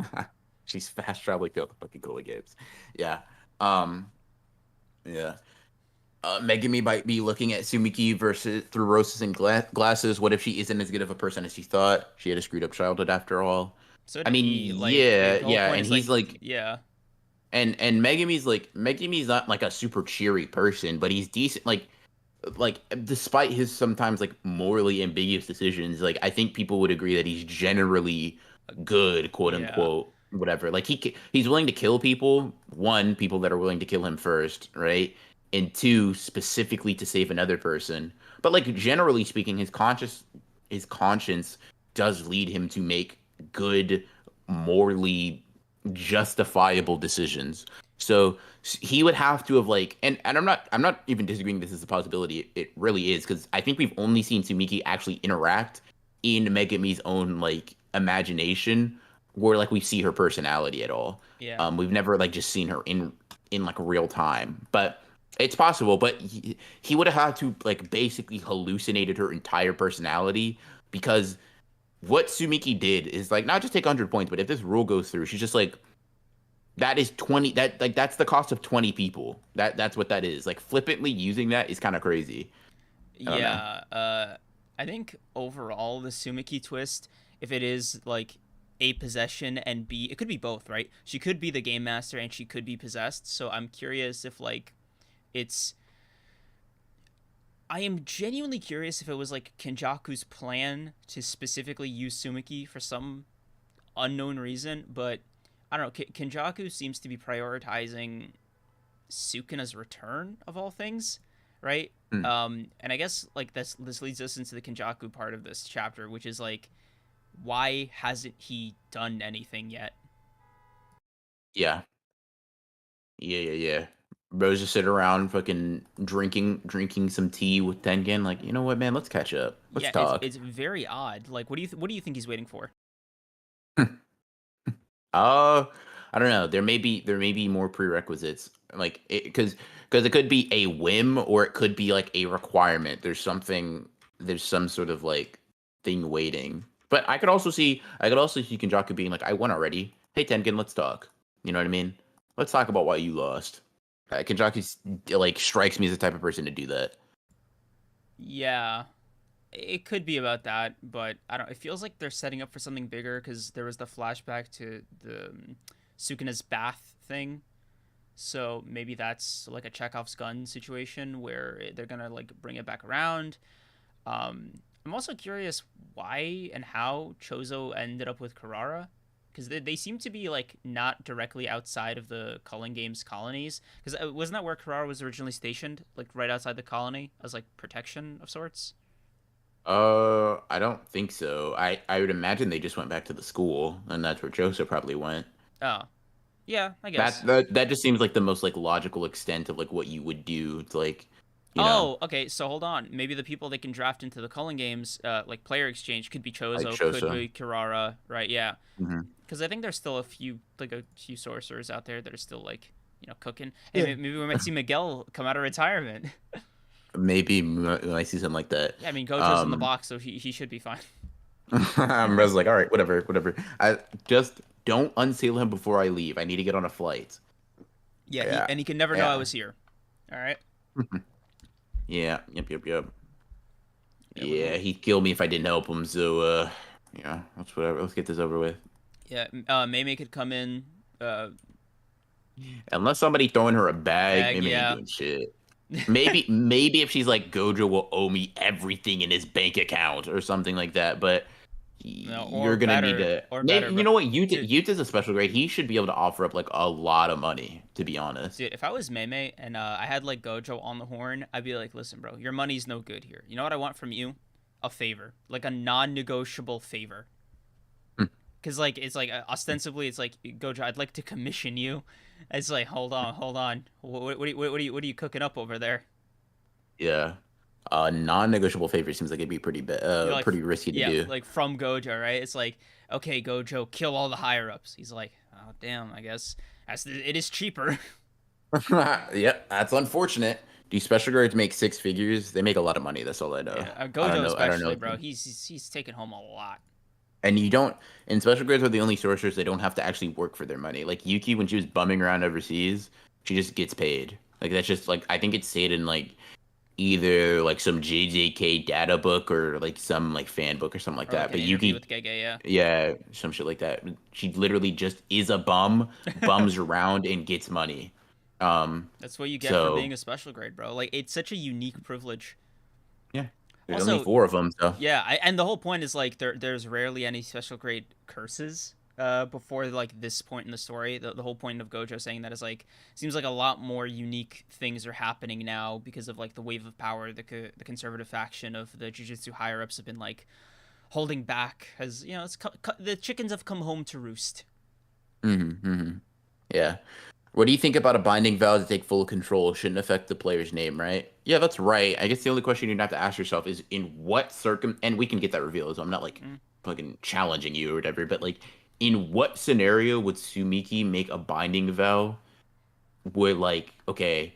She's fast traveling through the fucking culling games. Yeah. Um, yeah. Megumi might be looking at Sumiki versus through roses and glasses. What if she isn't as good of a person as she thought? She had a screwed up childhood after all. So I did mean, he. Like yeah, the whole yeah, point and is he's like like, yeah, and Megumi's not like a super cheery person, but he's decent. Like despite his sometimes like morally ambiguous decisions, like I think people would agree that he's generally good, quote yeah, unquote, whatever. Like he's willing to kill people. One, people that are willing to kill him first, right? And two, specifically to save another person. But like generally speaking, his conscience does lead him to make good, morally justifiable decisions. So he would have to have like, and I'm not even disagreeing this is a possibility. It really is because I think we've only seen Sumiki actually interact in Megumi's own like imagination, where like we see her personality at all. yeah, We've never like just seen her in like real time, but it's possible. But he would have had to like basically hallucinated her entire personality because what Sumiki did is like not just take 100 points, but if this rule goes through, she's just like that is 20 that like that's the cost of 20 people. That's what that is. Like flippantly using that is kind of crazy. I don't know. yeah. I think overall the Sumiki twist, if it is like a possession and B, it could be both, right? She could be the game master and she could be possessed. So I'm curious if like it's I am genuinely curious if it was like Kenjaku's plan to specifically use Sumiki for some unknown reason, but I don't know. Kenjaku seems to be prioritizing Sukuna's return of all things, right? Hmm. And I guess like this leads us into the Kenjaku part of this chapter, which is like, why hasn't he done anything yet? Yeah. Yeah. Bros just sit around fucking drinking some tea with Tengen. Like, you know what, man? Let's catch up. Let's Yeah, talk. it's very odd. Like, what do you think he's waiting for? Uh, I don't know. There may be more prerequisites. Like, because it could be a whim or it could be like a requirement. There's some sort of like thing waiting. But I could also see Kenjaku being like, I won already. Hey Tengen, let's talk. You know what I mean? Let's talk about why you lost. Kenjaku like strikes me as the type of person to do that. Yeah, it could be about that, but I don't. It feels like they're setting up for something bigger because there was the flashback to the Sukuna's bath thing. So maybe that's like a Chekhov's gun situation where they're gonna like bring it back around. I'm also curious why and how Chozo ended up with Karara, because they seem to be like not directly outside of the Culling Games colonies. Because wasn't that where Karara was originally stationed, like right outside the colony as like protection of sorts? I don't think so. I would imagine they just went back to the school, and that's where Joseph probably went. Oh, yeah, I That guess. that that just seems like the most like logical extent of like what you would do to like, you know, Oh, okay. So hold on. Maybe the people they can draft into the Culling Games, like player exchange, could be like Chozo, could Choso. be Kirara, right? Yeah, hmm because I think there's still a few sorcerers out there that are still like cooking. Hey, Yeah. maybe we might see Miguel come out of retirement. Maybe when I see something like that. Yeah, I mean Gojo's in the Um, box, so he should be fine. I'm just like, all right, whatever. I just don't unseal him before I leave. I need to get on a flight. Yeah, Yeah, he can never know I yeah, was here. All right. yeah. Yep. Yeah, Yeah, he'd kill me if I didn't help him. So, yeah, that's whatever. Let's get this over with. yeah. Mei could come in. Unless somebody throwing her a bag, Bag. maybe ain't Yeah. doing shit. Maybe if she's like Gojo will owe me everything in his bank account or something like that, but No, you're gonna need to or maybe better. you But know what dude, Yuta's a special grade. He should be able to offer up like a lot of money, to be honest. Dude, if I was Mei and I had like Gojo on the horn, I'd be like, listen, bro, your money's no good here. You know what I want from you? A favor, like a non-negotiable favor. because like it's like ostensibly it's like Gojo, I'd like to commission you. It's like hold on, what are you cooking up over there? Yeah. Non-negotiable favor seems like it'd be You're like, pretty risky to yeah, do. like from Gojo, right? It's like, okay, Gojo, kill all the higher ups. He's like, oh damn, I guess it is cheaper. Yep, that's unfortunate. Do special grades make six figures? They make a lot of money. That's all I know. Yeah, I don't Gojo know. I don't especially, know. bro. He's taking home a lot. And you don't. And special grades are the only sorcerers they don't have to actually work for their money. Like Yuki, when she was bumming around overseas, she just gets paid. Like that's just like I think it's stated in like either like some JJK data book or like some like fan book or something like Or like that. an But interview Yuki, with Gege, yeah. yeah, some shit like that. She literally just is a bum, bums around and gets money. That's what you get for So being a special grade, bro. Like it's such a unique privilege. yeah, there's only Also, four of them. So yeah, and the whole point is like there's rarely any special grade curses before like this point in the story. The whole point of Gojo saying that is like seems like a lot more unique things are happening now because of like the wave of power the conservative faction of the Jujutsu higher ups have been like holding back as you know the chickens have come home to roost. yeah. What do you think about a binding vow to take full control shouldn't affect the player's name, right? Yeah, that's right. I guess the only question you'd have to ask yourself is in what and we can get that revealed, so I'm not like Mm. fucking challenging you or whatever, but like in what scenario would Sumiki make a binding vow where like, okay,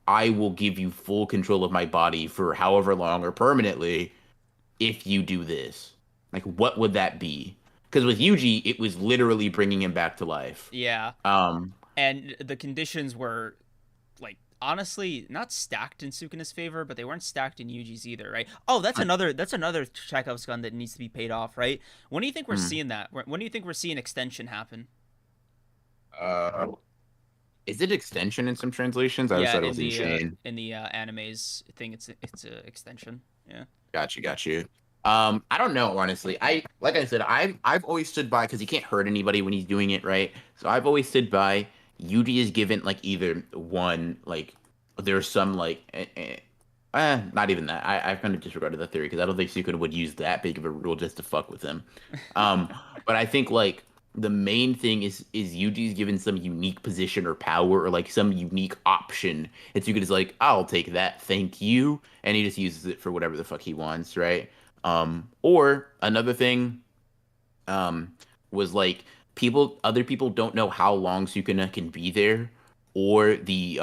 I will give you full control of my body for however long or permanently if you do this? Like what would that be? Because with Yuji, it was literally bringing him back to life. Yeah, Um, and the conditions were like honestly not stacked in Sukuna's favor, but they weren't stacked in Yuji's either, right? Oh, that's another Chekhov's gun that needs to be paid off, right? When do you think we're hmm. seeing that? When do you think we're seeing extension happen? Uh, is it extension in some translations? I always Yeah, thought it was in chain. in the anime's thing, it's a extension. Yeah. Got you, got you. I don't know, honestly. Like I said, I've always stood by because he can't hurt anybody when he's doing it, right? So I've always stood by. Yuji is given like either one, like there's some like, not even that. I've kind of disregarded the theory because I don't think Sukuna would use that big of a rule just to fuck with him. Um, but I think like the main thing is Yuji's given some unique position or power or like some unique option. And Sukuna's like, I'll take that, thank you, and he just uses it for whatever the fuck he wants, right? Or another thing, um, was like other people don't know how long Sukuna can be there, or the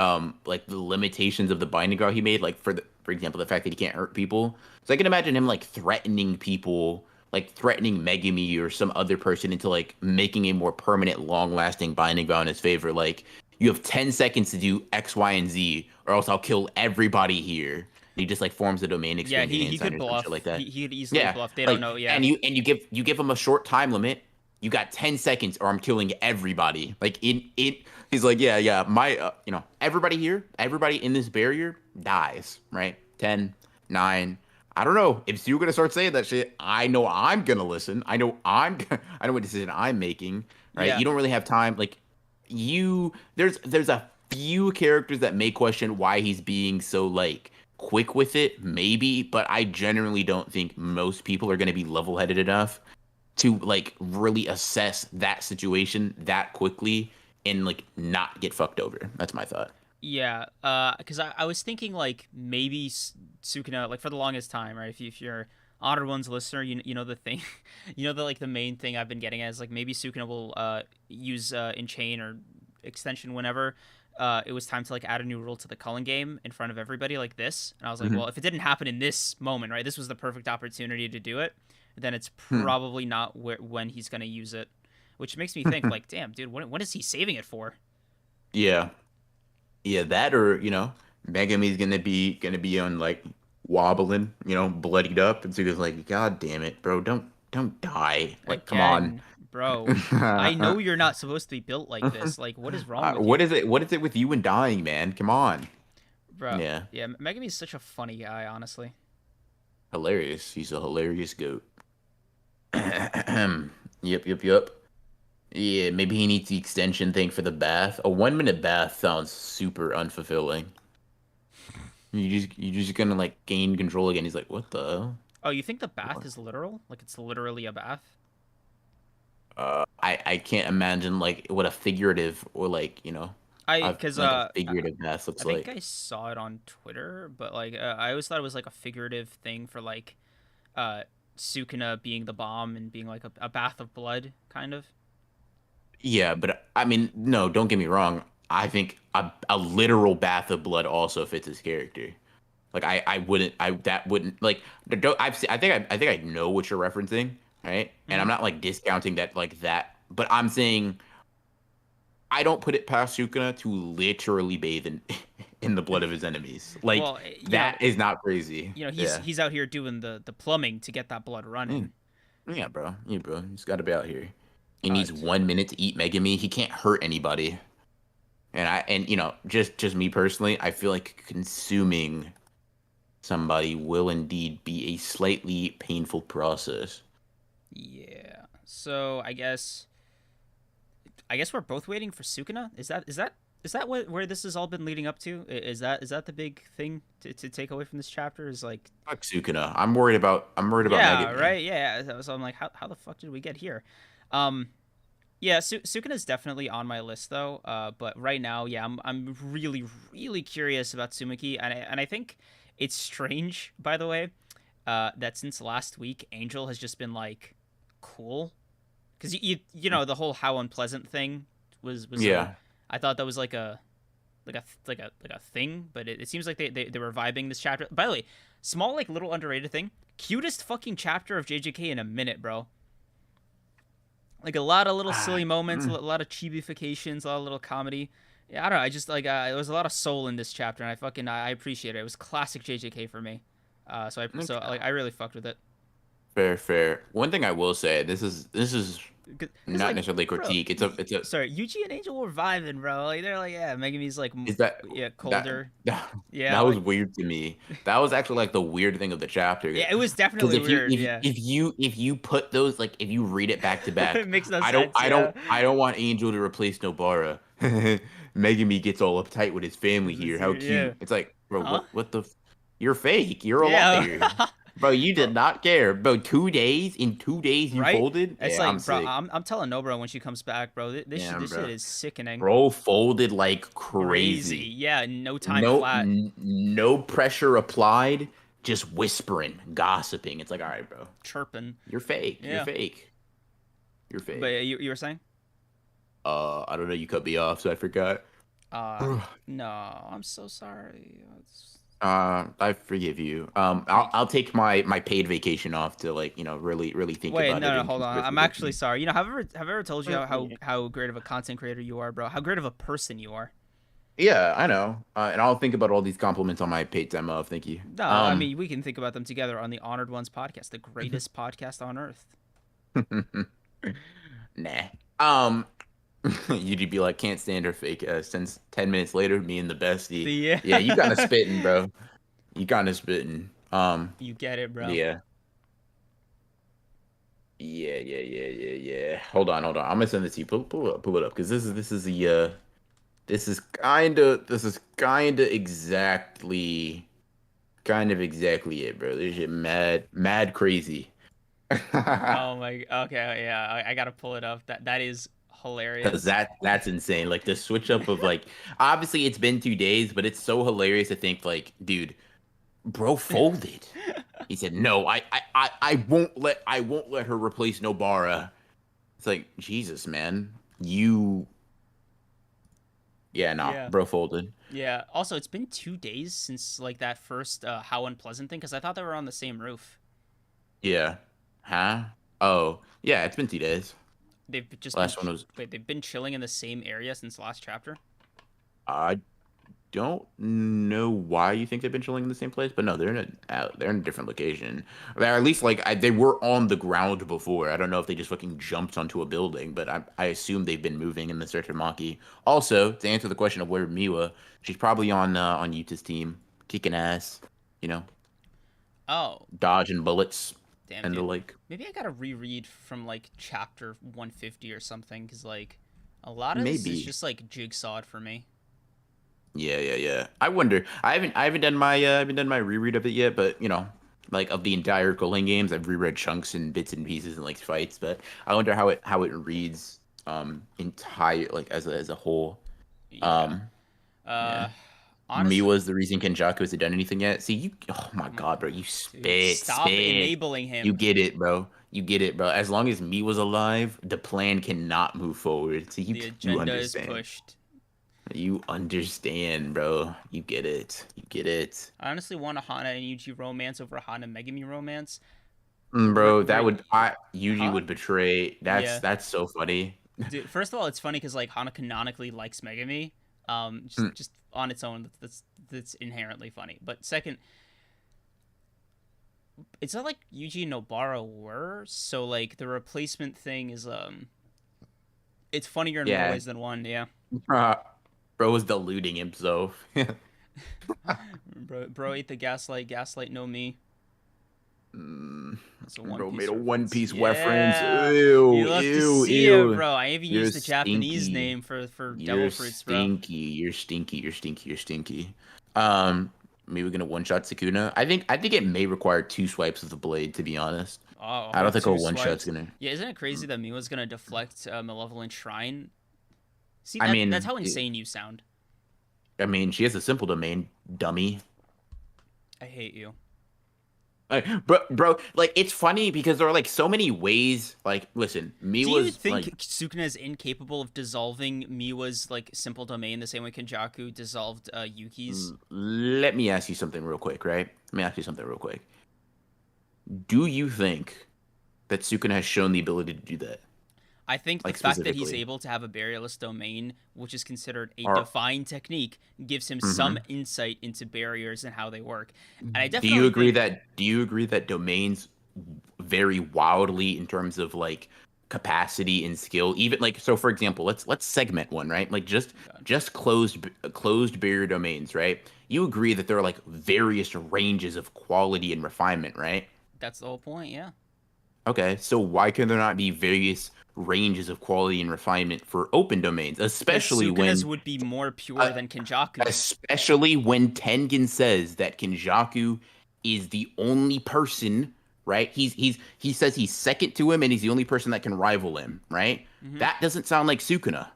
like the limitations of the binding guard he made, like for example, the fact that he can't hurt people. So I can imagine him like threatening people, like threatening Megumi or some other person into like making a more permanent, long-lasting binding vow in his favor. Like you have 10 seconds to do X, Y, and Z, or else I'll kill everybody here. And he just like forms a domain Yeah, expanding he hand sign could or some shit bluff. like that. He could easily Yeah, bluff. They don't like know. Yeah. and you give him a short time limit. You got 10 seconds or I'm killing everybody. Like he's like, yeah, my everybody here, everybody in this barrier dies, right? 10, 9. I don't know. If you're gonna start saying that shit, I know I'm gonna listen. I know what decision I'm making, right? Yeah. You don't really have time. Like there's a few characters that may question why he's being so like quick with it, maybe, but I generally don't think most people are gonna be level-headed enough to like really assess that situation that quickly and like not get fucked over. That's my thought. Yeah, because I was thinking like maybe Sukuna like for the longest time, right? If you're Honored One's listener, you know the thing, you know the like the main thing I've been getting at is like maybe Sukuna will use in chain or extension whenever it was time to like add a new rule to the Cullen game in front of everybody like this, and I was like, Mhm. well, if it didn't happen in this moment, right? This was the perfect opportunity to do it. Then it's Hmm. probably not when he's gonna use it, which makes me think like, damn, dude, when is he saving it for? Yeah. Yeah, that or, Megumi's gonna be on like wobbling, bloodied up, and so he's like, God damn it, bro, don't die. Like, come on. Again, bro, I know you're not supposed to be built like this. Like, what is wrong with What you, is it? What is it with you and dying, man? Come on. bro? Yeah, Yeah, Megumi's such a funny guy, honestly. hilarious. He's a hilarious goat. Yep, yep, yep. Yeah, maybe he needs the extension thing for the bath. A 1 minute bath sounds super unfulfilling. You just gonna like gain control again. He's like, what the hell? Oh, you think the bath What? is literal? Like, it's literally a bath? I can't imagine like what a figurative or like Cause a figurative bath I looks think like. I saw it on Twitter, but like I always thought it was like a figurative thing for like uh Sukuna being the bomb and being like a bath of blood kind of. Yeah, but I mean, no, don't get me wrong. I think a literal bath of blood also fits his character. Like I wouldn't I that wouldn't like don't I think I know what you're referencing, right? And I'm Mm-hmm. not like discounting that like that, but I'm saying I don't put it past Sukuna to literally bathe in in the blood of his enemies. Like Well, that is not crazy. Yeah. he's out here doing the plumbing to get that blood Mm. running. Yeah, bro. Yeah, bro. He's got to be out here. He Uh, needs 1 minute to eat Megami. He can't hurt anybody. And just me personally, I feel like consuming somebody will indeed be a slightly painful process. yeah. So I guess we're both waiting for Sukuna. Is that where this has all been leading up to? Is that the big thing to take away from this chapter? Is like, Fuck Sukuna. I'm worried about yeah, Megami. right, yeah. So I'm like, how the fuck did we get here? Um, yeah, Sukuna is definitely on my list though. But right now, yeah, I'm really really curious about Tsumaki, and I think it's strange, by the way, that since last week, Angel has just been like cool, because you know the whole how unpleasant thing was Yeah. I thought that was like a thing, but it seems like they were vibing this chapter. By the way, small like little underrated thing, cutest fucking chapter of JJK in a minute, bro. Like a lot of little Ah, silly moments, a mm, lot of chibifications, a lot of little comedy. Yeah, I don't know. I just like there was a lot of soul in this chapter, and I appreciate it. It was classic JJK for me. So okay. like I really fucked with it. Fair, fair. One thing I will say, this is Because not like, necessarily a bro, critique. It's a sorry, Yuji and Angel were vibing, bro. Like they're like, yeah, Megami's like, is that yeah, that colder. that Yeah, that was like, weird to me. That was actually like the weird thing of the chapter. yeah, it was Because definitely weird. Yeah, if you put those like if you read it back to back, it makes no sense. Yeah, I don't want Angel to replace Nobara. Megami gets all uptight with his family here. How yeah, cute. It's like, bro, huh? you're fake. You're a Yeah, liar. Bro, you bro. did not care. Bro, 2 days? In 2 days you Right? folded? It's Yeah, I'm like, bro, sick. I'm telling no, bro, when she comes back, bro, Yeah, this shit bro. is sickening. Bro folded like Crazy. crazy. Yeah, no time flat. No pressure applied, just whispering, gossiping. It's like, all right, bro, Chirping. you're fake. You're Yeah. fake. You're But fake. you were saying? I don't know. You cut me off, so I forgot. Uh, no, I'm so sorry. I forgive you. Thank I'll you. take my paid vacation off to like really think Wait, about it no, and hold on. consider I'm actually forgiveness. sorry. You know, have I ever told you how great of a content creator you are, bro? How great of a person you are? Yeah, I know. And I'll think about all these compliments on my paid time off. Thank you. No, I mean we can think about them together on the Honored Ones podcast, the greatest podcast on earth. Nah. You'd be like, can't stand her fake since 10 minutes later, me and the bestie. Yeah, Yeah, you kind of spitting, bro. You kind of spitting. you get it, bro. Yeah. Yeah. Hold on. I'm gonna send this to you. Pull it up, because this is kind of exactly it, bro. This shit mad crazy. Oh my. Okay, yeah, I gotta pull it up. That is Cause hilarious. that's insane. Like the switch up of like obviously it's been 2 days, but it's so hilarious to think like, dude, bro folded. He said, "No, I won't let her replace Nobara." It's like, Jesus, man. Yeah, nah, Yeah. bro folded. Yeah. Also, it's been 2 days since like that first how unpleasant thing because I thought they were on the same roof. Yeah. Huh? Oh, yeah, it's been 2 days. They've just been Last one was wait, they've been chilling in the same area since last chapter. I don't know why you think they've been chilling in the same place, but no, they're in a different location. Or at least like they were on the ground before. I don't know if they just fucking jumped onto a building, but I assume they've been moving in the search of Maki. Also, to answer the question of where Miwa, she's probably on Yuta's team, kicking ass, you know, Oh, dodging bullets damn, and the dude. like. Maybe I gotta reread from like chapter 150 or something because like a lot of this is Maybe. just like jigsawed for me. Yeah. I wonder. I haven't done my reread of it yet, but like of the entire Culling games. I've reread chunks and bits and pieces and like fights, but I wonder how it reads entire like as a whole. Yeah. Um, yeah. Uh, honestly, Miwa's the reason Kenjaku hasn't done anything yet. See, you, oh my oh my God, bro, god, you dude, spit, stop spit. enabling You him. get it, bro. You get it, bro. As long as Miwa's alive, the plan cannot move forward. See, The you agenda is understand. pushed. You understand, bro. You get it. You get it. I honestly want a Hana and Yuji romance over a Hana Megami romance. Bro, that would I Yuji Huh? would betray. Yeah. That's so funny. Dude, first of all, it's funny because like Hana canonically likes Megami. Mm, Just on its own, that's inherently funny. But second, it's not like Yuji and Nobara were, so like the replacement thing is it's funnier in more yeah. ways than one. Yeah, Bro was deluding himself. bro ate the gaslight. Gaslight know me. That's a One Bro made Piece a One reference. Piece reference. Yeah, Ew, you love to ew, see it, ew. bro. I even You're used the Japanese stinky. name for devil You're fruits, bro. stinky. You're stinky. You're stinky. You're stinky. Maybe we're gonna one shot Sukuna. I think it may require two swipes of the blade, to be honest. Oh, a I whole don't think a two one shot's swipes. gonna. Yeah, isn't it crazy that Miwa's gonna deflect Malevolent Shrine? See I that's mean, how insane you sound. she has a simple domain, dummy. I hate you. Bro, like it's funny because there are like so many ways. Like, listen, Do you Miwa's think like, Sukuna is incapable of dissolving Miwa's like simple domain the same way Kenjaku dissolved Yuki's? let me ask you something real quick, right? Let me ask you something real quick. Do you think that Sukuna has shown the ability to do that? I think the Like fact that he's specifically, able to have a barrierless domain, which is considered a or divine technique, gives him some mhm. insight into barriers and how they work. And I Do you definitely agree think, that domains vary wildly in terms of like capacity and skill? Even like so, for example, let's segment one, right? Like God, just closed barrier domains, right? You agree that there are like various ranges of quality and refinement, right? that's the whole point, yeah. Okay, so why can there not be various ranges of quality and refinement for open domains, Because Sukuna's would be more uh, pure than Kenjaku's. especially when Tengen says that Kenjaku is the only person, right? He says he's second to him and he's the only person that can rival him, right? Hmm. That doesn't sound like Sukuna.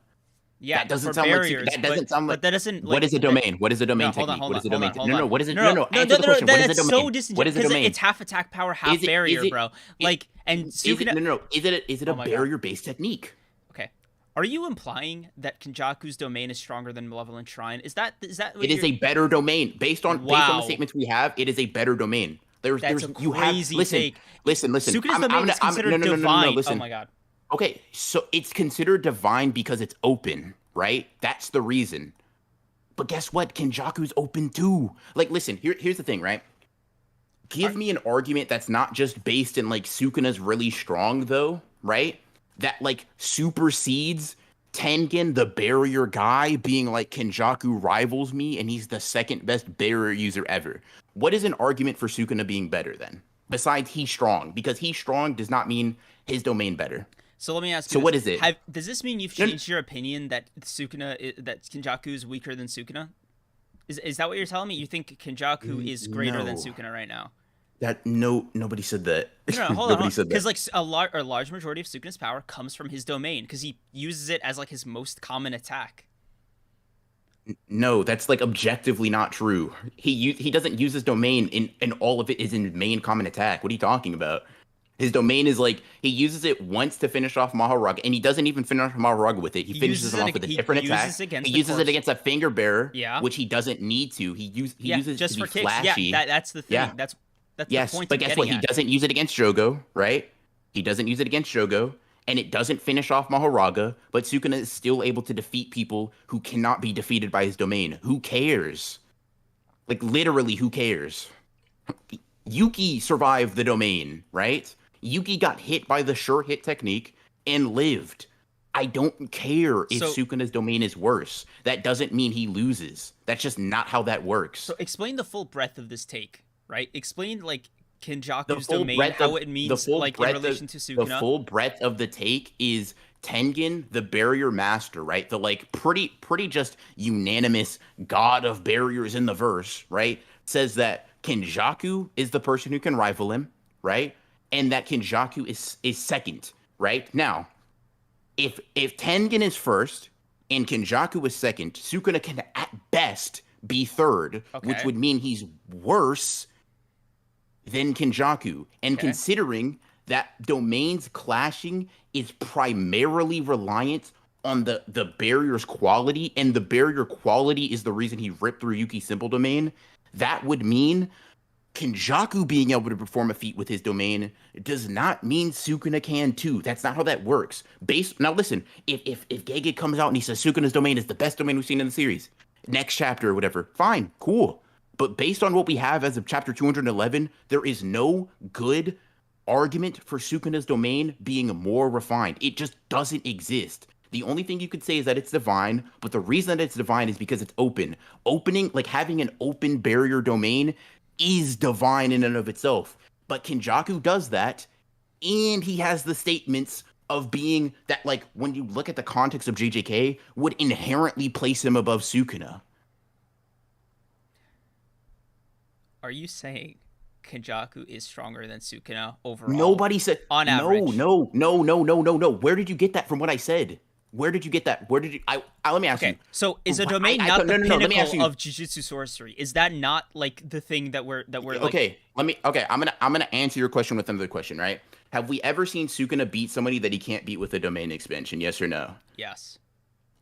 Yeah, That doesn't for sound like Sukuna. barriers, That doesn't sound like but that doesn't what like is a that. domain? What is a No, domain hold on, technique? hold What on, is a hold domain? on, hold No, no, on. what is it? No, No, no, no. no, Answer no, the no, no. question. What is a That's so domain? disingenuous What is a because domain? it's half attack power, half Is it barrier, is it bro. it Like, and is it Sukuna. no no no. Is it a Oh my god. barrier based technique? Okay. Are you implying that Kenjaku's domain is stronger than Malevolent Shrine? Is that It what is you're? a better domain based on the Wow, statements we have. It is a better domain. that's a You have crazy take. listen. Sukuna's domain is I'm considered no. divine. Oh Listen. my god. Okay, so it's considered divine because it's open, right? That's the reason. But guess what? Kenjaku's open too. Like, listen. Here's the thing, right? Are, Give me an argument that's not just based in like Sukuna's really strong though, right? That like supersedes Tengen, the barrier guy, being like Kenjaku rivals me and he's the second best barrier user ever. What is an argument for Sukuna being better then? Besides he's strong, because he's strong does not mean his domain better. so let me ask you So this: what is it? Have does this mean you've No, changed your opinion that that Kenjaku is weaker than Sukuna? Is that what you're telling me? You think Kenjaku is greater than no. Sukuna right now? Nobody said that. No, hold on, Nobody said because that. like a large majority of Sukuna's power comes from his domain, because he uses it as like his most common attack. No, that's like objectively not true. He doesn't use his domain and all of it is in main common attack. What are you talking about? His domain is like he uses it once to finish off Maharug, and he doesn't even finish Maharug with it. He finishes him off with a He different attack. uses it against He the uses it corpse. against a finger bearer, Yeah, which he doesn't need to. He yeah, uses it to just be for kicks. Yeah, flashy. that's the Yeah, thing. That's the yes, point but I'm guess what? getting He at. doesn't use it against Jogo, right? He doesn't use it against Jogo, and it doesn't finish off Mahoraga, but Sukuna is still able to defeat people who cannot be defeated by his domain. Who cares? Like, literally, who cares? Yuki survived the domain, right? Yuki got hit by the sure hit technique and lived. I don't care if So Sukuna's domain is worse. That doesn't mean he loses. That's just not how that works. so explain the full breadth of this take, right? Explain like the Kenjaku's full domain, breadth how of it means like in relation to the Sukuna. full breadth of the take is Tengen, the barrier master, right? The like pretty just unanimous god of barriers in the verse, right? Says that Kenjaku is the person who can rival him, right? And that Kenjaku is second, right? Now, if Tengen is first and Kenjaku is second, Sukuna can at best be third, which Okay. would mean he's worse than Kenjaku. And Okay. considering that domains clashing is primarily reliant on the barrier's quality, and the barrier quality is the reason he ripped through Yuki's simple domain, that would mean Kenjaku being able to perform a feat with his domain does not mean Sukuna can too. That's not how that works. Now listen, if Gege comes out and he says Sukuna's domain is the best domain we've seen in the series, next chapter or whatever, fine, cool. But based on what we have as of chapter 211, there is no good argument for Sukuna's domain being more refined. It just doesn't exist. The only thing you could say is that it's divine, but the reason that it's divine is because it's open. Opening, like having an open barrier domain, is divine in and of itself. But Kenjaku does that, and he has the statements of being that, like, when you look at the context of JJK, would inherently place him above Sukuna. Are you saying Kenjaku is stronger than Sukuna overall? Nobody said On no, average. no, no, no, no, no, no. Where did you get that from what I said? Where did you get that? Where did you? Let me ask you. Okay, so is a domain not the no, no, no. Let me ask pinnacle you. of Jujutsu sorcery? Is that not like the thing that we're like? Okay, let me. Okay, I'm gonna answer your question with another question. Right? Have we ever seen Sukuna beat somebody that he can't beat with a domain expansion? Yes or no? Yes.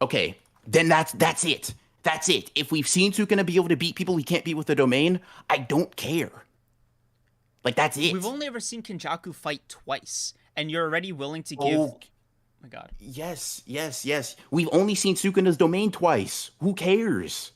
Okay, then that's it. That's it. If we've seen Sukuna be able to beat people he can't beat with a domain, I don't care. Like that's it. We've only ever seen Kenjaku fight twice, and you're already willing to give. Oh my god. Yes, yes, yes. We've only seen Sukuna's domain twice. Who cares?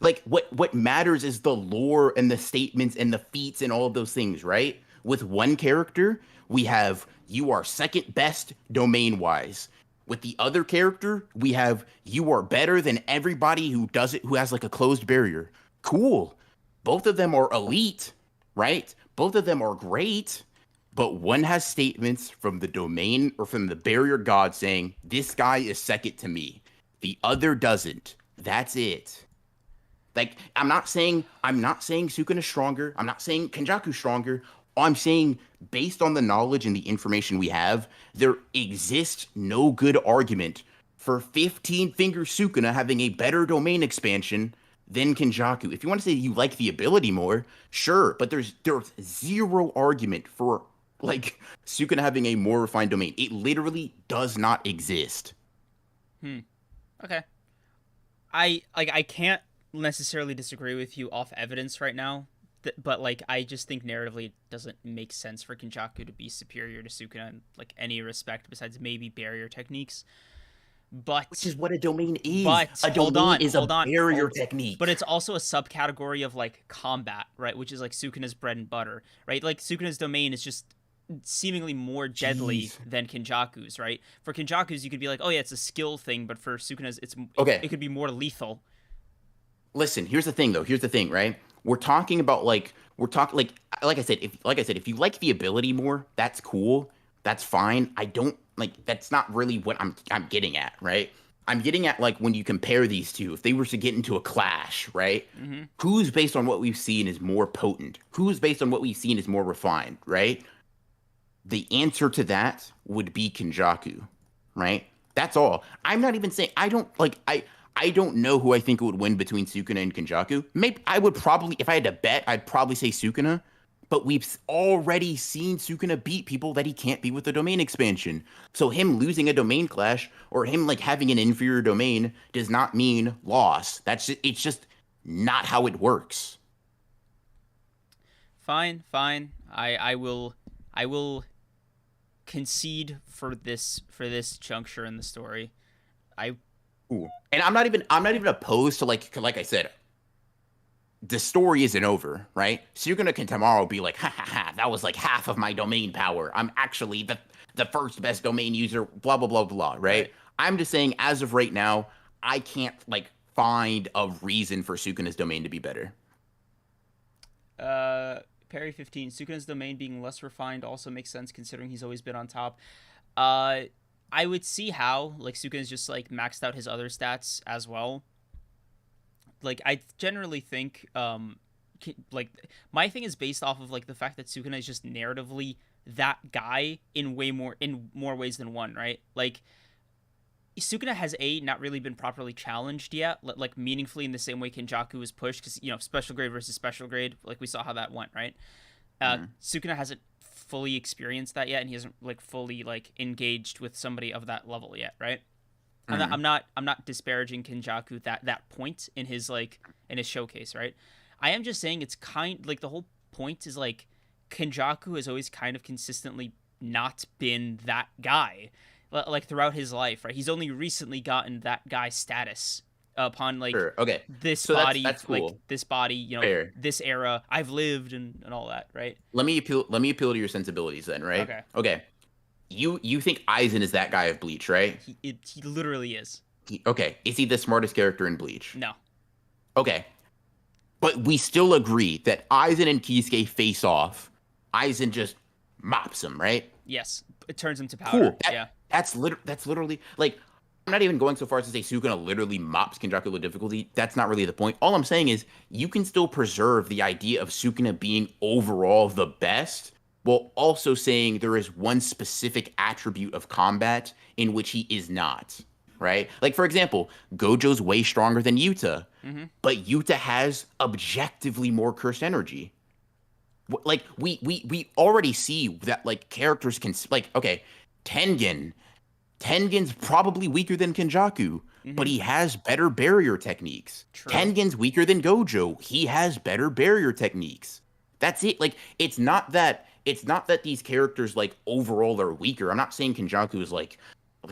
Like what matters is the lore and the statements and the feats and all of those things, right? With one character, we have you are second best domain wise. With the other character, we have you are better than everybody who does it who has like a closed barrier. Cool. Both of them are elite, right? Both of them are great, but one has statements from the domain or from the barrier god saying this guy is second to me. The other doesn't. That's it. Like I'm not saying Sukuna is stronger. I'm not saying Kenjaku's stronger. I'm saying based on the knowledge and the information we have, there exists no good argument for 15 Finger Sukuna having a better domain expansion than Kenjaku. If you want to say you like the ability more, sure, but there's zero argument for like Sukuna having a more refined domain. It literally does not exist. Okay. I can't necessarily disagree with you off evidence right now, but like I just think narratively it doesn't make sense for Kenjaku to be superior to Sukuna in like any respect besides maybe barrier techniques. But which is what a domain is. But a domain is a barrier technique. But it's also a subcategory of like combat, right? Which is like Sukuna's bread and butter, right? Like Sukuna's domain is just seemingly more deadly than Kenjaku's, right? For Kenjaku's, you could be like, oh yeah, it's a skill thing, but for Sukuna's, it could be more lethal. Listen, here's the thing, though. Here's the thing, right? We're talking like I said, if you like the ability more, that's cool. That's fine. I don't like that's not really what I'm getting at, right? I'm getting at like when you compare these two, if they were to get into a clash, right? Mm-hmm. Who's based on what we've seen is more potent? Who's based on what we've seen is more refined, right? The answer to that would be Kenjaku, right? That's all. I'm not even saying I don't know who I think would win between Sukuna and Kenjaku. Maybe I would probably, if I had to bet, I'd probably say Sukuna. But we've already seen Sukuna beat people that he can't beat with the domain expansion. So him losing a domain clash or him like having an inferior domain does not mean loss. It's just not how it works. Fine. I will concede for this juncture in the story. Ooh. And I'm not even opposed to like I said, the story isn't over, right? Sukuna can tomorrow be like, ha ha ha, that was like half of my domain power. I'm actually the first best domain user, blah blah blah blah, right? I'm just saying as of right now, I can't like find a reason for Sukuna's domain to be better. Perry 15, Sukuna's domain being less refined also makes sense considering he's always been on top. I would see how like Sukuna's just like maxed out his other stats as well. Like I generally think like my thing is based off of like the fact that Sukuna is just narratively that guy in more ways than one, right? Like Sukuna has not really been properly challenged yet, like meaningfully in the same way Kenjaku was pushed, because special grade versus special grade, like we saw how that went, right? Sukuna hasn't fully experienced that yet, and he hasn't like fully like engaged with somebody of that level yet, right? I'm not disparaging Kenjaku that point in his showcase, right? I am just saying it's kind like the whole point is like Kenjaku has always kind of consistently not been that guy, like throughout his life, right? He's only recently gotten that guy status upon like Sure. Okay. this So body, that's like cool. this body, Fair. this era I've lived and all that, right? Let me appeal to your sensibilities then, right? Okay, Okay. You think Aizen is that guy of Bleach, right? he literally is. Okay. Is he the smartest character in Bleach? No. Okay. But we still agree that Aizen and Kisuke face off. Aizen just mops him, right? Yes, it turns him to powder. Cool. Yeah. That's literally like I'm not even going so far as to say Sukuna literally mops Kenjaku with difficulty. That's not really the point. All I'm saying is you can still preserve the idea of Sukuna being overall the best, while also saying there is one specific attribute of combat in which he is not. Right? Like for example, Gojo's way stronger than Yuta, but Yuta has objectively more cursed energy. Like we already see that like characters can like okay, Tengen's probably weaker than Kenjaku, but he has better barrier techniques. True. Tengen's weaker than Gojo. He has better barrier techniques. That's it. Like it's not that these characters like overall are weaker. I'm not saying Kenjaku is like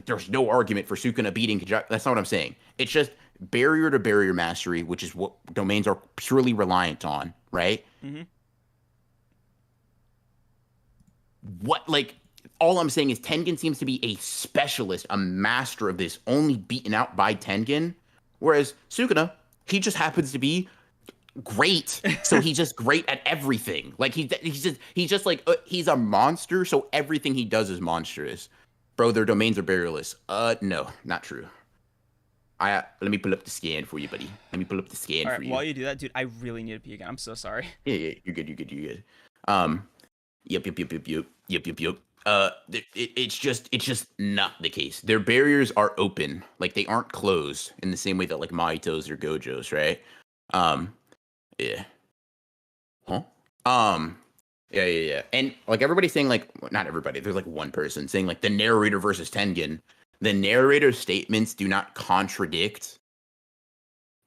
there's no argument for Sukuna beating Kenjaku. That's not what I'm saying. It's just barrier to barrier mastery, which is what domains are purely reliant on, right? What like all I'm saying is Tengen seems to be a specialist, a master of this, only beaten out by Tengen. Whereas Sukuna, he just happens to be great. So he's just great at everything. Like he's just like he's a monster, so everything he does is monstrous. Bro, their domains are barrierless. No, not true. Let me pull up the scan for you, buddy. Let me pull up the scan All for right, you. while you do that, dude, I really need to pee again. I'm so sorry. Yeah, you're good. Yep. It's just not the case. Their barriers are open, like they aren't closed in the same way that like Maito's or Gojo's, right? Yeah. Huh? Yeah. And like everybody's saying, like not everybody. There's like one person saying like the narrator versus Tengen. The narrator's statements do not contradict.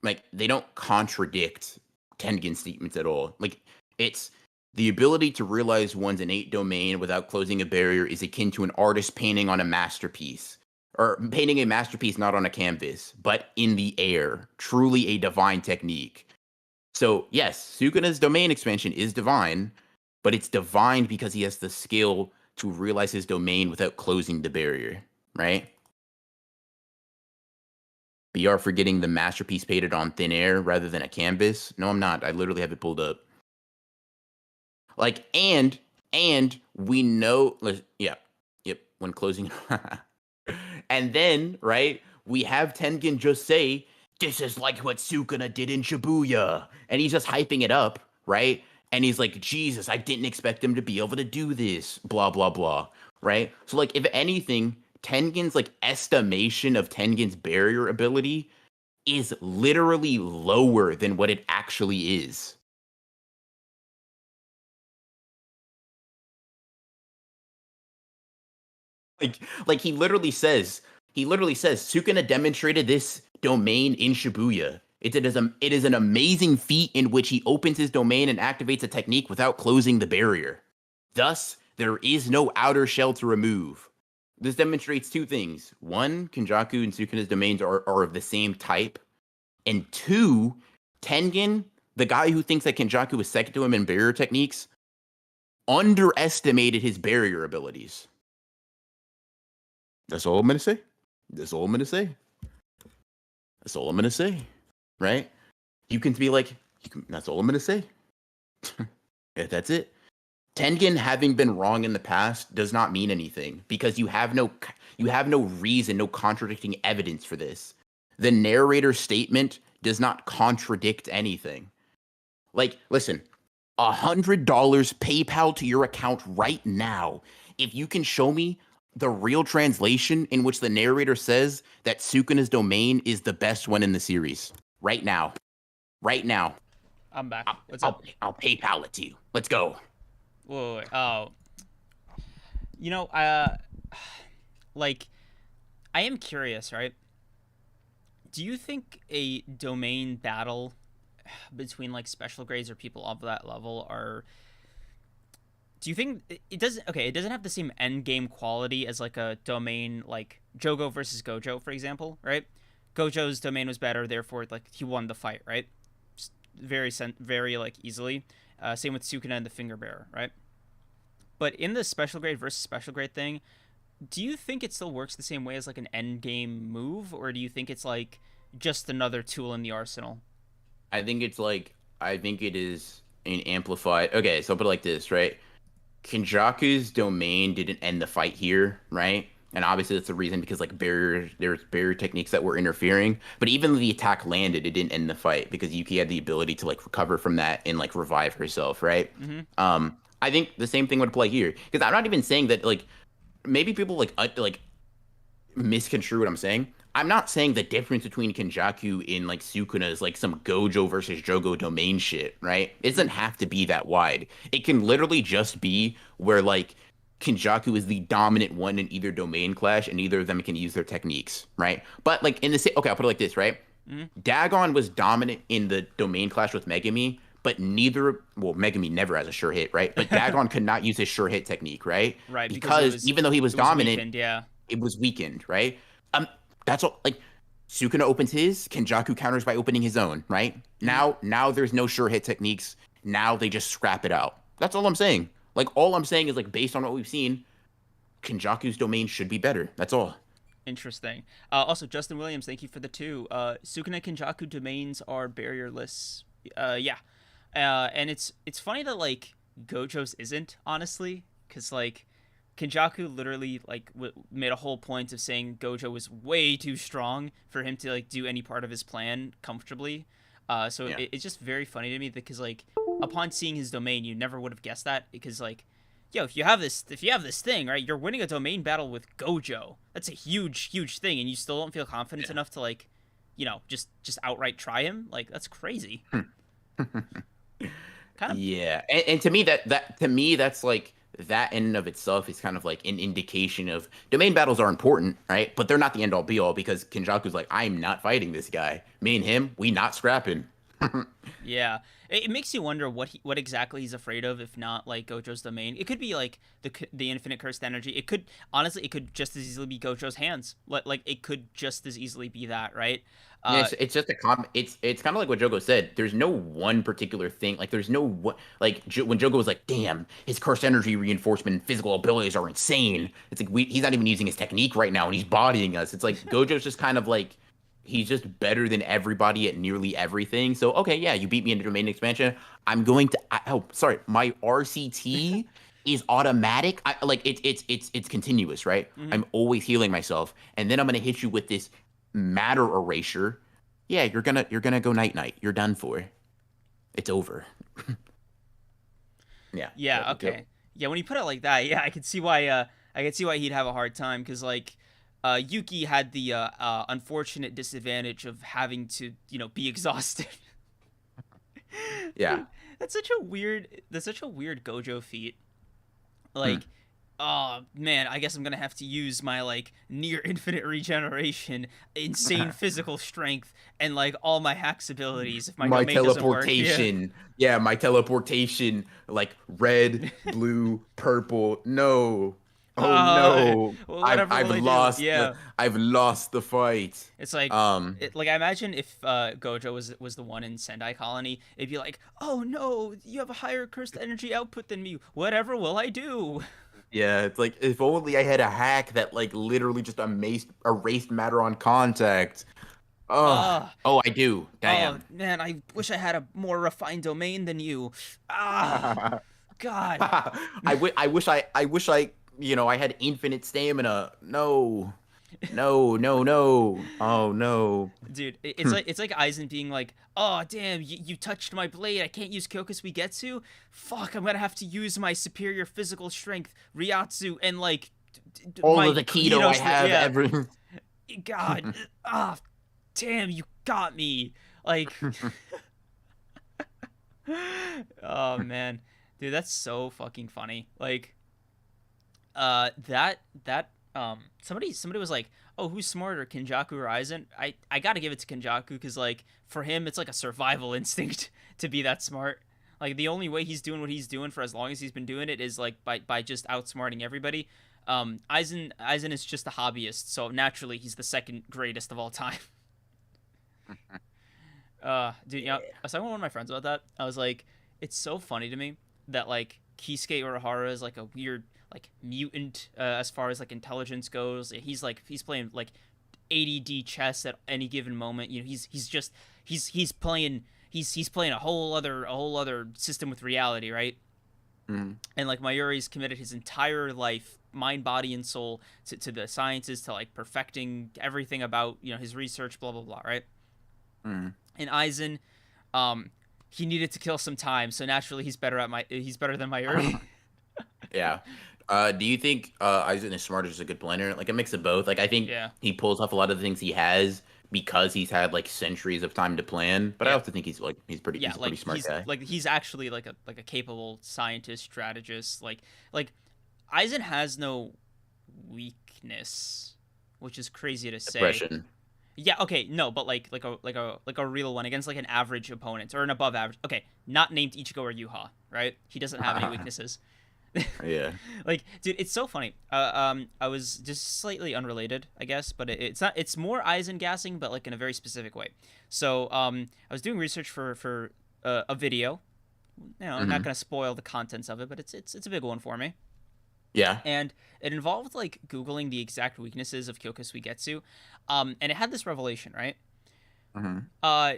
Like they don't contradict Tengen's statements at all. Like it's the ability to realize one's innate domain without closing a barrier is akin to an artist painting on a masterpiece, or painting a masterpiece not on a canvas, but in the air. Truly a divine technique. So, yes, Sukuna's domain expansion is divine, but it's divine because he has the skill to realize his domain without closing the barrier, right? But you are forgetting the masterpiece painted on thin air rather than a canvas? No, I'm not. I literally have it pulled up. Like, and we know, yep, when closing, and then, right, we have Tengen just say, this is like what Sukuna did in Shibuya, and he's just hyping it up, right, and he's like, Jesus, I didn't expect him to be able to do this, blah, blah, blah, right, so, like, if anything, Tengen's, like, estimation of Tengen's barrier ability is literally lower than what it actually is. Like he literally says Sukuna demonstrated this domain in Shibuya. It is an amazing feat in which he opens his domain and activates a technique without closing the barrier. Thus, there is no outer shell to remove. This demonstrates two things. One, Kenjaku and Sukuna's domains are of the same type. And two, Tengen, the guy who thinks that Kenjaku is second to him in barrier techniques, underestimated his barrier abilities. That's all I'm gonna say. Right? You can be like, that's all I'm gonna say. Yeah, that's it. Tengen having been wrong in the past does not mean anything because you have no reason, no contradicting evidence for this. The narrator's statement does not contradict anything. Like, listen, $100 PayPal to your account right now if you can show me the real translation in which the narrator says that Sukuna's domain is the best one in the series. Right now. Right now. I'm back. I'll, What's up? I'll PayPal it to you. Let's go. Whoa, wait. Oh, you know, like, I am curious, right? Do you think a domain battle between like special grades or people of that level are? Do you think it doesn't? Okay, it doesn't have the same end game quality as like a domain like Jogo versus Gojo, for example, right? Gojo's domain was better, therefore like he won the fight, right? Very like easily. Same with Sukuna and the Finger Bearer, right? But in the special grade versus special grade thing, do you think it still works the same way as like an end game move, or do you think it's like just another tool in the arsenal? I think it's like, I think it is an amplified. Okay, so I'll put it like this, right? Kenjaku's domain didn't end the fight here, right? And obviously that's the reason because like there's barrier techniques that were interfering. But even though the attack landed, it didn't end the fight because Yuki had the ability to like recover from that and like revive herself, right? Mm-hmm. I think the same thing would apply here because I'm not even saying that like maybe people like misconstrue what I'm saying. I'm not saying the difference between Kenjaku and like Sukuna is like some Gojo versus Jogo domain shit, right? It doesn't have to be that wide. It can literally just be where like Kenjaku is the dominant one in either domain clash, and either of them can use their techniques, right? But like in the same, okay, I'll put it like this, right? Mm-hmm. Dagon was dominant in the domain clash with Megami, but neither, well, Megami never has a sure hit, right? But Dagon could not use his sure hit technique, right? Right, because Because even though he was it was dominant, weakened, yeah. it was weakened, right? That's all. Like Sukuna opens his, Kenjaku counters by opening his own, right? Now there's no sure hit techniques. Now they just scrap it out. That's all I'm saying. Like all I'm saying is like based on what we've seen, Kenjaku's domain should be better. That's all. Interesting. Also, Justin Williams, thank you for the two. Sukuna Kenjaku domains are barrierless. Yeah. And it's funny that like Gojo's isn't, honestly, because like Kenjaku literally like made a whole point of saying Gojo was way too strong for him to like do any part of his plan comfortably. So Yeah. it's just very funny to me because like upon seeing his domain, you never would have guessed that because like, yo, if you have this thing, right, you're winning a domain battle with Gojo. That's a huge thing, and you still don't feel confident Yeah. enough to like, just outright try him. Like that's crazy. Kind of. Yeah, and to me that's like that in and of itself is kind of like an indication of domain battles are important, right? But they're not the end all be all because Kenjaku's like, I'm not fighting this guy. Me and him, we not scrapping. Yeah, it makes you wonder what exactly he's afraid of, if not like Gojo's domain. It could be like the infinite cursed energy. It could honestly, it could just as easily be Gojo's hands. Like it could just as easily be that, right? Yeah, Uh, it's just it's kind of like what Jogo said. There's no one particular thing. Like there's no what like when Jogo was like, "Damn, his cursed energy reinforcement and physical abilities are insane." It's like he's not even using his technique right now, and he's bodying us. It's like Gojo's just kind of like he's just better than everybody at nearly everything. So okay, yeah, you beat me in the domain expansion. I'm going to. Oh, sorry, my RCT is automatic. Like it's continuous, right? mhm. I'm always healing myself, and then I'm gonna hit you with this matter erasure. Yeah, you're gonna go night night. You're done for. It's over. Yeah. Yeah, okay. Yeah, when you put it like that, yeah, I could see why he'd have a hard time because like Yuki had the unfortunate disadvantage of having to, be exhausted. Yeah. That's such a weird Gojo feat. Hmm. Like, oh man, I guess I'm gonna have to use my like near infinite regeneration, insane physical strength, and like all my hacks abilities if my My domain doesn't work. Yeah. teleportation. Yeah, my teleportation. Like red, blue, purple. No. Oh no. Whatever will I do? Yeah. I've lost the fight. It's like, Um. I imagine if Gojo was the one in Sendai Colony, it'd be like, oh no, you have a higher cursed energy output than me. Whatever will I do? Yeah, it's like if only I had a hack that like literally just erased matter on contact. Oh, Ah, oh, I do. oh Damn. man, I wish I had a more refined domain than you. Ah, God. I wish I had infinite stamina. No. No, no, no. Oh no. Dude, it's like Aizen being like, "Oh damn, you touched my blade. I can't use Kyokusui Fuck, I'm gonna have to use my superior physical strength, Ryatsu, and like All my of the keto I Kudos. have Yeah, ever. God, ah, damn, you got me. Like, oh man, dude, that's so fucking funny. Like, somebody was like, oh, who's smarter, Kenjaku or Aizen? I gotta give it to Kenjaku because like for him it's like a survival instinct to be that smart. Like the only way he's doing what he's doing for as long as he's been doing it is like by just outsmarting everybody. Aizen is just a hobbyist, so naturally he's the second greatest of all time. Dude, I was talking with one of my friends about that. I was like, it's so funny to me that like Kisuke Urahara is like a weird like mutant as far as like intelligence goes. He's playing like ADD chess at any given moment. You know, he's playing he's playing a whole other system with reality, right? Mm. And like Mayuri's committed his entire life, mind, body, and soul to the sciences, to like perfecting everything about his research, blah blah blah, right? Mm. And Aizen, he needed to kill some time, so naturally he's better than Mayuri. Yeah. Do you think Aizen is smart or just a good planner? Like a mix of both. Like I think Yeah, he pulls off a lot of the things he has because he's had like centuries of time to plan. But I yeah, also think yeah. he's a Like pretty smart guy. he's actually like a capable scientist, strategist. Like Aizen has no weakness, which is crazy to say. Depression. Yeah, okay, no, but like a real one against like an average opponent or an above average. Okay, not named Ichigo or Yuha, right? He doesn't have any weaknesses. Yeah. Like, dude, it's so funny. I was just slightly unrelated, I guess, but it's not. It's more Aizen gassing, but like in a very specific way. So, I was doing research for a video. I'm not Hmm. gonna spoil the contents of it, but it's a big one for me. Yeah. And it involved like googling the exact weaknesses of Kyoka Suigetsu, and it had this revelation, right? Hmm. Uh,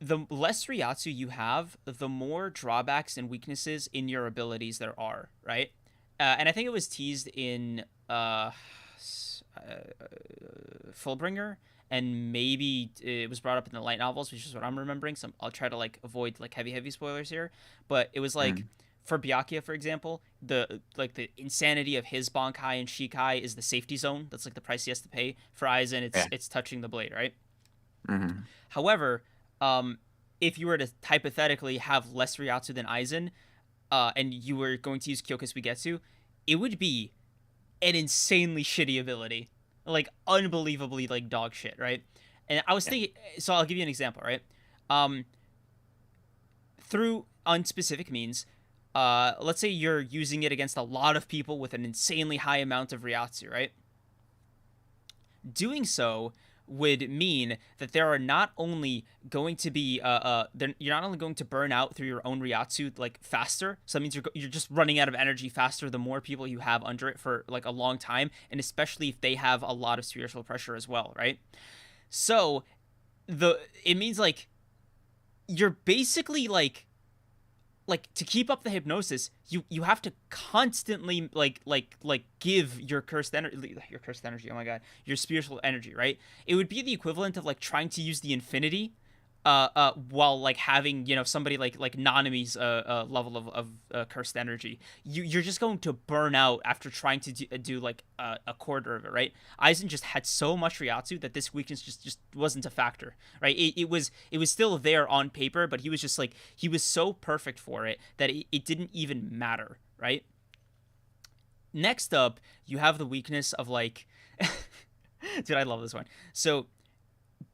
the less Ryatsu you have, the more drawbacks and weaknesses in your abilities there are, right? And I think it was teased in Fullbringer, and maybe it was brought up in the light novels, which is what I'm remembering. So I'll try to like avoid like heavy spoilers here. But it was like for Byakuya, for example, the insanity of his Bankai and Shikai is the safety zone. That's like the price he has to pay. For Aizen, Yeah. it's touching the blade, right? Hmm. However, if you were to hypothetically have less Ryatsu than Aizen, and you were going to use Kyoka Suigetsu, it would be an insanely shitty ability, like unbelievably like dog shit, right? And I was Yeah. thinking, so I'll give you an example, right? Um, through unspecific means, let's say you're using it against a lot of people with an insanely high amount of Ryatsu, right? Doing so would mean that there are not only going to be you're not only going to burn out through your own Ryatsu like faster, so that means you're just running out of energy faster the more people you have under it for like a long time, and especially if they have a lot of spiritual pressure as well, right? So it means like you're basically like to keep up the hypnosis, you have to constantly like give your cursed energy, oh my god, your spiritual energy, right? It would be the equivalent of like trying to use the infinity while like having somebody like Nanami's level of cursed energy. You're just going to burn out after trying to do like a quarter of it, right? Aizen just had so much Ryatsu that this weakness just wasn't a factor, right? It was still there on paper, but he was just like he was so perfect for it that it didn't even matter, right? Next up, you have the weakness of like dude, I love this one. So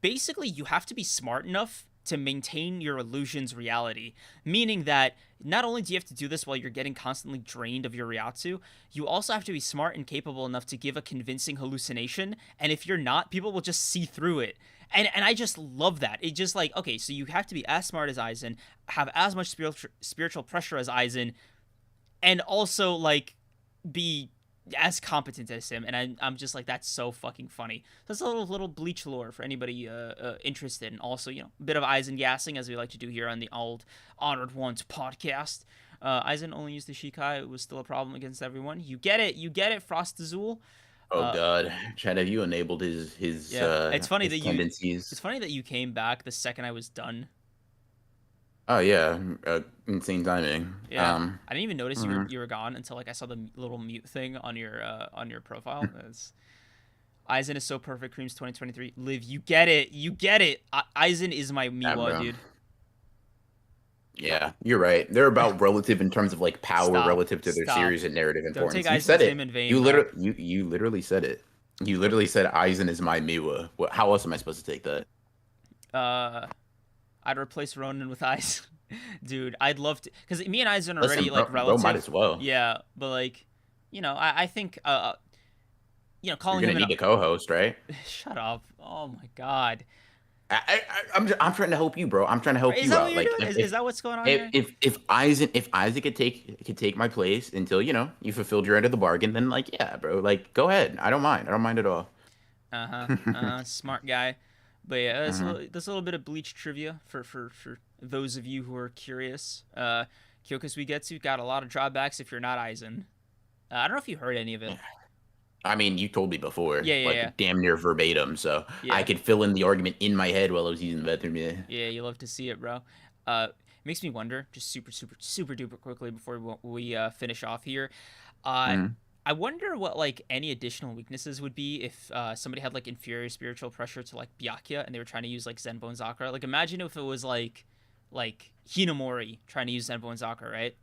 basically you have to be smart enough to maintain your illusion's reality, meaning that not only do you have to do this while you're getting constantly drained of your Ryatsu, you also have to be smart and capable enough to give a convincing hallucination, and if you're not, people will just see through it. And I just love that. It just like, okay, so you have to be as smart as Aizen, have as much spiritual pressure as Aizen, and also like be as competent as him, and I'm just like, that's so fucking funny. That's a little Bleach lore for anybody interested, and also a bit of Aizen gassing as we like to do here on the old Honored Ones podcast. Aizen only used the Shikai; it was still a problem against everyone. You get it, Frost Azul. Oh God, Chad, have you enabled Yeah, his it's tendencies? funny that you came back the second I was done. Oh yeah, insane timing. Yeah, I didn't even notice Mhm. you were gone until like I saw the little mute thing on your profile. It's, Aizen is so perfect. Creams 2023. Live, you get it, you get it. Aizen is my Yeah, Miwa, bro. dude. Yeah, you're right. They're about relative in terms of like power Stop, relative to their stop. series and narrative Don't take importance. You said Aizen's name it. in vain, bro. You literally said it. You literally said Aizen is my Miwa. What? How else am I supposed to take that? Uh, I'd replace Ronin with Aizen. Dude, I'd love to, because me and Aizen are already Listen, like bro, might relative. as well. Yeah, but like, I think You're calling gonna him an need a co-host, right? shut up. Oh my god. I'm trying to help you, bro. I'm trying to help Is you that what out. you're Like doing? Is that what's going on if here? if Isaac could take my place until you fulfilled your end of the bargain, then like yeah, bro. Like go ahead. I don't mind. I don't mind at all. Uh-huh. Smart guy. But yeah, Hmm. that's a little bit of Bleach trivia for those of you who are curious. Kyokus Suigetsu got a lot of drawbacks if you're not Aizen. I don't know if you heard any of it. I mean, you told me before, Yeah, yeah, yeah. like damn near verbatim, so I Yeah. could fill in the argument in my head while I was using the bathroom. Yeah. Yeah, you love to see it, bro. Makes me wonder, just super duper quickly before we finish off here. Uh, Mhm. I wonder what like any additional weaknesses would be if somebody had like inferior spiritual pressure to like Byakuya and they were trying to use like Zenbone Zakura. Like imagine if it was like Hinamori trying to use Zenbone Zakura, right?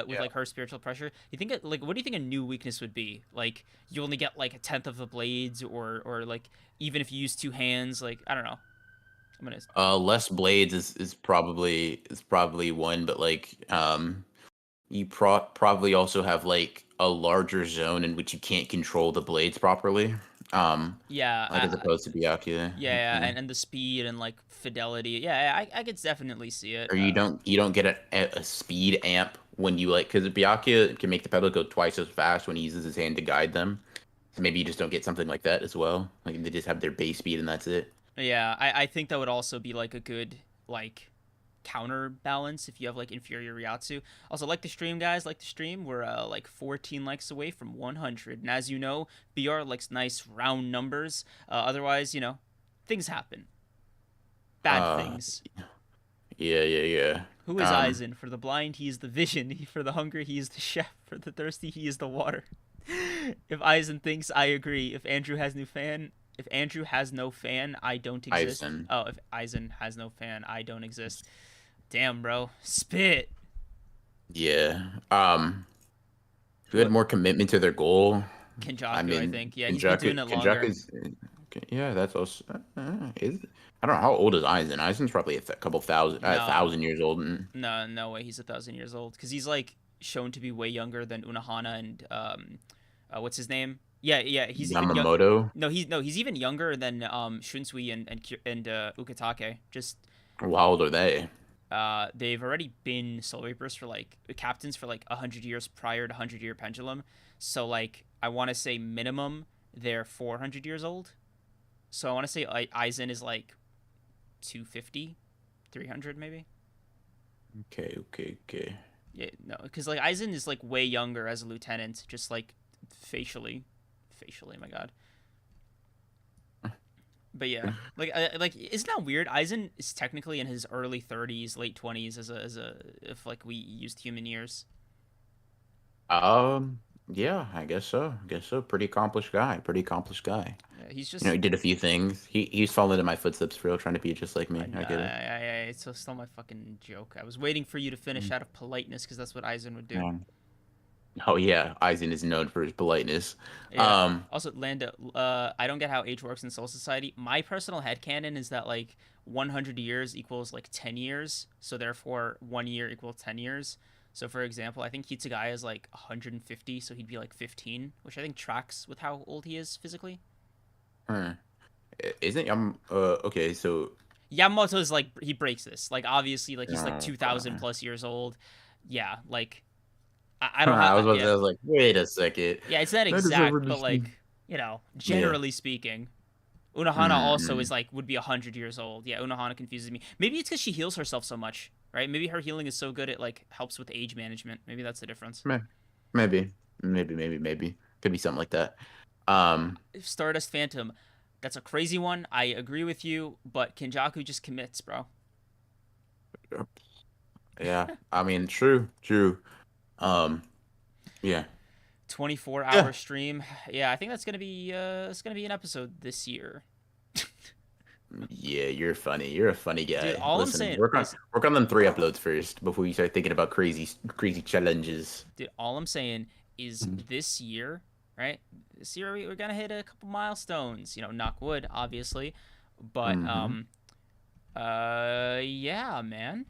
With Yeah. like her spiritual pressure. You think like what do you think a new weakness would be? Like you only get like a tenth of the blades, or like even if you use two hands, like I don't know. I'm gonna Less blades is probably one, but like you probably also have like a larger zone in which you can't control the blades properly. yeah, Like as opposed to Byakuya. yeah, Yeah. and the speed and like fidelity. Yeah, I could definitely see it. Or you don't get a speed amp when you like because Byakuya can make the pedal go twice as fast when he uses his hand to guide them. So maybe you just don't get something like that as well. Like they just have their base speed and that's it. Yeah, I think that would also be like a good like counterbalance if you have like inferior Ryatsu. Also, like the stream, guys, like the stream. We're like 14 likes away from 100, and as you know, BR likes nice round numbers. Otherwise, things happen, bad Uh, things. yeah. Who is Aizen? For the blind, he is the vision. For the hungry, he is the chef. For the thirsty, he is the water. If Aizen thinks, I agree. If Andrew has no fan, I don't exist. Aizen. Oh, if Aizen has no fan, I don't exist. Damn, bro, spit. Yeah. Who had What more commitment to their goal? I Kenjaku? I mean, think. Yeah, he's been doing it longer. Kenjaku's. Yeah, that's also. Is I don't know how old is Aizen. Aizen's probably couple thousand, No, 1,000 years old. And no way. He's 1,000 years old because he's like shown to be way younger than Unohana and what's his name? Yeah. He's even young. Yamamoto. He's even younger than Shunsui and Ukitake. Just Well, how old are they? they've already been Soul Reapers for like captains for like 100 years prior to 100 Year Pendulum. So like I want to say minimum they're 400 years old. So I want to say like Aizen is like 250, 300 maybe. Okay. Yeah, no, because like Aizen is like way younger as a lieutenant, just like facially. My God. But yeah, like isn't that weird? Aizen is technically in his early 30s, late 20s as a if like we used human years. Yeah, I guess so. Pretty accomplished guy. Pretty accomplished guy. Yeah, he's You know, just he did a few things. He's fallen in my footsteps for real, trying to be just like me. I get it. it's still my fucking joke. I was waiting for you to finish out of politeness because that's what Aizen would do. Yeah. Oh yeah, Aizen is known for his politeness. Yeah. Also, Lando, I don't get how age works in Soul Society. My personal headcanon is that like 100 years equals like 10 years, so therefore 1 year equals 10 years. So for example, I think Hitsugaya is like 150, so he'd be like 15, which I think tracks with how old he is physically. Hmm. Isn't okay, so Yamamoto is like he breaks this. Like obviously, like he's like oh 2,000 god. plus years old. Yeah, like I don't I was have about to say, yeah. I was like, wait a second. Yeah, it's not That is over exact, the but like, Yeah. generally speaking, Unohana also Mm-mm. is like would be 100 years old. Yeah, Unohana confuses me. Maybe it's because she heals herself so much, right? Maybe her healing is so good it like helps with age management. Maybe that's the difference. Meh. Maybe. Maybe. Could be something like that. Stardust Phantom, that's a crazy one. I agree with you, but Kenjaku just commits, bro. Yeah, I mean, true, true. Um, yeah, 24-hour yeah, stream. Yeah, I think that's gonna be an episode this year. yeah. You're funny. You're a funny Dude, guy. all I'm Listen, saying, listen, work on them 3 uploads first before you start thinking about crazy challenges. dude, all I'm saying is this year, right? This year we're gonna hit a couple milestones. You know, knock wood, obviously, but Mm-hmm. yeah, man,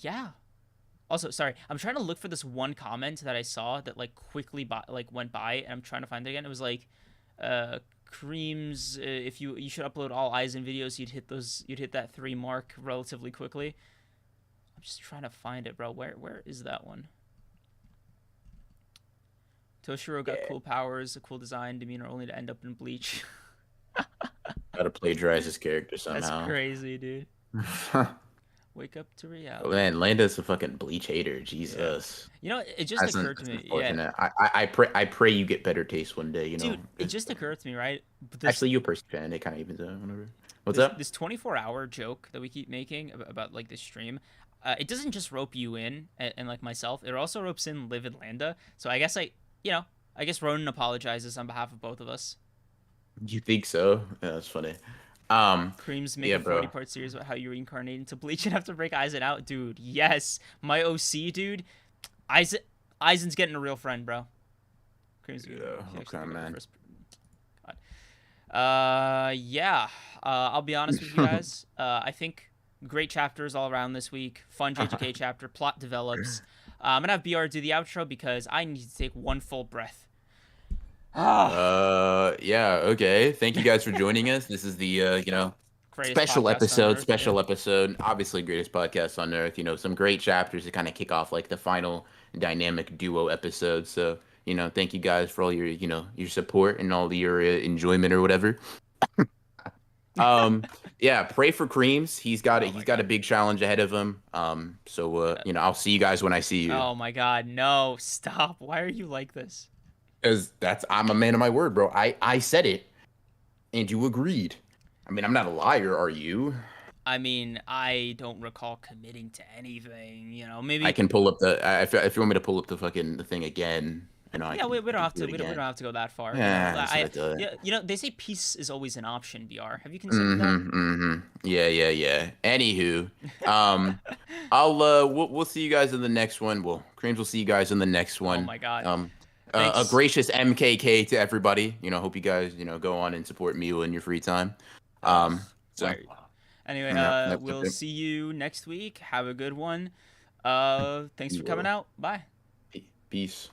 yeah. Also, sorry, I'm trying to look for this one comment that I saw that like quickly went by, and I'm trying to find it again. It was like, Kreams, if you should upload all Aizen videos, you'd hit that 3 mark relatively quickly. I'm just trying to find it, bro. Where is that one? Toshiro got Yeah, cool powers, a cool design, demeanor, only to end up in Bleach. gotta plagiarize his character That's somehow. crazy, dude. Wake up to reality. Man, Landa's a fucking Bleach hater. Yeah. Jesus. You know, it just occurred to That's me. Yeah, unfortunate. I pray you get better taste one day. dude, it just occurred to me, right? But Actually, you a Percy fan. It kind of evens out. Whatever. What's this up? this 24-hour joke that we keep making about like this stream, it doesn't just rope you in and like myself. It also ropes in Liv and Landa. So I guess you know, I guess Ronin apologizes on behalf of both of us. You think so? Yeah, that's funny. Creams make Yeah, a bro. 40-part series about how you reincarnate into Bleach and have to break Aizen out, dude. Yes, my OC, dude. Aizen, Aizen's getting a real friend, bro. Creams, he Yeah. actually Okay, picked up the man. first. God. Yeah. I'll be honest with you guys. I think great chapters all around this week. Fun JJK chapter. Plot develops. I'm gonna have BR do the outro because I need to take one full breath. Ah, Yeah. Okay. Thank you guys for joining us. This is the greatest podcast on earth. special Yeah. episode. Obviously, greatest podcast on earth. Some great chapters to kind of kick off like the final dynamic duo episode. So thank you guys for all your your support and all your enjoyment or whatever. Yeah, pray for Creams. Oh He's my got a god. big challenge ahead of him. So Yeah. I'll see you guys when I see you. Oh my god. No, stop. Why are you like this? Because that's I'm a man of my word, bro. I said it and you agreed. I mean, I'm not a liar, are you? I mean, I don't recall committing to anything. You know, I maybe. can pull up the if you want me to pull up the fucking the thing again, Yeah, we I don't can have do to. it We don't again. have to go that far. You know, Yeah, that's what I thought. yeah. You know, they say peace is always an option. BR. Have you considered that? Mm-hmm. Mm-hmm. Yeah, yeah, yeah. Anywho, we'll see you guys in the next one. Well, Creams will see you guys in the next Oh one. my god. Um, a Thanks. gracious MKK to everybody. Hope you guys go on and support Mew in your free time. Ugh. So Word. Anyway, yeah, we'll see you next week. Have a good one. Thanks we for coming will. out. Bye. Peace.